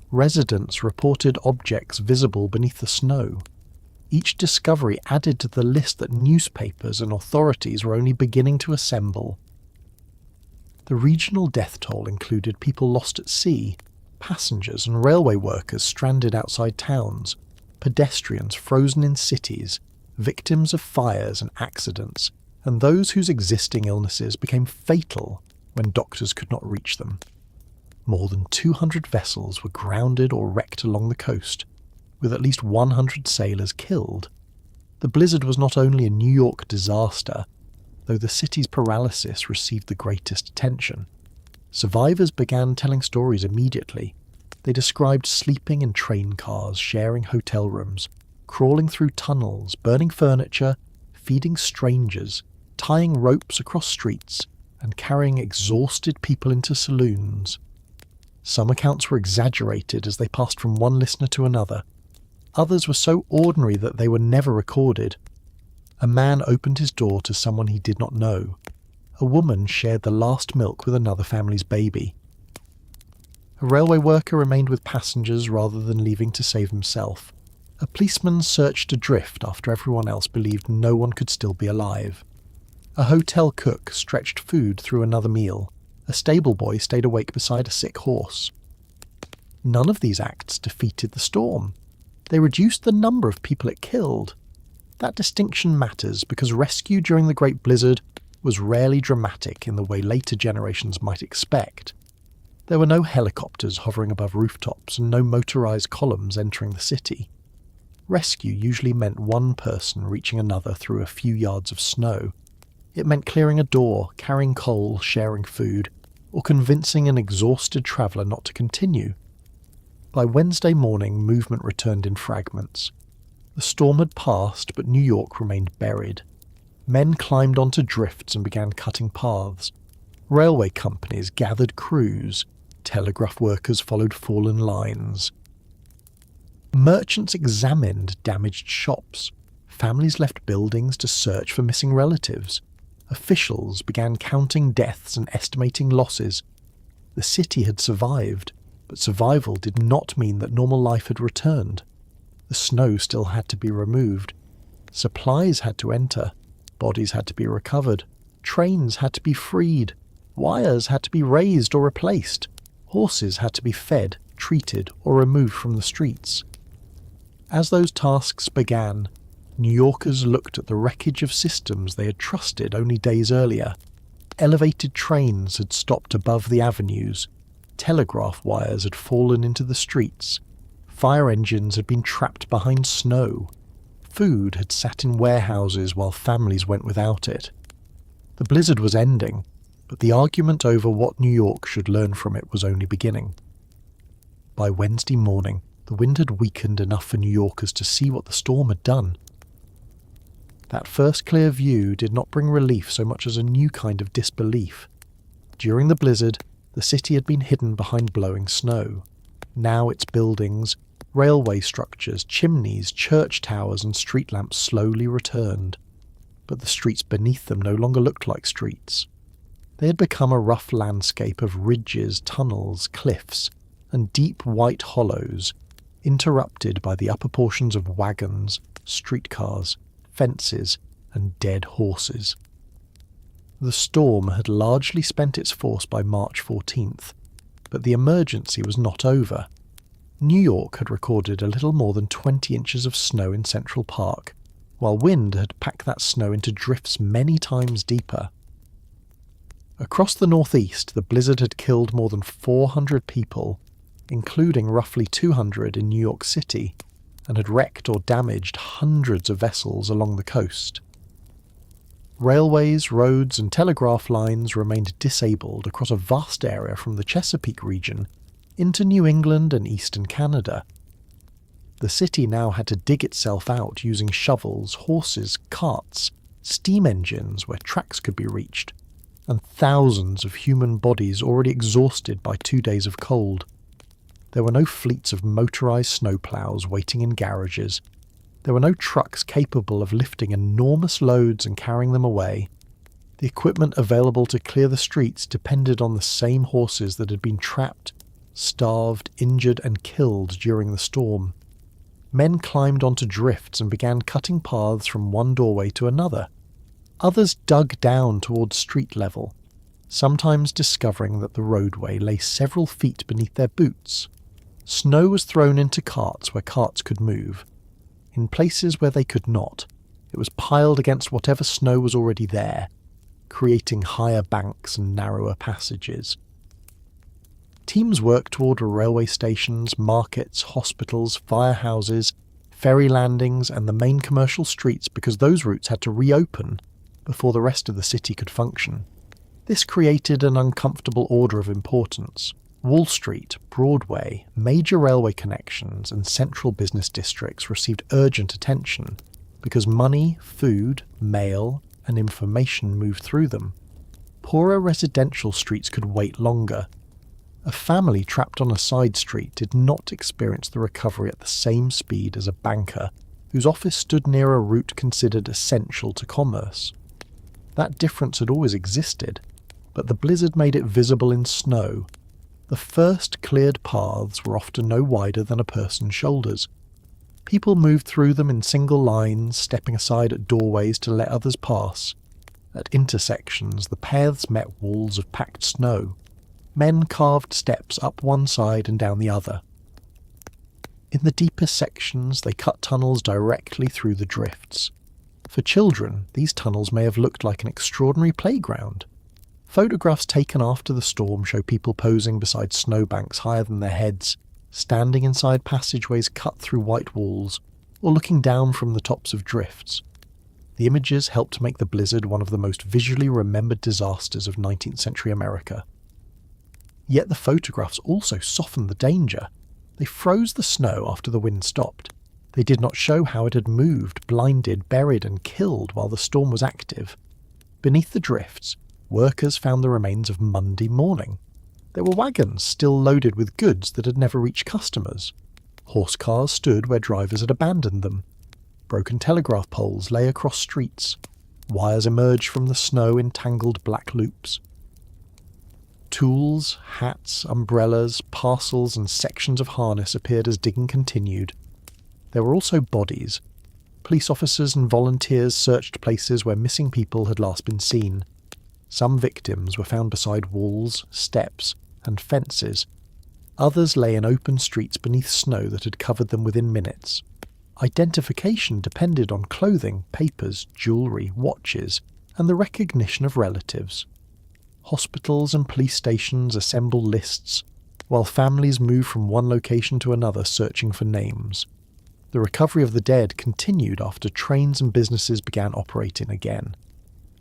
Residents reported objects visible beneath the snow. Each discovery added to the list that newspapers and authorities were only beginning to assemble. The regional death toll included people lost at sea, passengers and railway workers stranded outside towns, pedestrians frozen in cities, victims of fires and accidents, and those whose existing illnesses became fatal when doctors could not reach them. More than 200 vessels were grounded or wrecked along the coast, with at least 100 sailors killed. The blizzard was not only a New York disaster, though the city's paralysis received the greatest attention. Survivors began telling stories immediately. They described sleeping in train cars, sharing hotel rooms, crawling through tunnels, burning furniture, feeding strangers, tying ropes across streets, and carrying exhausted people into saloons. Some accounts were exaggerated as they passed from one listener to another. Others were so ordinary that they were never recorded. A man opened his door to someone he did not know. A woman shared the last milk with another family's baby. A railway worker remained with passengers rather than leaving to save himself. A policeman searched adrift after everyone else believed no one could still be alive. A hotel cook stretched food through another meal. A stable boy stayed awake beside a sick horse. None of these acts defeated the storm. They reduced the number of people it killed. That distinction matters because rescue during the Great Blizzard was rarely dramatic in the way later generations might expect. There were no helicopters hovering above rooftops and no motorized columns entering the city. Rescue usually meant one person reaching another through a few yards of snow. It meant clearing a door, carrying coal, sharing food, or convincing an exhausted traveller not to continue. By Wednesday morning, movement returned in fragments. The storm had passed, but New York remained buried. Men climbed onto drifts and began cutting paths. Railway companies gathered crews. Telegraph workers followed fallen lines. Merchants examined damaged shops. Families left buildings to search for missing relatives. Officials began counting deaths and estimating losses. The city had survived, but survival did not mean that normal life had returned. The snow still had to be removed. Supplies had to enter. Bodies had to be recovered. Trains had to be freed. Wires had to be raised or replaced. Horses had to be fed, treated, or removed from the streets. As those tasks began, New Yorkers looked at the wreckage of systems they had trusted only days earlier. Elevated trains had stopped above the avenues. Telegraph wires had fallen into the streets. Fire engines had been trapped behind snow. Food had sat in warehouses while families went without it. The blizzard was ending, but the argument over what New York should learn from it was only beginning. By Wednesday morning, the wind had weakened enough for New Yorkers to see what the storm had done. That first clear view did not bring relief so much as a new kind of disbelief. During the blizzard, the city had been hidden behind blowing snow. Now its buildings, railway structures, chimneys, church towers and street lamps slowly returned. But the streets beneath them no longer looked like streets. They had become a rough landscape of ridges, tunnels, cliffs, and deep white hollows, interrupted by the upper portions of wagons, streetcars, fences, and dead horses. The storm had largely spent its force by March 14th, but the emergency was not over. New York had recorded a little more than 20 inches of snow in Central Park, while wind had packed that snow into drifts many times deeper. Across the northeast, the blizzard had killed more than 400 people, including roughly 200 in New York City, and had wrecked or damaged hundreds of vessels along the coast. Railways, roads, and telegraph lines remained disabled across a vast area from the Chesapeake region into New England and eastern Canada. The city now had to dig itself out using shovels, horses, carts, steam engines where tracks could be reached, and thousands of human bodies already exhausted by 2 days of cold. There were no fleets of motorized snowplows waiting in garages. There were no trucks capable of lifting enormous loads and carrying them away. The equipment available to clear the streets depended on the same horses that had been trapped, starved, injured, and killed during the storm. Men climbed onto drifts and began cutting paths from one doorway to another. Others dug down towards street level, sometimes discovering that the roadway lay several feet beneath their boots. Snow was thrown into carts where carts could move. In places where they could not, it was piled against whatever snow was already there, creating higher banks and narrower passages. Teams worked toward railway stations, markets, hospitals, firehouses, ferry landings, and the main commercial streets because those routes had to reopen. before the rest of the city could function. This created an uncomfortable order of importance. Wall Street, Broadway, major railway connections, and central business districts received urgent attention because money, food, mail, and information moved through them. Poorer residential streets could wait longer. A family trapped on a side street did not experience the recovery at the same speed as a banker whose office stood near a route considered essential to commerce. That difference had always existed, but the blizzard made it visible in snow. The first cleared paths were often no wider than a person's shoulders. People moved through them in single lines, stepping aside at doorways to let others pass. At intersections, the paths met walls of packed snow. Men carved steps up one side and down the other. In the deepest sections, they cut tunnels directly through the drifts. For children, these tunnels may have looked like an extraordinary playground. Photographs taken after the storm show people posing beside snowbanks higher than their heads, standing inside passageways cut through white walls, or looking down from the tops of drifts. The images helped to make the blizzard one of the most visually remembered disasters of 19th century America. Yet the photographs also softened the danger. They froze the snow after the wind stopped. They did not show how it had moved, blinded, buried and killed while the storm was active. Beneath the drifts, workers found the remains of Monday morning. There were wagons still loaded with goods that had never reached customers. Horse cars stood where drivers had abandoned them. Broken telegraph poles lay across streets. Wires emerged from the snow in tangled black loops. Tools, hats, umbrellas, parcels and sections of harness appeared as digging continued. There were also bodies. Police officers and volunteers searched places where missing people had last been seen. Some victims were found beside walls, steps, and fences. Others lay in open streets beneath snow that had covered them within minutes. Identification depended on clothing, papers, jewellery, watches, and the recognition of relatives. Hospitals and police stations assembled lists, while families moved from one location to another searching for names. The recovery of the dead continued after trains and businesses began operating again.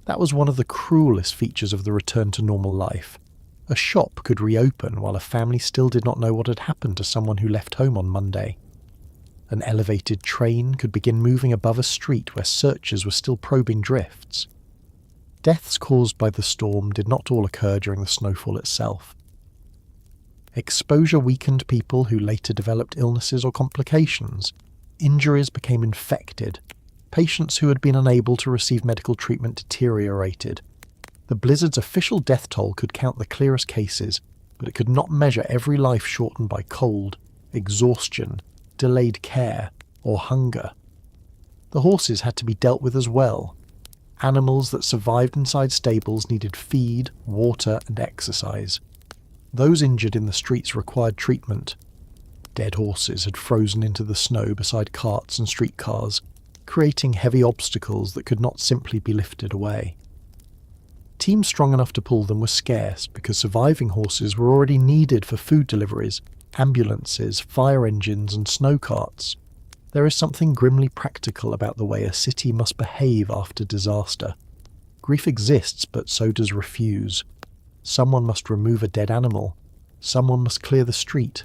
That was one of the cruelest features of the return to normal life. A shop could reopen while a family still did not know what had happened to someone who left home on Monday. An elevated train could begin moving above a street where searchers were still probing drifts. Deaths caused by the storm did not all occur during the snowfall itself. Exposure weakened people who later developed illnesses or complications. Injuries became infected. Patients who had been unable to receive medical treatment deteriorated. The blizzard's official death toll could count the clearest cases, but it could not measure every life shortened by cold, exhaustion, delayed care, or hunger. The horses had to be dealt with as well. Animals that survived inside stables needed feed, water, and exercise. Those injured in the streets required treatment. Dead horses had frozen into the snow beside carts and streetcars, creating heavy obstacles that could not simply be lifted away. Teams strong enough to pull them were scarce because surviving horses were already needed for food deliveries, ambulances, fire engines, and snow carts. There is something grimly practical about the way a city must behave after disaster. Grief exists, but so does refuse. Someone must remove a dead animal. Someone must clear the street.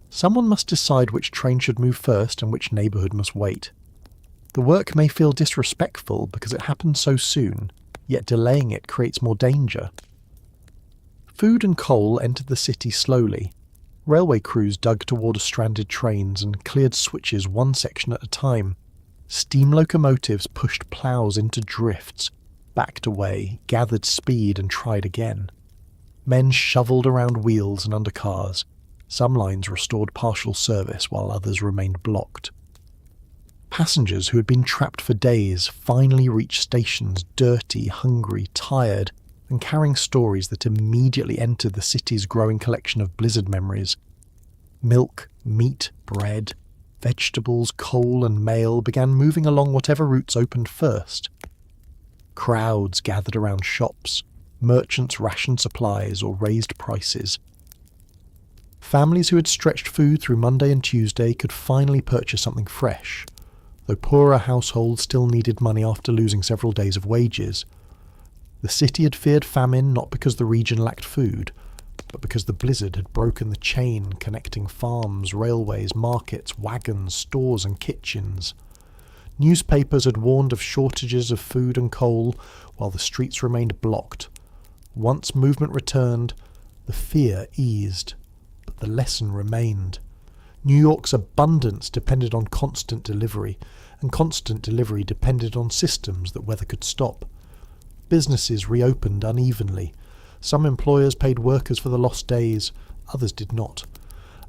Someone must decide which train should move first and which neighbourhood must wait. The work may feel disrespectful because it happened so soon, yet delaying it creates more danger. Food and coal entered the city slowly. Railway crews dug toward stranded trains and cleared switches one section at a time. Steam locomotives pushed ploughs into drifts, backed away, gathered speed and tried again. Men shovelled around wheels and under cars. Some lines restored partial service while others remained blocked. Passengers who had been trapped for days finally reached stations dirty, hungry, tired, and carrying stories that immediately entered the city's growing collection of blizzard memories. Milk, meat, bread, vegetables, coal and mail began moving along whatever routes opened first. Crowds gathered around shops. Merchants rationed supplies or raised prices. Families who had stretched food through Monday and Tuesday could finally purchase something fresh. though poorer households still needed money after losing several days of wages. The city had feared famine not because the region lacked food, but because the blizzard had broken the chain connecting farms, railways, markets, wagons, stores and kitchens. Newspapers had warned of shortages of food and coal, while the streets remained blocked. Once movement returned, the fear eased, but the lesson remained. New York's abundance depended on constant delivery, and constant delivery depended on systems that weather could stop. Businesses reopened unevenly. Some employers paid workers for the lost days, others did not.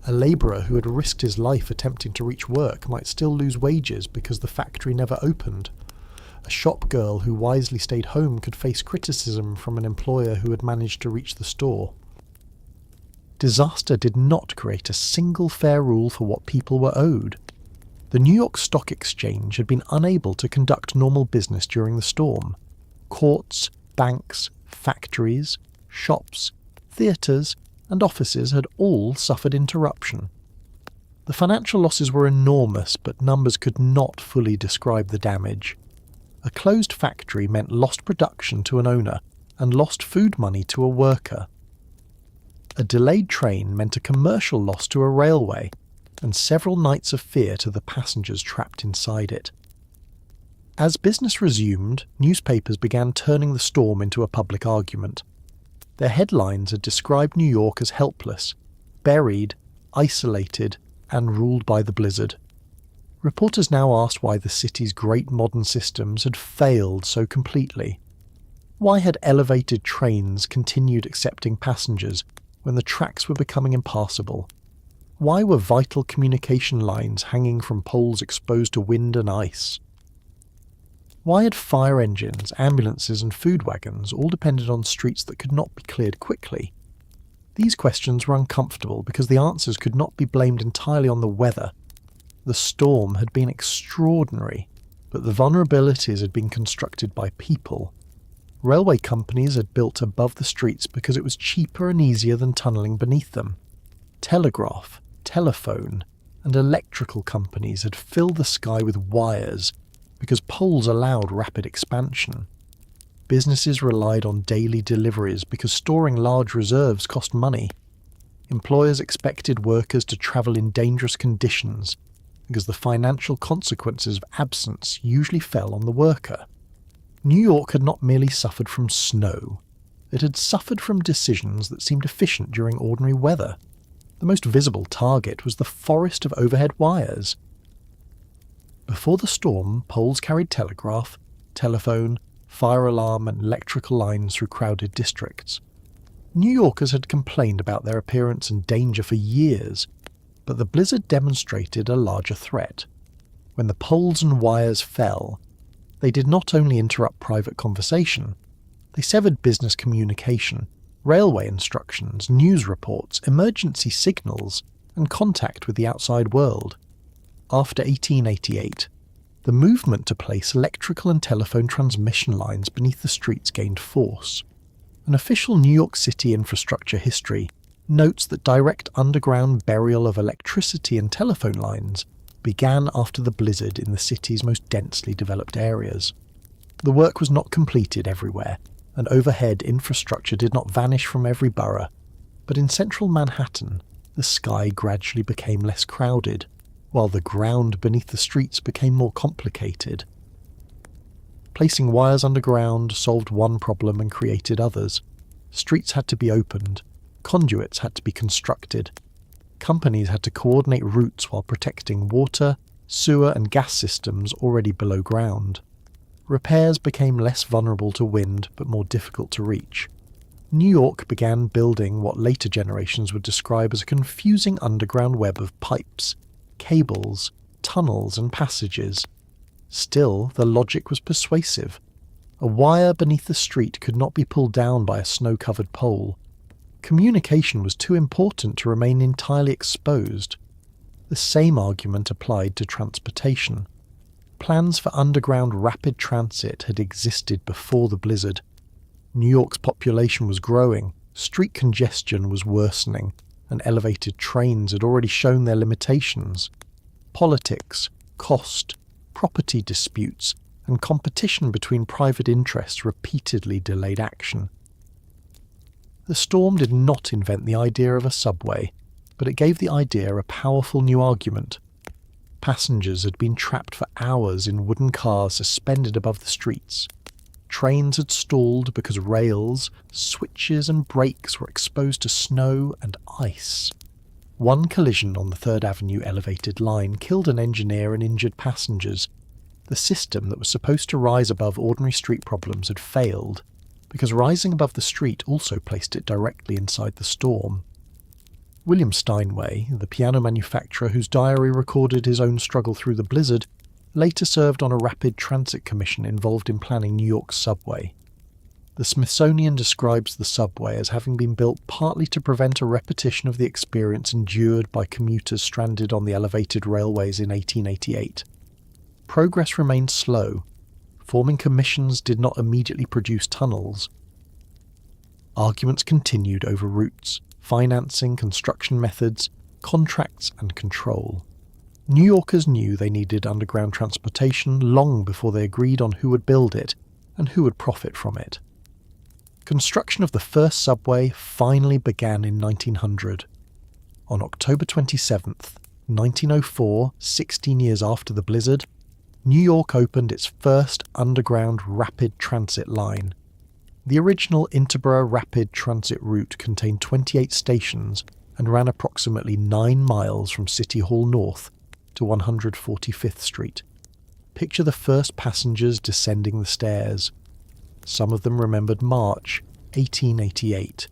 A labourer who had risked his life attempting to reach work might still lose wages because the factory never opened. A shop girl who wisely stayed home could face criticism from an employer who had managed to reach the store. Disaster did not create a single fair rule for what people were owed. The New York Stock Exchange had been unable to conduct normal business during the storm. Courts, banks, factories, shops, theatres, and offices had all suffered interruption. The financial losses were enormous, but numbers could not fully describe the damage. A closed factory meant lost production to an owner and lost food money to a worker. A delayed train meant a commercial loss to a railway and several nights of fear to the passengers trapped inside it. As business resumed, newspapers began turning the storm into a public argument. Their headlines had described New York as helpless, buried, isolated, and ruled by the blizzard. Reporters now asked why the city's great modern systems had failed so completely. Why had elevated trains continued accepting passengers when the tracks were becoming impassable? Why were vital communication lines hanging from poles exposed to wind and ice? Why had fire engines, ambulances and food wagons all depended on streets that could not be cleared quickly? These questions were uncomfortable because the answers could not be blamed entirely on the weather. The storm had been extraordinary, but the vulnerabilities had been constructed by people. Railway companies had built above the streets because it was cheaper and easier than tunnelling beneath them. Telegraph, telephone, and electrical companies had filled the sky with wires because poles allowed rapid expansion. Businesses relied on daily deliveries because storing large reserves cost money. Employers expected workers to travel in dangerous conditions because the financial consequences of absence usually fell on the worker. New York had not merely suffered from snow, it had suffered from decisions that seemed efficient during ordinary weather. The most visible target was the forest of overhead wires. Before the storm, poles carried telegraph, telephone, fire alarm and electrical lines through crowded districts. New Yorkers had complained about their appearance and danger for years, but the blizzard demonstrated a larger threat. When the poles and wires fell, they did not only interrupt private conversation, they severed business communication, railway instructions, news reports, emergency signals, and contact with the outside world. After 1888, the movement to place electrical and telephone transmission lines beneath the streets gained force. An official New York City infrastructure history notes that direct underground burial of electricity and telephone lines began after the blizzard in the city's most densely developed areas. The work was not completed everywhere, and overhead infrastructure did not vanish from every borough, but in central Manhattan, the sky gradually became less crowded, while the ground beneath the streets became more complicated. Placing wires underground solved one problem and created others. Streets had to be opened, conduits had to be constructed, companies had to coordinate routes while protecting water, sewer and gas systems already below ground. Repairs became less vulnerable to wind but more difficult to reach. New York began building what later generations would describe as a confusing underground web of pipes, cables, tunnels and passages. Still, the logic was persuasive. A wire beneath the street could not be pulled down by a snow-covered pole. Communication was too important to remain entirely exposed. The same argument applied to transportation. Plans for underground rapid transit had existed before the blizzard. New York's population was growing, street congestion was worsening, and elevated trains had already shown their limitations. Politics, cost, property disputes, and competition between private interests repeatedly delayed action. The storm did not invent the idea of a subway, but it gave the idea a powerful new argument. Passengers had been trapped for hours in wooden cars suspended above the streets. Trains had stalled because rails, switches and brakes were exposed to snow and ice. One collision on the 3rd Avenue elevated line killed an engineer and injured passengers. The system that was supposed to rise above ordinary street problems had failed, because rising above the street also placed it directly inside the storm. William Steinway, the piano manufacturer whose diary recorded his own struggle through the blizzard, later served on a rapid transit commission involved in planning New York's subway. The Smithsonian describes the subway as having been built partly to prevent a repetition of the experience endured by commuters stranded on the elevated railways in 1888. Progress remained slow. Forming commissions did not immediately produce tunnels. Arguments continued over routes, financing, construction methods, contracts and control. New Yorkers knew they needed underground transportation long before they agreed on who would build it and who would profit from it. Construction of the first subway finally began in 1900. On October 27th, 1904, 16 years after the blizzard, New York opened its first underground rapid transit line. The original Interborough Rapid Transit route contained 28 stations and ran approximately 9 miles from City Hall North to 145th Street. Picture the first passengers descending the stairs. Some of them remembered March 1888.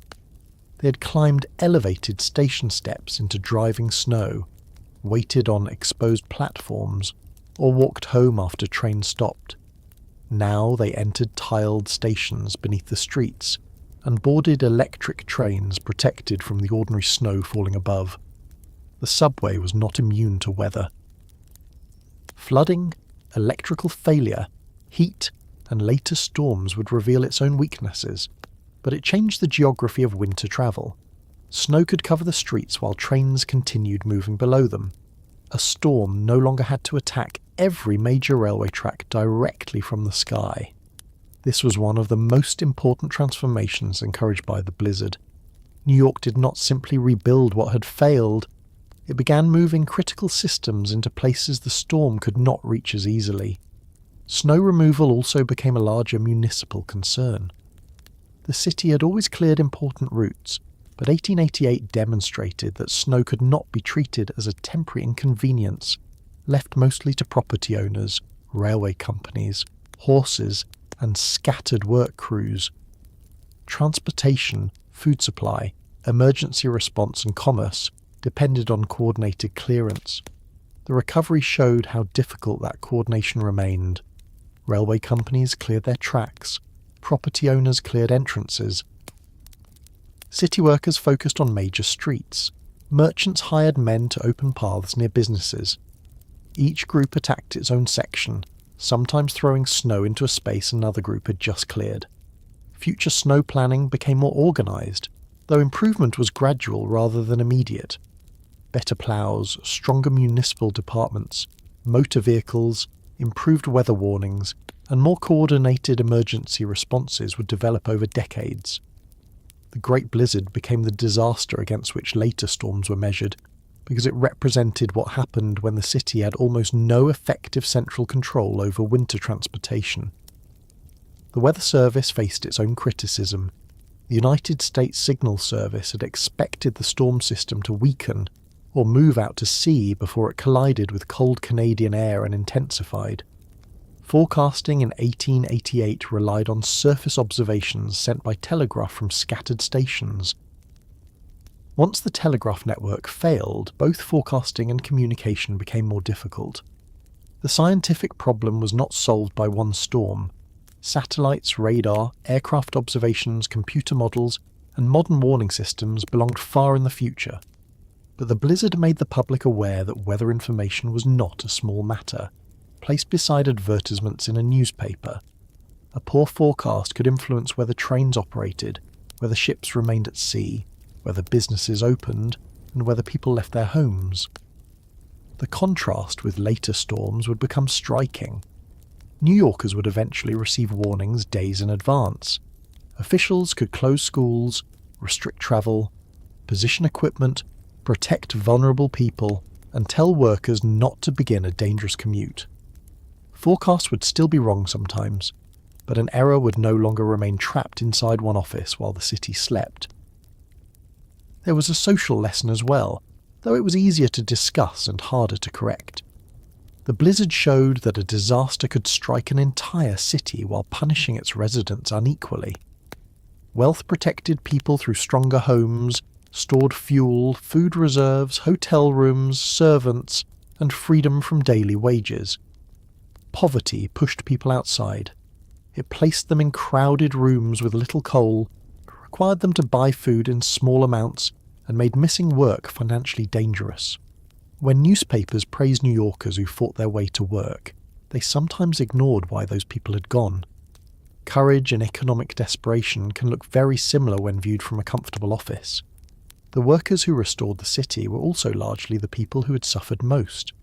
They had climbed elevated station steps into driving snow, waited on exposed platforms, or walked home after trains stopped. Now they entered tiled stations beneath the streets and boarded electric trains protected from the ordinary snow falling above. The subway was not immune to weather. Flooding, electrical failure, heat, and later storms would reveal its own weaknesses, but it changed the geography of winter travel. Snow could cover the streets while trains continued moving below them. A storm no longer had to attack every major railway track directly from the sky. This was one of the most important transformations encouraged by the blizzard. New York did not simply rebuild what had failed, it began moving critical systems into places the storm could not reach as easily. Snow removal also became a larger municipal concern. The city had always cleared important routes, but 1888 demonstrated that snow could not be treated as a temporary inconvenience, left mostly to property owners, railway companies, horses, and scattered work crews. Transportation, food supply, emergency response and commerce depended on coordinated clearance. The recovery showed how difficult that coordination remained. Railway companies cleared their tracks, property owners cleared entrances. City workers focused on major streets. Merchants hired men to open paths near businesses. Each group attacked its own section, sometimes throwing snow into a space another group had just cleared. Future snow planning became more organised, though improvement was gradual rather than immediate. Better ploughs, stronger municipal departments, motor vehicles, improved weather warnings, and more coordinated emergency responses would develop over decades. The Great Blizzard became the disaster against which later storms were measured, because it represented what happened when the city had almost no effective central control over winter transportation. The Weather Service faced its own criticism. The United States Signal Service had expected the storm system to weaken or move out to sea before it collided with cold Canadian air and intensified. Forecasting in 1888 relied on surface observations sent by telegraph from scattered stations. Once the telegraph network failed, both forecasting and communication became more difficult. The scientific problem was not solved by one storm. Satellites, radar, aircraft observations, computer models, and modern warning systems belonged far in the future. But the blizzard made the public aware that weather information was not a small matter, placed beside advertisements in a newspaper. A poor forecast could influence whether trains operated, whether ships remained at sea, whether businesses opened, and whether people left their homes. The contrast with later storms would become striking. New Yorkers would eventually receive warnings days in advance. Officials could close schools, restrict travel, position equipment, protect vulnerable people, and tell workers not to begin a dangerous commute. Forecasts would still be wrong sometimes, but an error would no longer remain trapped inside one office while the city slept. There was a social lesson as well, though it was easier to discuss and harder to correct. The blizzard showed that a disaster could strike an entire city while punishing its residents unequally. Wealth protected people through stronger homes, stored fuel, food reserves, hotel rooms, servants, and freedom from daily wages. Poverty pushed people outside. It placed them in crowded rooms with little coal, required them to buy food in small amounts, and made missing work financially dangerous. When newspapers praised New Yorkers who fought their way to work, they sometimes ignored why those people had gone. Courage and economic desperation can look very similar when viewed from a comfortable office. The workers who restored the city were also largely the people who had suffered most.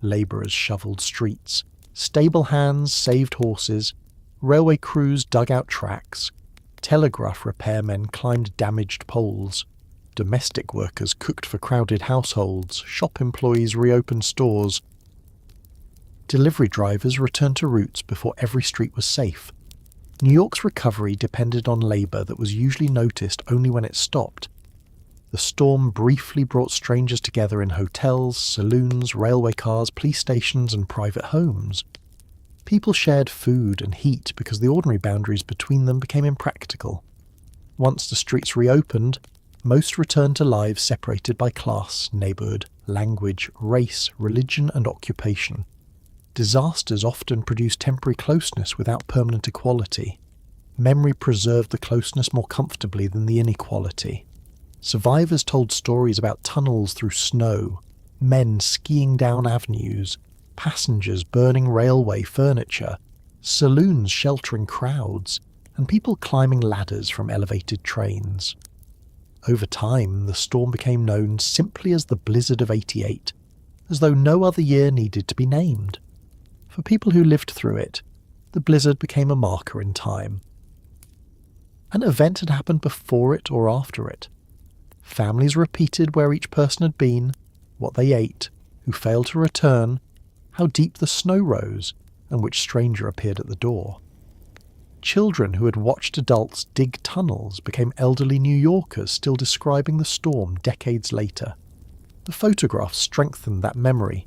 Labourers shoveled streets, stable hands saved horses, railway crews dug out tracks, telegraph repairmen climbed damaged poles, domestic workers cooked for crowded households, shop employees reopened stores. Delivery drivers returned to routes before every street was safe. New York's recovery depended on labour that was usually noticed only when it stopped. The storm briefly brought strangers together in hotels, saloons, railway cars, police stations, and private homes. People shared food and heat because the ordinary boundaries between them became impractical. Once the streets reopened, most returned to lives separated by class, neighbourhood, language, race, religion, and occupation. Disasters often produce temporary closeness without permanent equality. Memory preserved the closeness more comfortably than the inequality. Survivors told stories about tunnels through snow, men skiing down avenues, passengers burning railway furniture, saloons sheltering crowds, and people climbing ladders from elevated trains. Over time, the storm became known simply as the Blizzard of '88, as though no other year needed to be named. For people who lived through it, the blizzard became a marker in time. An event had happened before it or after it. Families repeated where each person had been, what they ate, who failed to return, how deep the snow rose, and which stranger appeared at the door. Children who had watched adults dig tunnels became elderly New Yorkers still describing the storm decades later. The photographs strengthened that memory.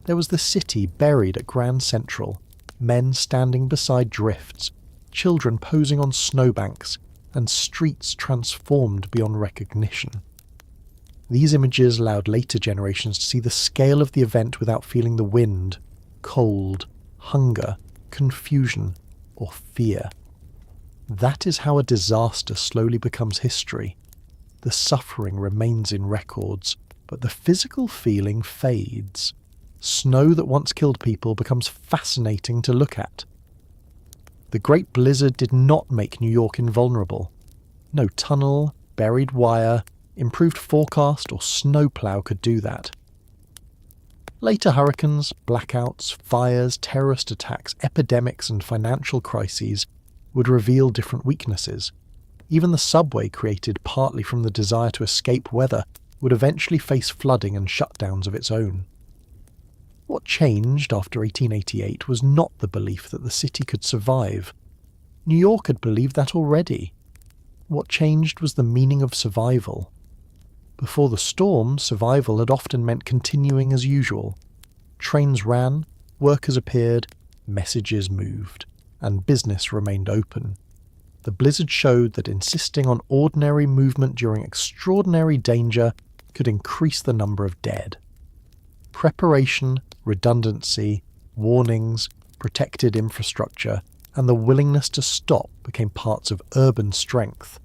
There was the city buried at Grand Central, men standing beside drifts, children posing on snowbanks, and streets transformed beyond recognition. These images allowed later generations to see the scale of the event without feeling the wind, cold, hunger, confusion, or fear. That is how a disaster slowly becomes history. The suffering remains in records, but the physical feeling fades. Snow that once killed people becomes fascinating to look at. The Great Blizzard did not make New York invulnerable. No tunnel, buried wire, improved forecast, or snowplow could do that. Later hurricanes, blackouts, fires, terrorist attacks, epidemics, and financial crises would reveal different weaknesses. Even the subway, created partly from the desire to escape weather, would eventually face flooding and shutdowns of its own. What changed after 1888 was not the belief that the city could survive. New York had believed that already. What changed was the meaning of survival. Before the storm, survival had often meant continuing as usual. Trains ran, workers appeared, messages moved, and business remained open. The blizzard showed that insisting on ordinary movement during extraordinary danger could increase the number of dead. Preparation, redundancy, warnings, protected infrastructure, and the willingness to stop became parts of urban strength.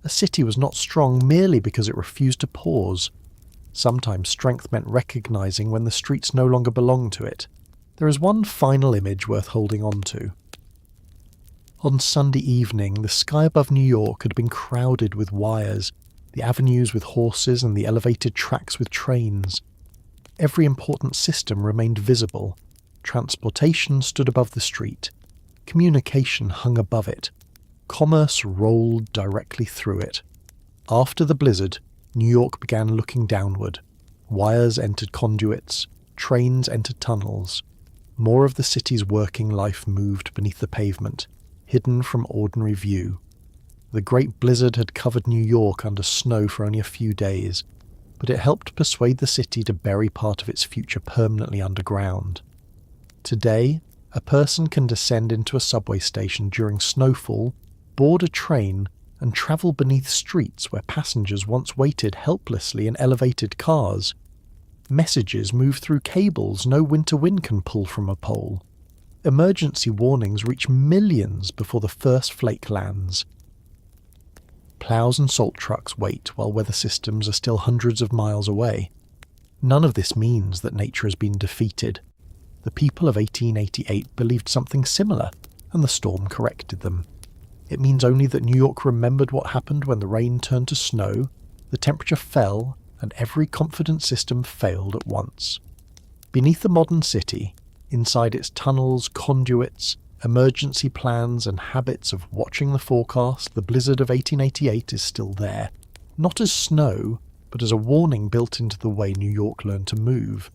A city was not strong merely because it refused to pause. Sometimes strength meant recognizing when the streets no longer belonged to it. There is one final image worth holding on to. On Sunday evening, the sky above New York had been crowded with wires, the avenues with horses and the elevated tracks with trains. Every important system remained visible. Transportation stood above the street. Communication hung above it. Commerce rolled directly through it. After the blizzard, New York began looking downward. Wires entered conduits. Trains entered tunnels. More of the city's working life moved beneath the pavement, hidden from ordinary view. The great blizzard had covered New York under snow for only a few days, but it helped persuade the city to bury part of its future permanently underground. Today, a person can descend into a subway station during snowfall, board a train, and travel beneath streets where passengers once waited helplessly in elevated cars. Messages move through cables no winter wind can pull from a pole. Emergency warnings reach millions before the first flake lands. Plows and salt trucks wait while weather systems are still hundreds of miles away. None of this means that nature has been defeated. The people of 1888 believed something similar, and the storm corrected them. It means only that New York remembered what happened when the rain turned to snow, the temperature fell, and every confident system failed at once. Beneath the modern city, inside its tunnels, conduits, emergency plans and habits of watching the forecast, the blizzard of 1888 is still there, not as snow, but as a warning built into the way New York learned to move.